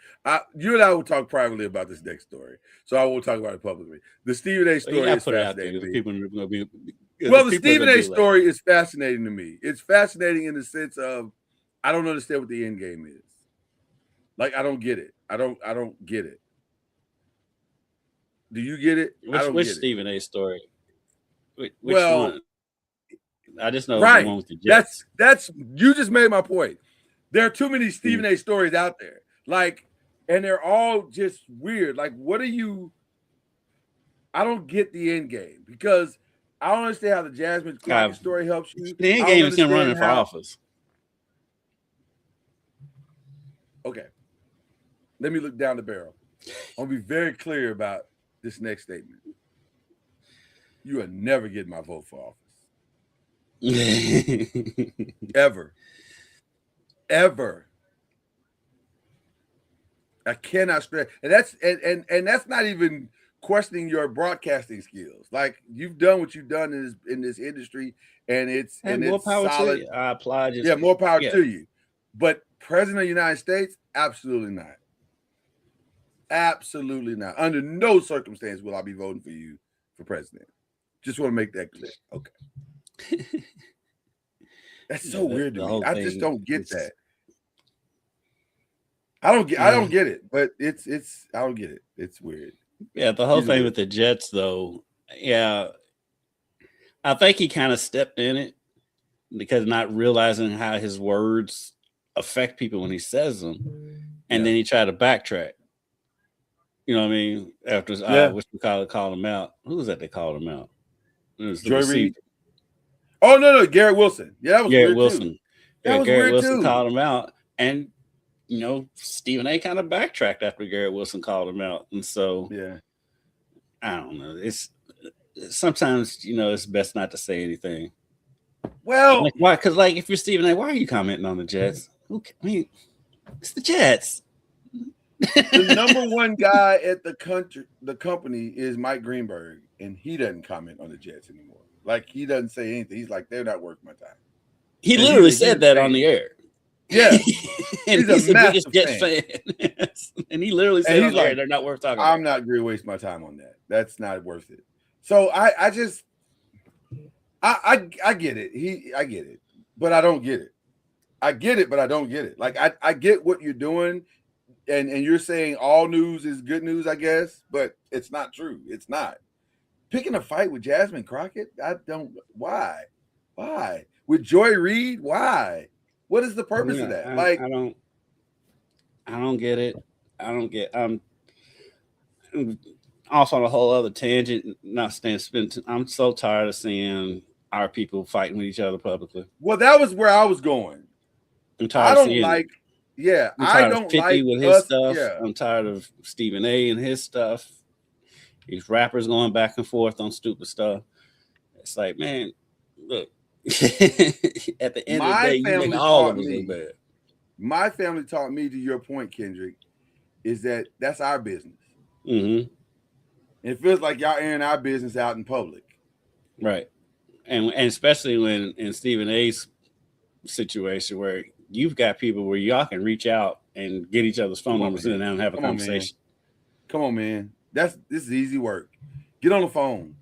You and I will talk privately about this next story, so I won't talk about it publicly. The Stephen A. story is fascinating. The Stephen A. story is fascinating to me. It's fascinating in the sense of I don't understand what the end game is. Like, I don't get it. I don't get it. Do you get it? Which Stephen A. story? Which one? I just know the one with the Jets. That's you just made my point. There are too many Stephen A. stories out there. Like, and they're all just weird. Like, what are you? I don't get the end game because I don't understand how the Jasmine Crockett story helps you. The end game is him running for office. Okay. Let me look down the barrel. I'll be very clear about this next statement. You are never getting my vote for office. Ever. I cannot stress. And that's and that's not even questioning your broadcasting skills. Like, you've done what you've done in this industry, and it's more power solid. to you. I applaud you. Yeah, more power to you. But President of the United States, absolutely not. Absolutely not. Under no circumstance will I be voting for you for president. Just want to make that clear. Okay. That's so weird to me. I just don't get that. I don't get it, but it's I don't get it. It's weird. Yeah, the whole thing with the Jets, though. Yeah, I think he kind of stepped in it because not realizing how his words affect people when he says them, and then he tried to backtrack. You know what I mean? After called him out. Who was that? They called him out. It was Joy Reid. Oh no, Garrett Wilson. Yeah, that was Garrett weird Wilson. Too. That was Garrett weird Wilson too. called him out, and Stephen A. kind of backtracked after Garrett Wilson called him out, and so I don't know. It's sometimes it's best not to say anything. Well, like, why? Because if you're Stephen A., why are you commenting on the Jets? Okay, I mean, it's the Jets. The number one guy at the company is Mike Greenberg, and he doesn't comment on the Jets anymore. Like, he doesn't say anything. He's like, they're not worth my time. He literally said that on the air. Yeah. And he's the biggest Jets fan. And he literally said on the air, they're not worth talking about. I'm not going to waste my time on that. That's not worth it. So I just get it. I get it, but I don't get it. I get it, but I don't get it. Like, I get what you're doing. And you're saying all news is good news, I guess, but it's not true. It's not. Picking a fight with Jasmine Crockett, why? With Joy Reid, why? What is the purpose of that? I don't get it. I don't get. Off on a whole other tangent. I'm so tired of seeing our people fighting with each other publicly. Well, that was where I was going. I'm tired of seeing it. Yeah, I don't like with his stuff. Yeah. I'm tired of Stephen A. and his stuff. These rappers going back and forth on stupid stuff. It's like, man, look. At the end of the day, you make all of us look bad. My family taught me, to your point, Kendrick, is that's our business. Mm-hmm. It feels like y'all airing our business out in public, right? And especially when in Stephen A.'s situation where you've got people where y'all can reach out and get each other's phone numbers in and have a conversation. Come on, man. This is easy work. Get on the phone.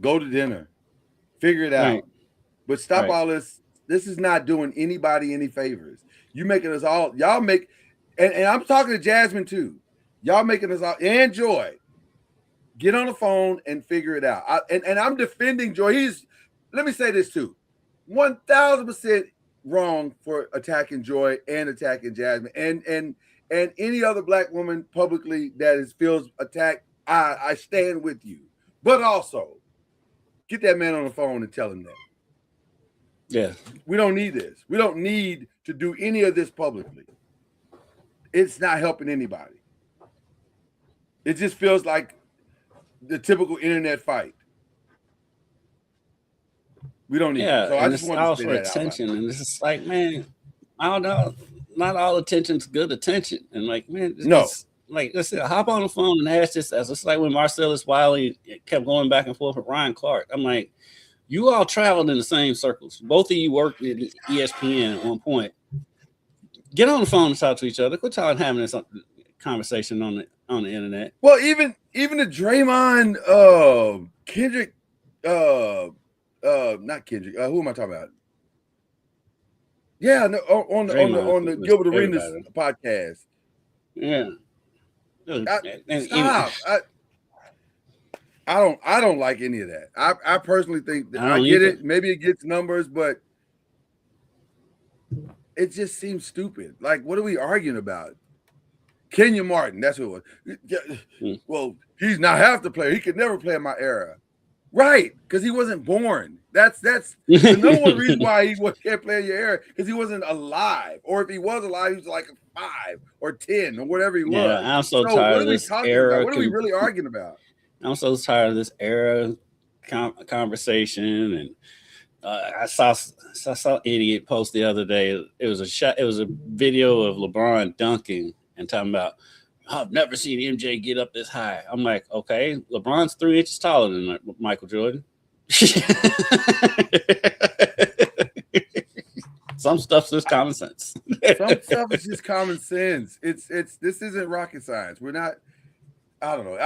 Go to dinner. Figure it out. Right. But stop all this. This is not doing anybody any favors. You making us all, y'all make, and I'm talking to Jasmine too. Y'all making us all, and Joy, get on the phone and figure it out. And I'm defending Joy. Let me say this too, 1,000% wrong for attacking Joy and attacking Jasmine and any other black woman publicly that feels attacked. I stand with you, but also get that man on the phone and tell him that. Yeah, we don't need this. We don't need to do any of this publicly. It's not helping anybody. It just feels like the typical internet fight. We don't need it. So I just want to say that attention, and it's just like, man, I don't know. Not all attention's good attention, and like, man, let's say, hop on the phone and ask this. It's like when Marcellus Wiley kept going back and forth with Ryan Clark. I'm like, you all traveled in the same circles. Both of you worked at ESPN at one point. Get on the phone and talk to each other. Quit talking, having this conversation on the internet. Well, even the Draymond, Kendrick, not Kendrick. Who am I talking about? Yeah, no, on the Gilbert Arenas podcast. Yeah. Stop. I don't like any of that. I personally think that I get it. Maybe it gets numbers, but it just seems stupid. Like, what are we arguing about? Kenya Martin, that's who it was. Well, he's not half the player. He could never play in my era. Right, because he wasn't born. That's the number one reason why he can't play in your era, because he wasn't alive. Or if he was alive, he was like 5 or 10 or whatever he was. Yeah, I'm so tired of this era. What are we really arguing about? I'm so tired of this era conversation, and I saw idiot post the other day. It was a video of LeBron dunking and talking about, I've never seen MJ get up this high. I'm like, okay, LeBron's 3 inches taller than Michael Jordan. Some stuff's just common sense. Some stuff is just common sense. It's this isn't rocket science. We're not. I don't know.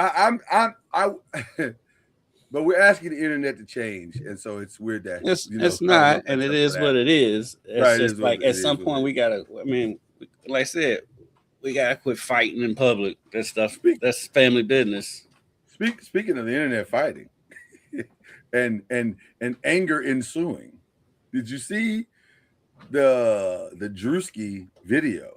But we're asking the internet to change, and so it's weird that it's not, and it is what it is. It's just like at some point we gotta. I mean, like I said, we gotta quit fighting in public. That stuff. That's family business. Speaking of the internet fighting, and anger ensuing, did you see the Drewski video?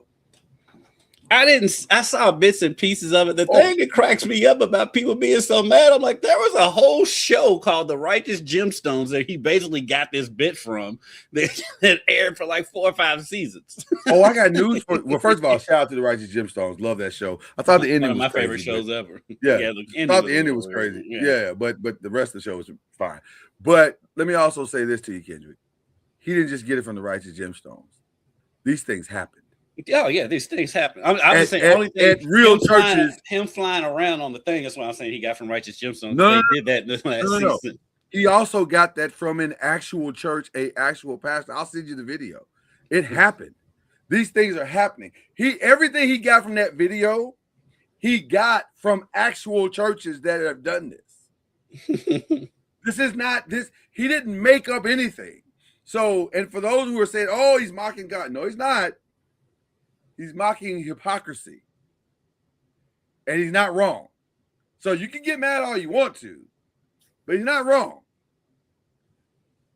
I didn't. I saw bits and pieces of it. The thing that cracks me up about people being so mad, I'm like, there was a whole show called The Righteous Gemstones that he basically got this bit from that aired for like 4 or 5 seasons. Oh, I got news for. Well, first of all, shout out to The Righteous Gemstones. Love that show. I thought the ending was my crazy, favorite shows ever. Yeah, I thought the ending was crazy. Yeah, but the rest of the show was fine. But let me also say this to you, Kendrick. He didn't just get it from The Righteous Gemstones. These things happen. Oh yeah, these things happen. I'm just saying, only thing at real churches, him flying around on the thing. That's what I'm saying. He got from Righteous Gemstones. No, they did that in the last season. He also got that from an actual church, a actual pastor. I'll send you the video. It happened. These things are happening. Everything he got from that video, he got from actual churches that have done this. This is not this. He didn't make up anything. So, and for those who are saying, "Oh, he's mocking God," no, he's not. He's mocking hypocrisy. And he's not wrong. So you can get mad all you want to, but he's not wrong.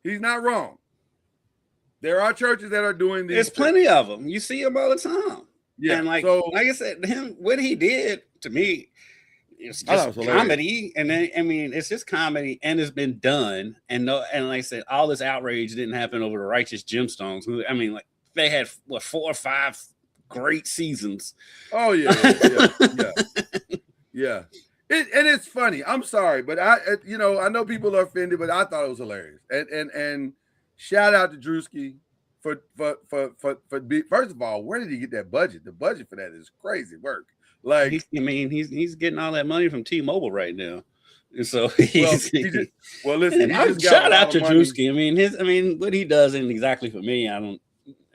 He's not wrong. There are churches that are doing this. There's plenty of them. You see them all the time. Yeah. And like I said, what he did to me, it's just comedy. And then, I mean, it's just comedy, and it's been done. And like I said, all this outrage didn't happen over the Righteous Gemstones. I mean, like they had 4 or 5 great seasons. Oh yeah. And it's funny. I'm sorry, but I know people are offended, but I thought it was hilarious. And shout out to Drewski for first of all, where did he get that budget? The budget for that is crazy work. Like, he's getting all that money from T-Mobile right now. And so listen. Shout out to Drewski. I mean, what he does isn't exactly for me.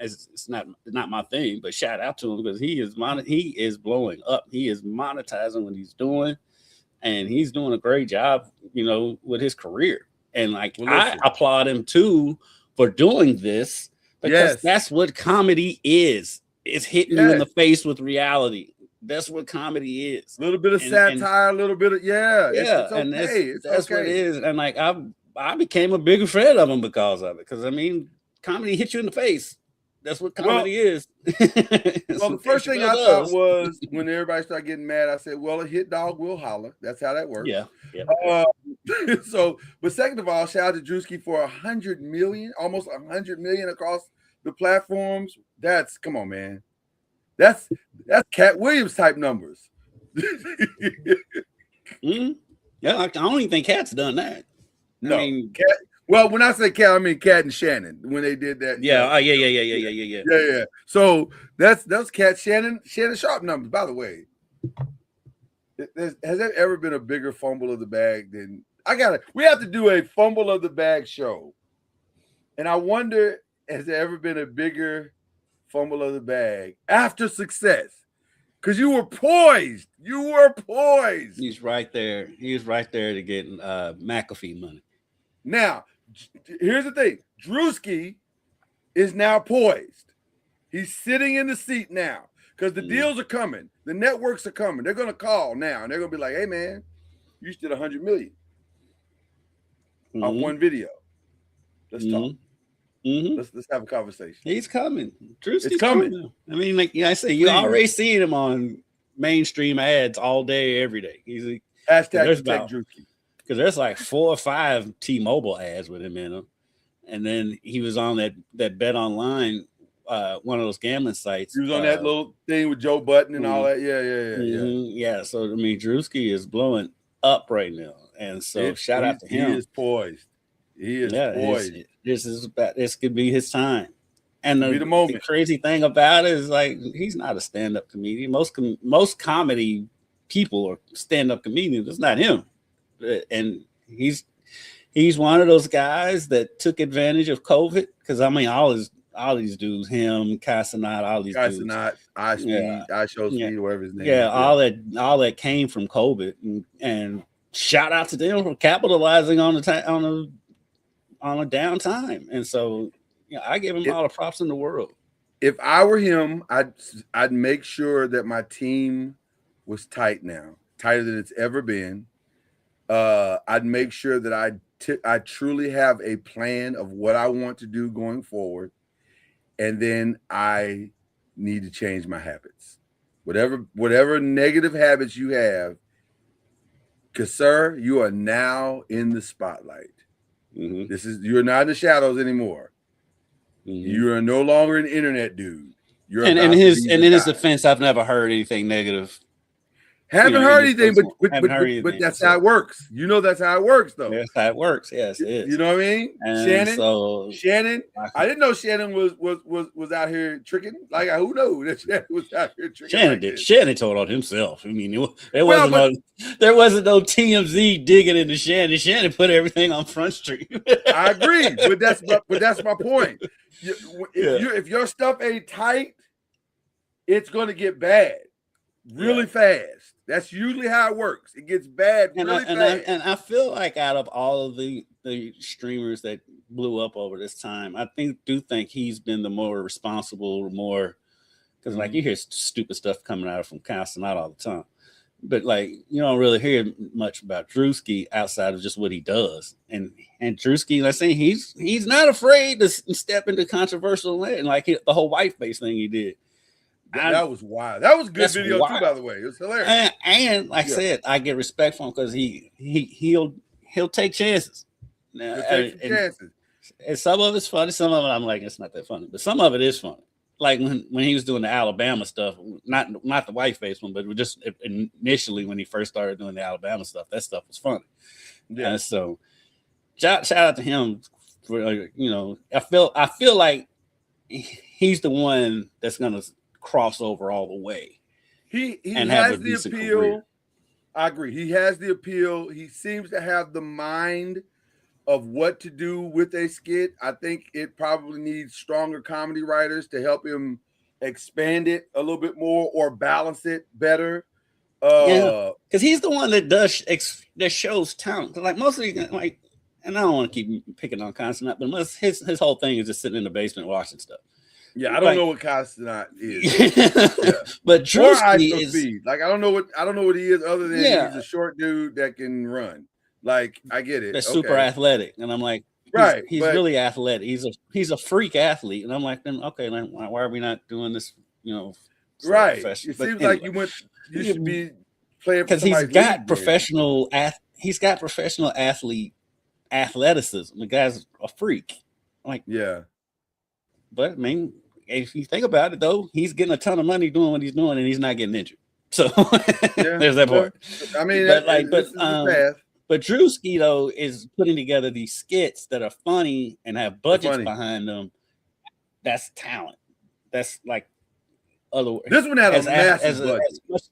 It's not my thing, but shout out to him because he is blowing up. He is monetizing what he's doing, and he's doing a great job, with his career. And like, I listen. applaud him too for doing this, because that's what comedy is. It's hitting you in the face with reality. That's what comedy is. A little bit of satire, a little bit of it's okay. And it's that's okay. what it is. And like, I became a bigger fan of him because of it. Because I mean, comedy hits you in the face. That's what comedy is. Well, the first thing I thought was when everybody started getting mad, I said, well, a hit dog will holler. That's how that works. Yeah. But second of all, shout out to Drewski for 100 million, almost 100 million across the platforms. Come on, man. That's Cat Williams type numbers. Yeah, I don't even think Cat's done that. No, I mean, Cat. Well, when I say Cat, I mean Cat and Shannon when they did that. Yeah. Yeah. So that's Cat Shannon Sharp numbers. By the way, has there ever been a bigger fumble of the bag than we have to do a fumble of the bag show, and I wonder, has there ever been a bigger fumble of the bag after success? Because you were poised. He's right there. He was right there to get McAfee money. Now, here's the thing. Drewski is now poised. He's sitting in the seat now because the deals are coming. The networks are coming. They're going to call now, and they're going to be like, hey, man, you just did 100 million off one video. Let's talk. Let's have a conversation. He's coming. Drewski's coming. I mean, like I say, you already seen him on mainstream ads all day, every day. He's hashtag protect Drewski. Because there's like 4 or 5 T-Mobile ads with him in them. And then he was on that Bet Online, one of those gambling sites. He was on that little thing with Joe Button and all that. Yeah. So, I mean, Drewski is blowing up right now. And so shout out to him. He is poised. Poised. This could be his time. And the crazy thing about it is, like, he's not a stand-up comedian. Most comedy people are stand-up comedians. It's not him. And he's one of those guys that took advantage of COVID, because I mean all these dudes, him, Casanat, all these dudes, iShowSpeed, whatever his name. Yeah, all that came from COVID, and shout out to them for capitalizing on a downtime. And so I give him all the props in the world. If I were him, I'd make sure that my team was tight now, tighter than it's ever been. I'd make sure that I truly have a plan of what I want to do going forward, and then I need to change my habits. Whatever negative habits you have, because sir, you are now in the spotlight. You're not in the shadows anymore. You are no longer an internet dude. In his defense, I've never heard anything negative. Haven't heard anything, but that's how it works. You know that's how it works, though. That's how it works. Yes, it is. You know what I mean? And Shannon. I didn't know Shannon was out here tricking. Like, who knows that Shannon was out here tricking? Shannon did. Shannon told on himself. I mean, there wasn't no TMZ digging into Shannon. Shannon put everything on Front Street. I agree, but that's my point. If your stuff ain't tight, it's going to get bad really fast. That's usually how it works. It gets bad really fast. And I feel like out of all of the streamers that blew up over this time, I do think he's been the more responsible, because like you hear stupid stuff coming out from Casanat all the time. But like you don't really hear much about Drewski outside of just what he does. And Drewski, let's say he's not afraid to step into controversial land, like the whole whiteface thing he did. That was wild. That was a good video too, by the way. It was hilarious. And like I said, I get respect for him because he'll take chances. Chances. And some of it's funny. Some of it I'm like, it's not that funny. But some of it is funny. Like when he was doing the Alabama stuff, not the whiteface one, but just initially when he first started doing the Alabama stuff, that stuff was funny. Yeah. And so shout out to him for I feel like he's the one that's gonna cross over all the way. He has the appeal. Career. I agree. He has the appeal. He seems to have the mind of what to do with a skit. I think it probably needs stronger comedy writers to help him expand it a little bit more or balance it better. Because he's the one that that shows talent. Like mostly, like, and I don't want to keep picking on Constant, but his whole thing is just sitting in the basement watching stuff. Yeah, I don't know what Constant is. But Drewski is like I don't know what he is other than he's a short dude that can run. Like I get it. That's super athletic, and I'm like, he's really athletic. He's a freak athlete, and I'm like, then okay, like, why are we not doing this? You know, right? It seems like you should be playing because he's got professional athlete athleticism. The guy's a freak. Like, yeah. But I mean, if you think about it, though, he's getting a ton of money doing what he's doing, and he's not getting injured. So there's that part. I mean, but Drewski though is putting together these skits that are funny and have budgets behind them. That's talent. That's like other. This one had a massive budget.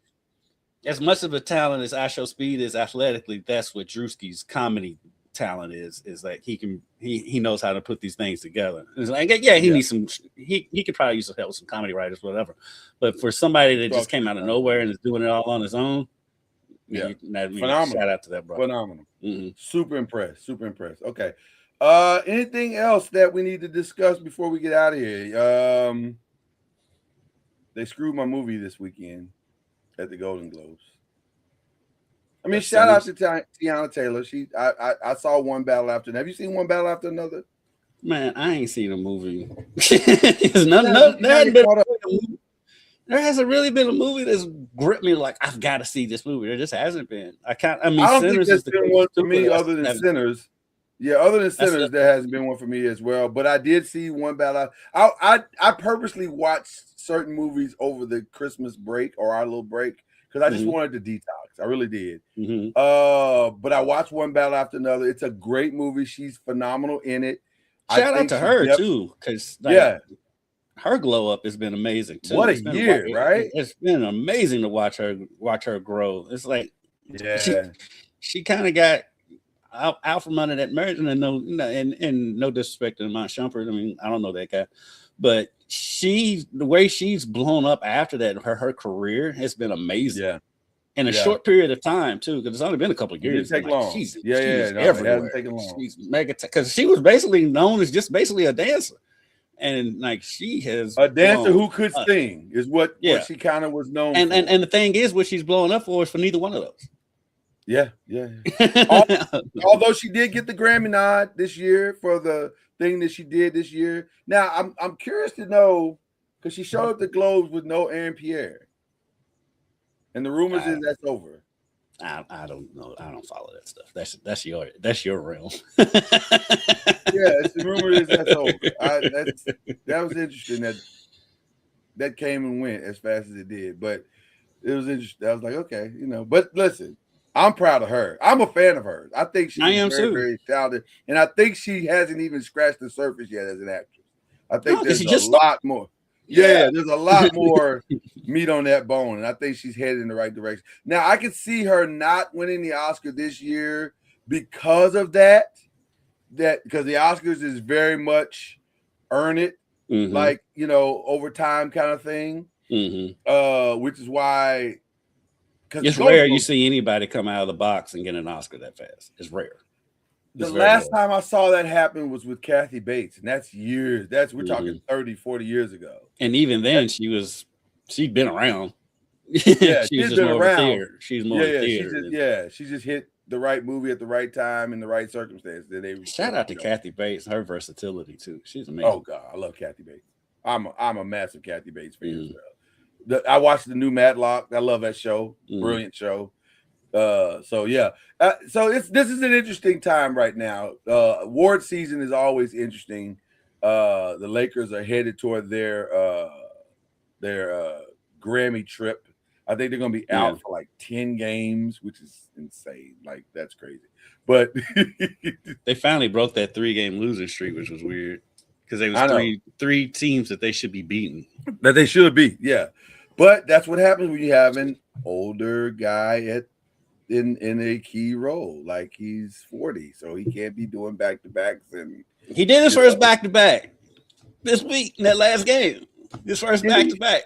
As much of a talent as I Show Speed is athletically, that's what Drewski's comedy talent is like he knows how to put these things together. It's like he needs some he could probably use some help with some comedy writers, whatever. But for somebody that just came out of nowhere and is doing it all on his own, phenomenal. Shout out to that brother. Phenomenal. Mm-hmm. Super impressed. Okay. Anything else that we need to discuss before we get out of here? They screwed my movie this weekend at the Golden Globes. I mean, shout out to Tiana Taylor. I saw One Battle After Another. Have you seen One Battle After Another? Man, I ain't seen a movie. There hasn't really been a movie that's gripped me like I've got to see this movie. There just hasn't been. I don't think there's been one for me other than Sinners. Yeah, other than Sinners, there hasn't been one for me as well. But I did see One Battle. I purposely watched certain movies over the Christmas break or our little break because I just wanted to detox. I really did. Mm-hmm. But I watched One Battle After Another. It's a great movie. She's phenomenal in it. Shout out to her too, because her glow up has been amazing too. What a year, right? It's been amazing to watch her grow. It's like she kind of got out from under that marriage, and no disrespect to Mount Shumpert. I mean, I don't know that guy, but the way she's blown up after that, her career has been amazing. Yeah. In a short period of time too, because it's only been a couple of years. It didn't take long. She's everywhere. It hasn't taken long. She's mega because she was basically known as just basically a dancer, and like she has a dancer who could sing is what she kind of was known for. And the thing is, what she's blowing up for is for neither one of those. Yeah. Although she did get the Grammy nod this year for the thing that she did this year. Now I'm curious to know because she showed up the Globes with no Aaron Pierre. And the rumors is that's over. I don't know. I don't follow that stuff. That's your realm. The rumor is that's over. That was interesting that came and went as fast as it did. But it was interesting. I was like, okay, But listen, I'm proud of her. I'm a fan of hers. I think she's very, very talented, and I think she hasn't even scratched the surface yet as an actress. I think there's a lot more. Yeah, there's a lot more meat on that bone, and I think she's headed in the right direction. Now, I could see her not winning the Oscar this year because of that because the Oscars is very much earn it, like over time kind of thing. Which is why it's rare you see anybody come out of the box and get an Oscar that fast. It's rare. The last time I saw that happen was with Kathy Bates, and that's years. We're talking 30, 40 years ago. And even then, she'd been around. Yeah, she's been around. She's more theater. She just hit the right movie at the right time in the right circumstance. Shout out to Kathy Bates, her versatility too. She's amazing. Oh God, I love Kathy Bates. I'm a massive Kathy Bates fan. I watched the new Matlock. I love that show. Brilliant show. So this is an interesting time right now. Award season is always interesting. The Lakers are headed toward their Grammy trip. I think they're going to be out for like 10 games, which is insane. Like that's crazy. But they finally broke that 3-game losing streak, which was weird because there was three teams that they should be beating. That they should beat, yeah. But that's what happens when you have an older guy in a key role. Like he's 40, so he can't be doing back-to-backs. And he did his first back-to-back this week in that last game. His first back-to-back.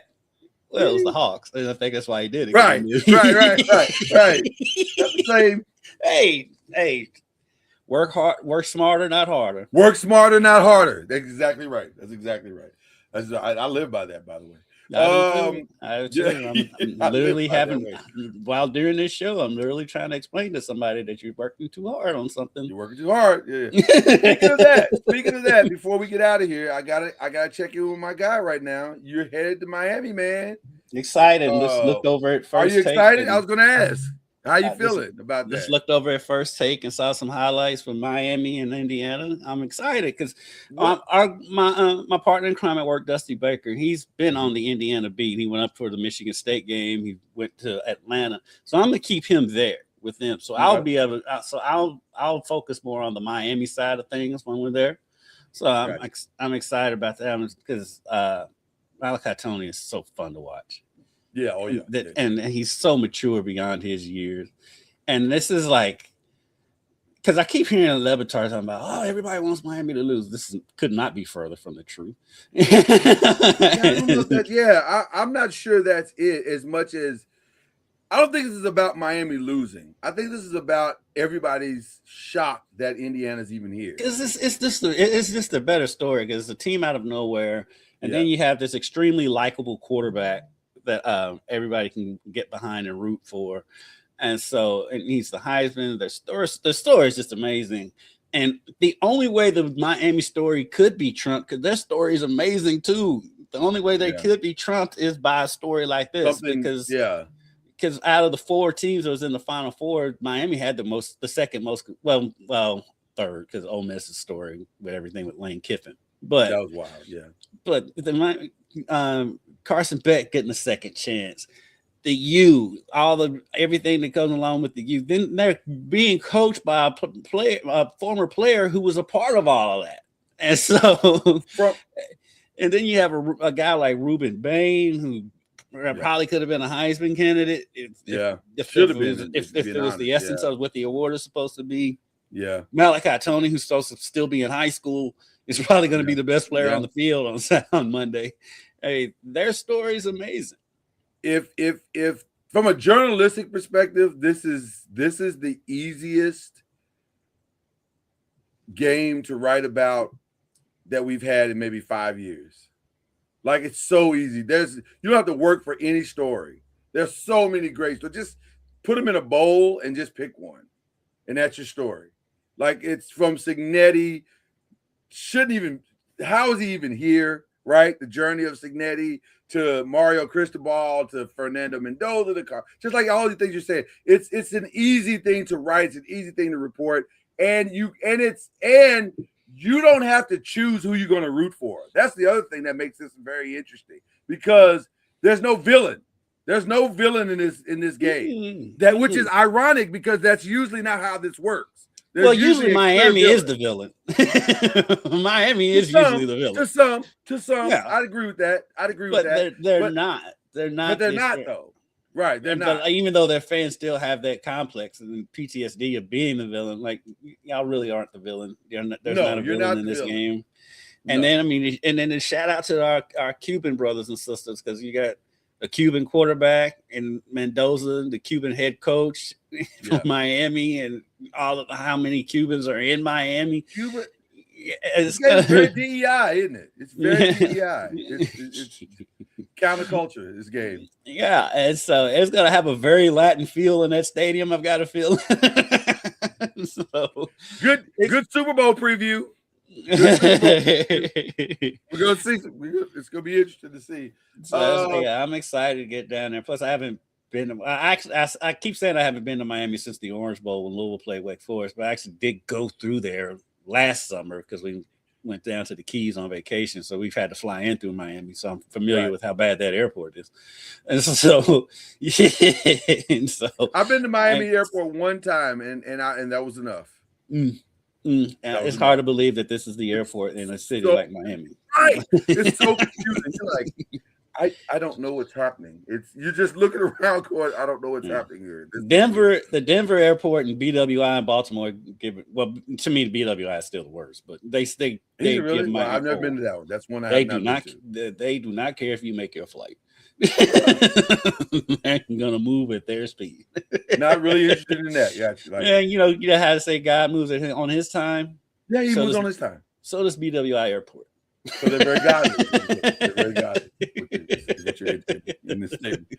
Well, it was the Hawks, and I think that's why he did it. Right. That's the same. Hey, work hard, work smarter, not harder. Work smarter, not harder. That's exactly right. I live by that, by the way. I'm literally while doing this show, I'm literally trying to explain to somebody that you're working too hard on something. You're working too hard. Yeah. Speaking of that, before we get out of here, I gotta check in with my guy right now. You're headed to Miami, man. Excited. Just looked over at first. Are you excited? I was gonna ask. How you feeling about that? Just looked over at First Take and saw some highlights from Miami and Indiana. I'm excited because my partner in crime at work, Dusty Baker, he's been on the Indiana beat. He went up for the Michigan State game. He went to Atlanta, so I'm gonna keep him there with them. So I'll be able. I'll focus more on the Miami side of things when we're there. So I'm excited about that because Malachi Tony is so fun to watch. Yeah, and he's so mature beyond his years. And this is like, because I keep hearing Le Batard talking about, everybody wants Miami to lose. This could not be further from the truth. I'm not sure that's it as much as I don't think this is about Miami losing. I think this is about everybody's shocked that Indiana's even here. Because it's just a better story because it's a team out of nowhere. And then you have this extremely likable quarterback that everybody can get behind and root for. And so it needs the Heisman. The story is just amazing. And the only way the Miami story could be trumped, because their story is amazing too. The only way they could be trumped is by a story like this. Because out of the 4 teams that was in the Final Four, Miami had the second most, third, because Ole Miss's story with everything with Lane Kiffin. But that was wild, yeah. But Carson Beck getting a second chance, the U, everything that goes along with the U. Then they're being coached by a former player who was a part of all of that, and so and then you have a guy like Ruben Bain who probably could have been a Heisman candidate. If it was the essence of what the award is supposed to be. Yeah, Malachi Tony, who's supposed to still be in high school, is probably going to be the best player on the field on Monday. Hey, their story is amazing. If from a journalistic perspective, this is the easiest game to write about that we've had in maybe 5 years. Like, it's so easy. You don't have to work for any story. There's so many great stories. Just put them in a bowl and just pick one, and that's your story. Like, it's from Cignetti. How is he even here? Right? The journey of Cignetti to Mario Cristobal to Fernando Mendoza just like all the things you said. It's an easy thing to write. It's an easy thing to report. And you don't have to choose who you're going to root for. That's the other thing that makes this very interesting because there's no villain. There's no villain in this game. Which is ironic because that's usually not how this works. Usually Miami is the villain. Miami is usually the villain. To some. Yeah. I'd agree with that. But they're not. They're not. But they're not though. Right. They're not. But even though their fans still have that complex and PTSD of being the villain, like y'all really aren't the villain. There's not a villain in this game. And then then a shout out to our Cuban brothers and sisters because you got a Cuban quarterback and Mendoza, the Cuban head coach from Miami, and how many Cubans are in Miami. Cuba, it's very DEI, isn't it? It's very DEI. It's counterculture, this game. Yeah, and so it's going to have a very Latin feel in that stadium, I've got a feeling. Good Super Bowl preview. We're gonna see. It's gonna be interesting to see. I'm excited to get down there. Plus, I haven't been. I keep saying I haven't been to Miami since the Orange Bowl when Louisville played Wake Forest, but I actually did go through there last summer because we went down to the Keys on vacation, so we've had to fly in through Miami. So I'm familiar with how bad that airport is. And so, I've been to Miami Airport one time, and that was enough. It's hard to believe that this is the airport in a city like Miami. Right. It's so confusing. You're like, I don't know what's happening. You're just looking around going, I don't know what's happening here. The Denver airport and BWI in Baltimore to me, the BWI is still the worst, but they really? I've never been to that one. That's one I have not been to. They do not care if you make your flight. They're gonna move at their speed. Not really interested in that. Yeah, like, yeah, you know how to say God moves on his time. Yeah, he moves on his time. So does BWI Airport. So they're very godly. They're very godly. What you're in this statement.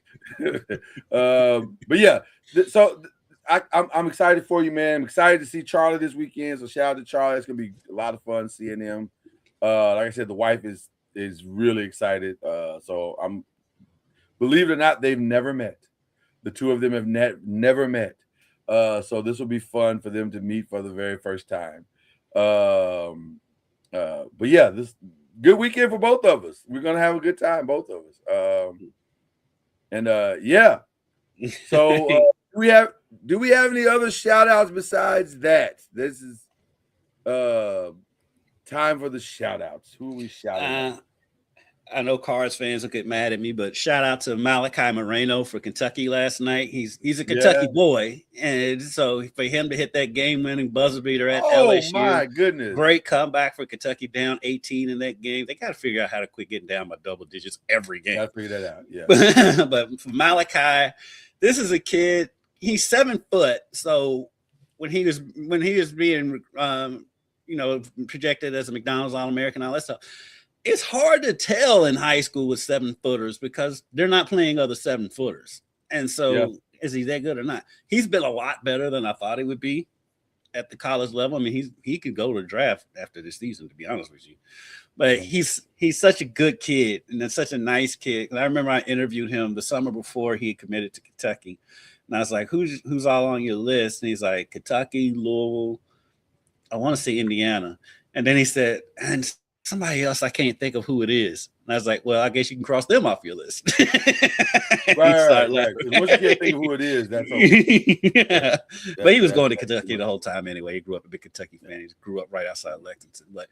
But yeah, so I'm excited for you, man. I'm excited to see Charlie this weekend. So shout out to Charlie. It's gonna be a lot of fun seeing him. Like I said, the wife is really excited. So I'm, believe it or not, they've never met. The two of them have never met. So this will be fun for them to meet for the very first time. But yeah, this good weekend for both of us. We're gonna have a good time, both of us. Yeah. So do we have any other shout outs besides that? This is time for the shout outs. Who are we shouting out? I know Cards fans will get mad at me, but shout out to Malachi Moreno for Kentucky last night. He's a Kentucky boy, and so for him to hit that game-winning buzzer beater at LSU, my goodness, great comeback for Kentucky, down 18 in that game. They got to figure out how to quit getting down by double digits every game. Got to figure that out, yeah. But for Malachi, this is a kid. He's 7 foot, so when he was being projected as a McDonald's All-American, all that stuff. It's hard to tell in high school with 7-footers because they're not playing other 7-footers. And so is he that good or not? He's been a lot better than I thought he would be at the college level. I mean, he could go to the draft after this season, to be honest with you. But he's such a good kid and such a nice kid. And I remember I interviewed him the summer before he committed to Kentucky. And I was like, who's all on your list? And he's like, Kentucky, Louisville, I want to say Indiana. And then he said, and somebody else, I can't think of who it is. And I was like, well, I guess you can cross them off your list. right. Once you can't think of who it is, that's okay. But he was going to Kentucky the whole time anyway. He grew up a big Kentucky fan. He grew up right outside Lexington. But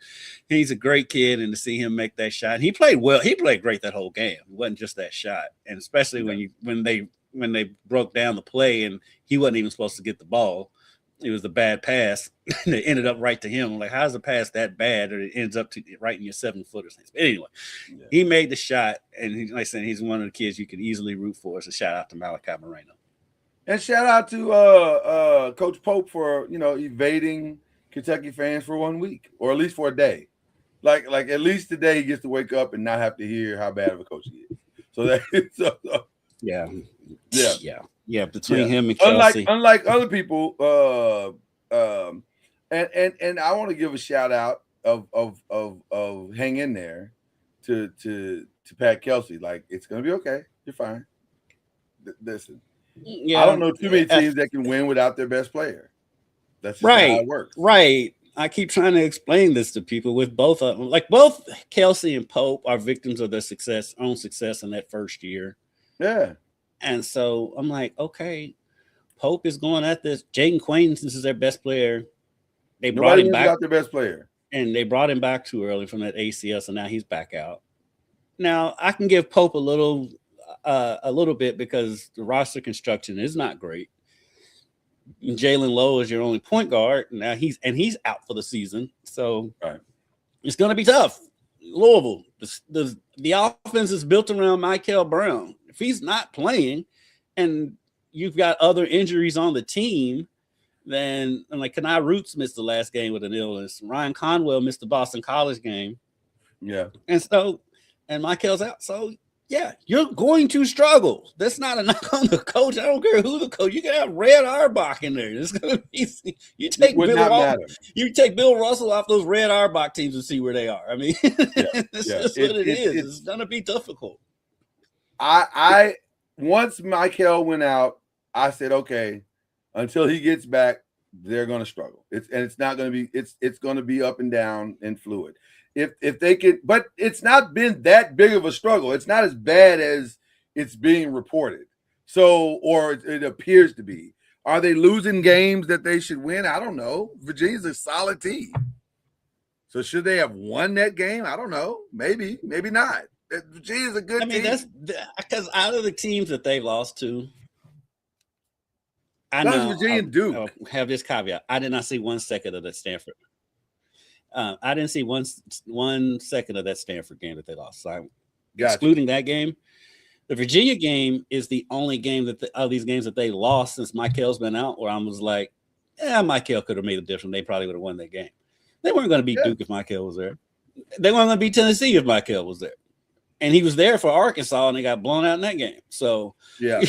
he's a great kid, and to see him make that shot, he played well. He played great that whole game. It wasn't just that shot. And especially when they broke down the play and he wasn't even supposed to get the ball. It was a bad pass. And it ended up right to him. I'm like, how's the pass that bad? Or it ends up to right in your 7-footers. But anyway, he made the shot. And like I said, he's one of the kids you could easily root for. So shout out to Malachi Moreno. And shout out to Coach Pope for, evading Kentucky fans for 1 week, or at least for a day. Like at least today he gets to wake up and not have to hear how bad of a coach he is. So that Yeah, between him and Kelsey. Unlike other people, and I want to give a shout out of hang in there to Pat Kelsey. Like, it's gonna be okay. You're fine. Listen, I don't know too many teams that can win without their best player. That's just how it works. Right. I keep trying to explain this to people with both of them. Like, both Kelsey and Pope are victims of their own success in that first year. Yeah. And so I'm like, okay, Pope is going at this. Jaden Quains, this is their best player. They brought him back. Their best player. And they brought him back too early from that ACL, so now he's back out. Now, I can give Pope a little bit because the roster construction is not great. Jalen Lowe is your only point guard. Now he's out for the season. So It's going to be tough. Louisville, the offense is built around Michael Brown. If he's not playing and you've got other injuries on the team, then like Kenai Roots missed the last game with an illness. Ryan Conwell missed the Boston College game. Yeah. And Michael's out. So yeah, you're going to struggle. That's not a knock on the coach. I don't care who the coach. You can have Red Auerbach in there. It's gonna be. You take Bill Russell off those Red Auerbach teams and see where they are. I mean, that's just what it is. It's gonna be difficult. I once Michael went out, I said, okay, until he gets back, they're gonna struggle. It's not gonna be. It's gonna be up and down and fluid. If they could, but it's not been that big of a struggle. It's not as bad as it's being reported. So, or it appears to be. Are they losing games that they should win? I don't know. Virginia's a solid team. So should they have won that game? I don't know. Maybe not. Virginia's a good team. That's because out of the teams that they lost to, I know Virginia and Duke. I'll have this caveat. I did not see 1 second of that Stanford. I didn't see one second of that Stanford game that they lost. So excluding that game, The Virginia game is the only game that of these games that they lost since Michael's been out, where I was like, yeah, Michael could have made a difference. They probably would have won that game. They weren't going to beat Duke if Michael was there. They weren't going to beat Tennessee if Michael was there. And he was there for Arkansas, and they got blown out in that game. So, yeah.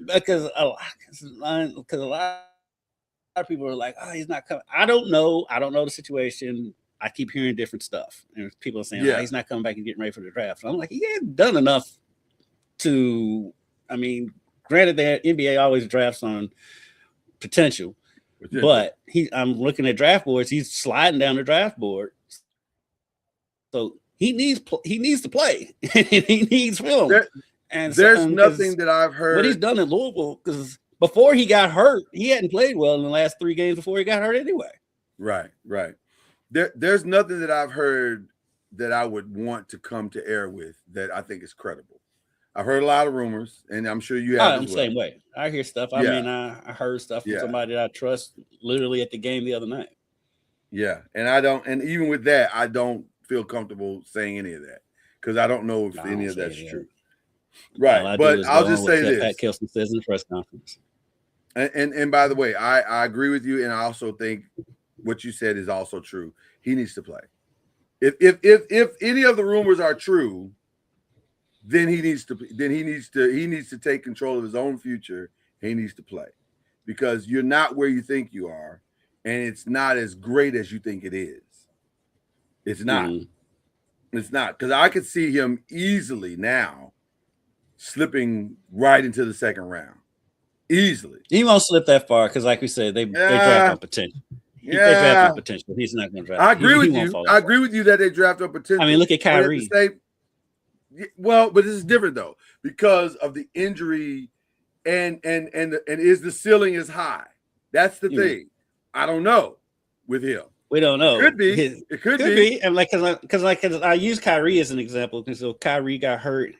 because a lot of people are like, oh, he's not coming. I don't know the situation. I keep hearing different stuff. And people are saying, oh, he's not coming back and getting ready for the draft. And I'm like, he hasn't done enough to, I mean, granted, the NBA always drafts on potential. But I'm looking at draft boards. He's sliding down the draft board. So he needs to play. He needs film. There's nothing that I've heard. What he's done in Louisville, because before he got hurt, he hadn't played well in the last 3 games before he got hurt anyway. Right. There's nothing that I've heard that I would want to come to air with that I think is credible. I've heard a lot of rumors, and I'm sure you have. I'm the same way. I hear stuff. I mean, I heard stuff from somebody that I trust literally at the game the other night. Yeah, and I don't, and even with that, I don't feel comfortable saying any of that because I don't know if any of that's true. Right, but I'll just say this: Pat Kelson says in the press conference. And by the way, I agree with you, and I also think what you said is also true. He needs to play. If any of the rumors are true, then he needs to take control of his own future. He needs to play because you're not where you think you are, and it's not as great as you think it is. It's not. It's not, because I could see him easily now slipping right into the second round. Easily. He won't slip that far because, like we said, they draft on potential. They draft on potential. He's not going to draft. I agree with you. I agree with you that they draft on potential. I mean, look at Kyrie. Well, but this is different though because of the injury, and is the ceiling is high? That's the thing. I don't know with him. We don't know. It could be. It could be. And because I use Kyrie as an example because so Kyrie got hurt.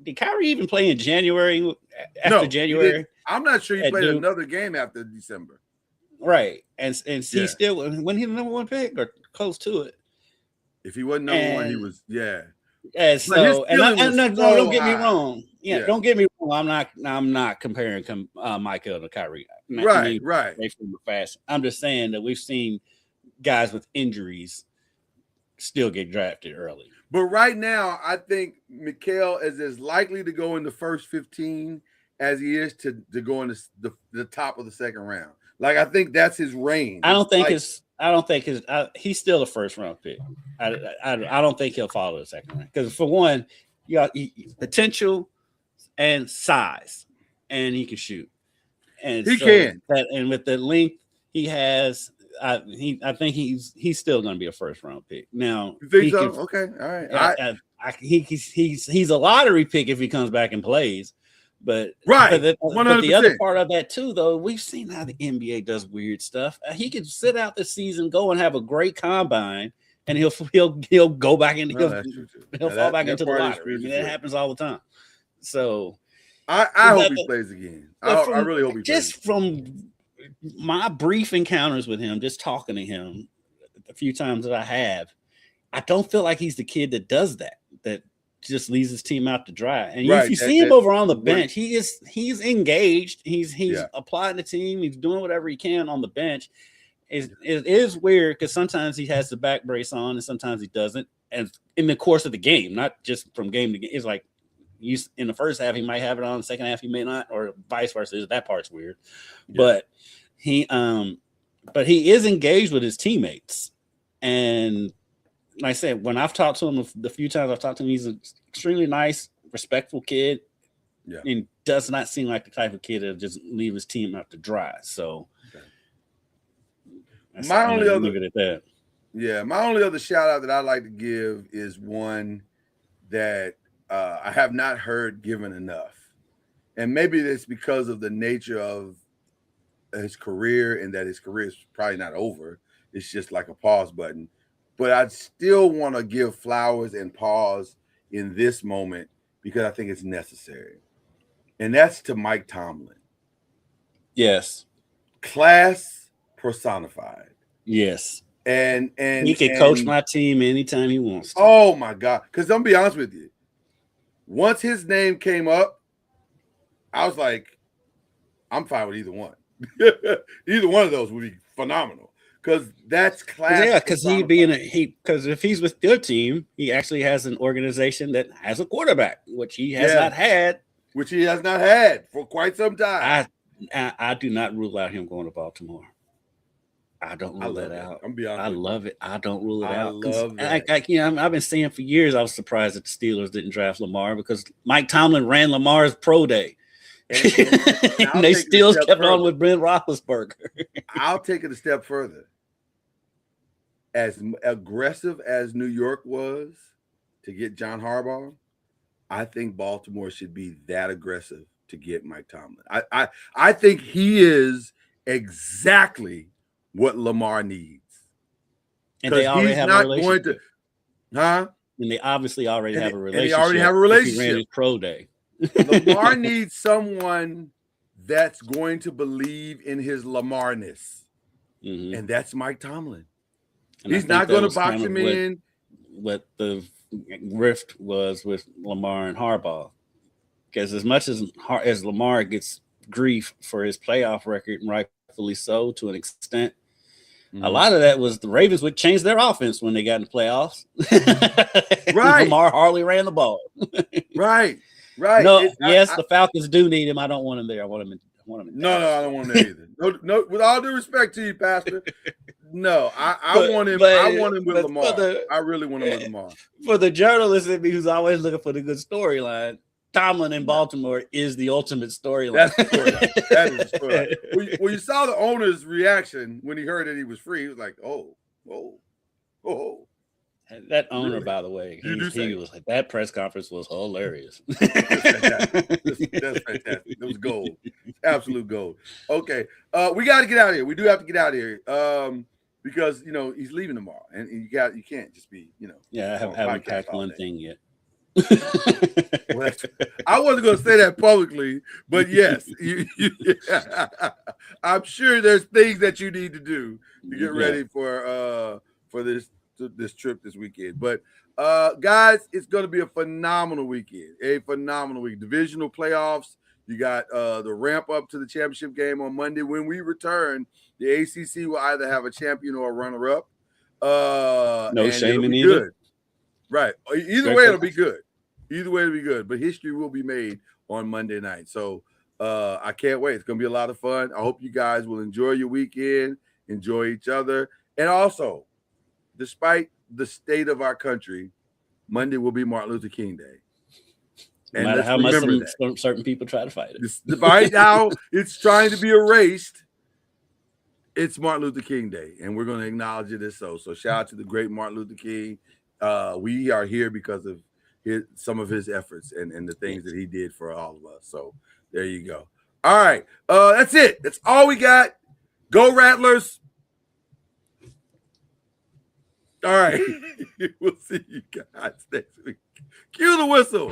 Did Kyrie even play in January? After January, I'm not sure he played another game after December. Right, and he still when he the number 1 pick or close to it. If he wasn't number 1, he was And so, don't get me wrong. Don't get me wrong. I'm not comparing Michael to Kyrie. Right. I'm just saying that we've seen guys with injuries still get drafted early. But right now, I think Mikal is as likely to go in the first 15 as he is to go in the top of the second round. Like I think that's his range. I don't think he's still a first round pick. I don't think he'll follow the second round because for one, you got potential and size, and he can shoot, and he can. And with the length he has, I think he's still going to be a first round pick. Now, you think so? Okay, all right. He's a lottery pick if he comes back and plays. But but the other part of that too, though, we've seen how the NBA does weird stuff. He could sit out the season, go and have a great combine, and he'll go back into he'll fall back into the lottery. I mean, that happens all the time. So I hope he plays again. I really hope he plays. Just from my brief encounters with him, just talking to him a few times that I have, I don't feel like he's the kid that does that just leaves his team out to dry. And if you see him over on the bench, he's engaged. He's applying the team. He's doing whatever he can on the bench. It is weird because sometimes he has the back brace on and sometimes he doesn't. And in the course of the game, not just from game to game, it's like in the first half he might have it on, the second half he may not, or vice versa. That part's weird. Yeah. But he is engaged with his teammates. And like I said, when I've talked to him the few times I've talked to him, he's an extremely nice, respectful kid. Yeah. And does not seem like the type of kid that just leave his team out to dry. So my only other shout out that I'd like to give is one that I have not heard given enough. And maybe it's because of the nature of his career and that his career is probably not over. It's just like a pause button. But I still want to give flowers and pause in this moment because I think it's necessary. And that's to Mike Tomlin. Yes. Class personified. Yes. And he can coach my team anytime he wants to. Oh my God. Because I'm be honest with you. once his name came up, I was like, I'm fine with either one. Either one of those would be phenomenal because that's class. Yeah, because because if he's with your team, he actually has an organization that has a quarterback, which he has not had. Which he has not had for quite some time. I do not rule out him going to Baltimore. I don't rule that out. I'm beyond. I love it. I don't rule it out. Love that. I've been saying for years I was surprised that the Steelers didn't draft Lamar because Mike Tomlin ran Lamar's pro day. And they still kept on with Ben Roethlisberger. I'll take it a step further. As aggressive as New York was to get John Harbaugh, I think Baltimore should be that aggressive to get Mike Tomlin. I think he is exactly what Lamar needs. And they already have a relationship. And they obviously already have a relationship. And they already have a relationship. He ran his pro day. Lamar needs someone that's going to believe in his Lamarness. Mm-hmm. And that's Mike Tomlin. And he's not going to box him in. What the rift was with Lamar and Harbaugh. Because as much as Lamar gets grief for his playoff record, and rightfully so to an extent, a lot of that was the Ravens would change their offense when they got in the playoffs. Right. Lamar hardly ran the ball. Right. No, the Falcons do need him. I don't want him there. I want him in. No, I don't want him there either. No, with all due respect to you, Pastor. No, I want him. I want him with Lamar. I really want him with Lamar. For the journalist in me who's always looking for the good storyline, Tomlin in Baltimore is the ultimate storyline. That is the storyline. When you saw the owner's reaction when he heard that he was free, he was like, "Oh." That owner, by the way, he was like, that press conference was hilarious. That's fantastic. It was gold, absolute gold. Okay, we got to get out of here. We do have to get out of here because he's leaving tomorrow, and you can't just be Yeah, I haven't packed one thing yet. Well, I wasn't going to say that publicly, but yes, I'm sure there's things that you need to do to get ready for this trip this weekend. But guys, it's going to be a phenomenal weekend. A phenomenal week. Divisional playoffs. You got the ramp up to the championship game on Monday. When we return, the ACC will either have a champion or a runner-up. No shame in either. Good. Right. Either way, it'll be good. But history will be made on Monday night. So I can't wait. It's going to be a lot of fun. I hope you guys will enjoy your weekend, enjoy each other. And also, despite the state of our country, Monday will be Martin Luther King Day. No matter how much certain people try to fight it. Right now, it's trying to be erased. It's Martin Luther King Day, and we're going to acknowledge it as so. So shout out to the great Martin Luther King. We are here because of some of his efforts and the things that he did for all of us. So there you go. All right. That's it. That's all we got. Go Rattlers. All right. We'll see you guys next week. Cue the whistle.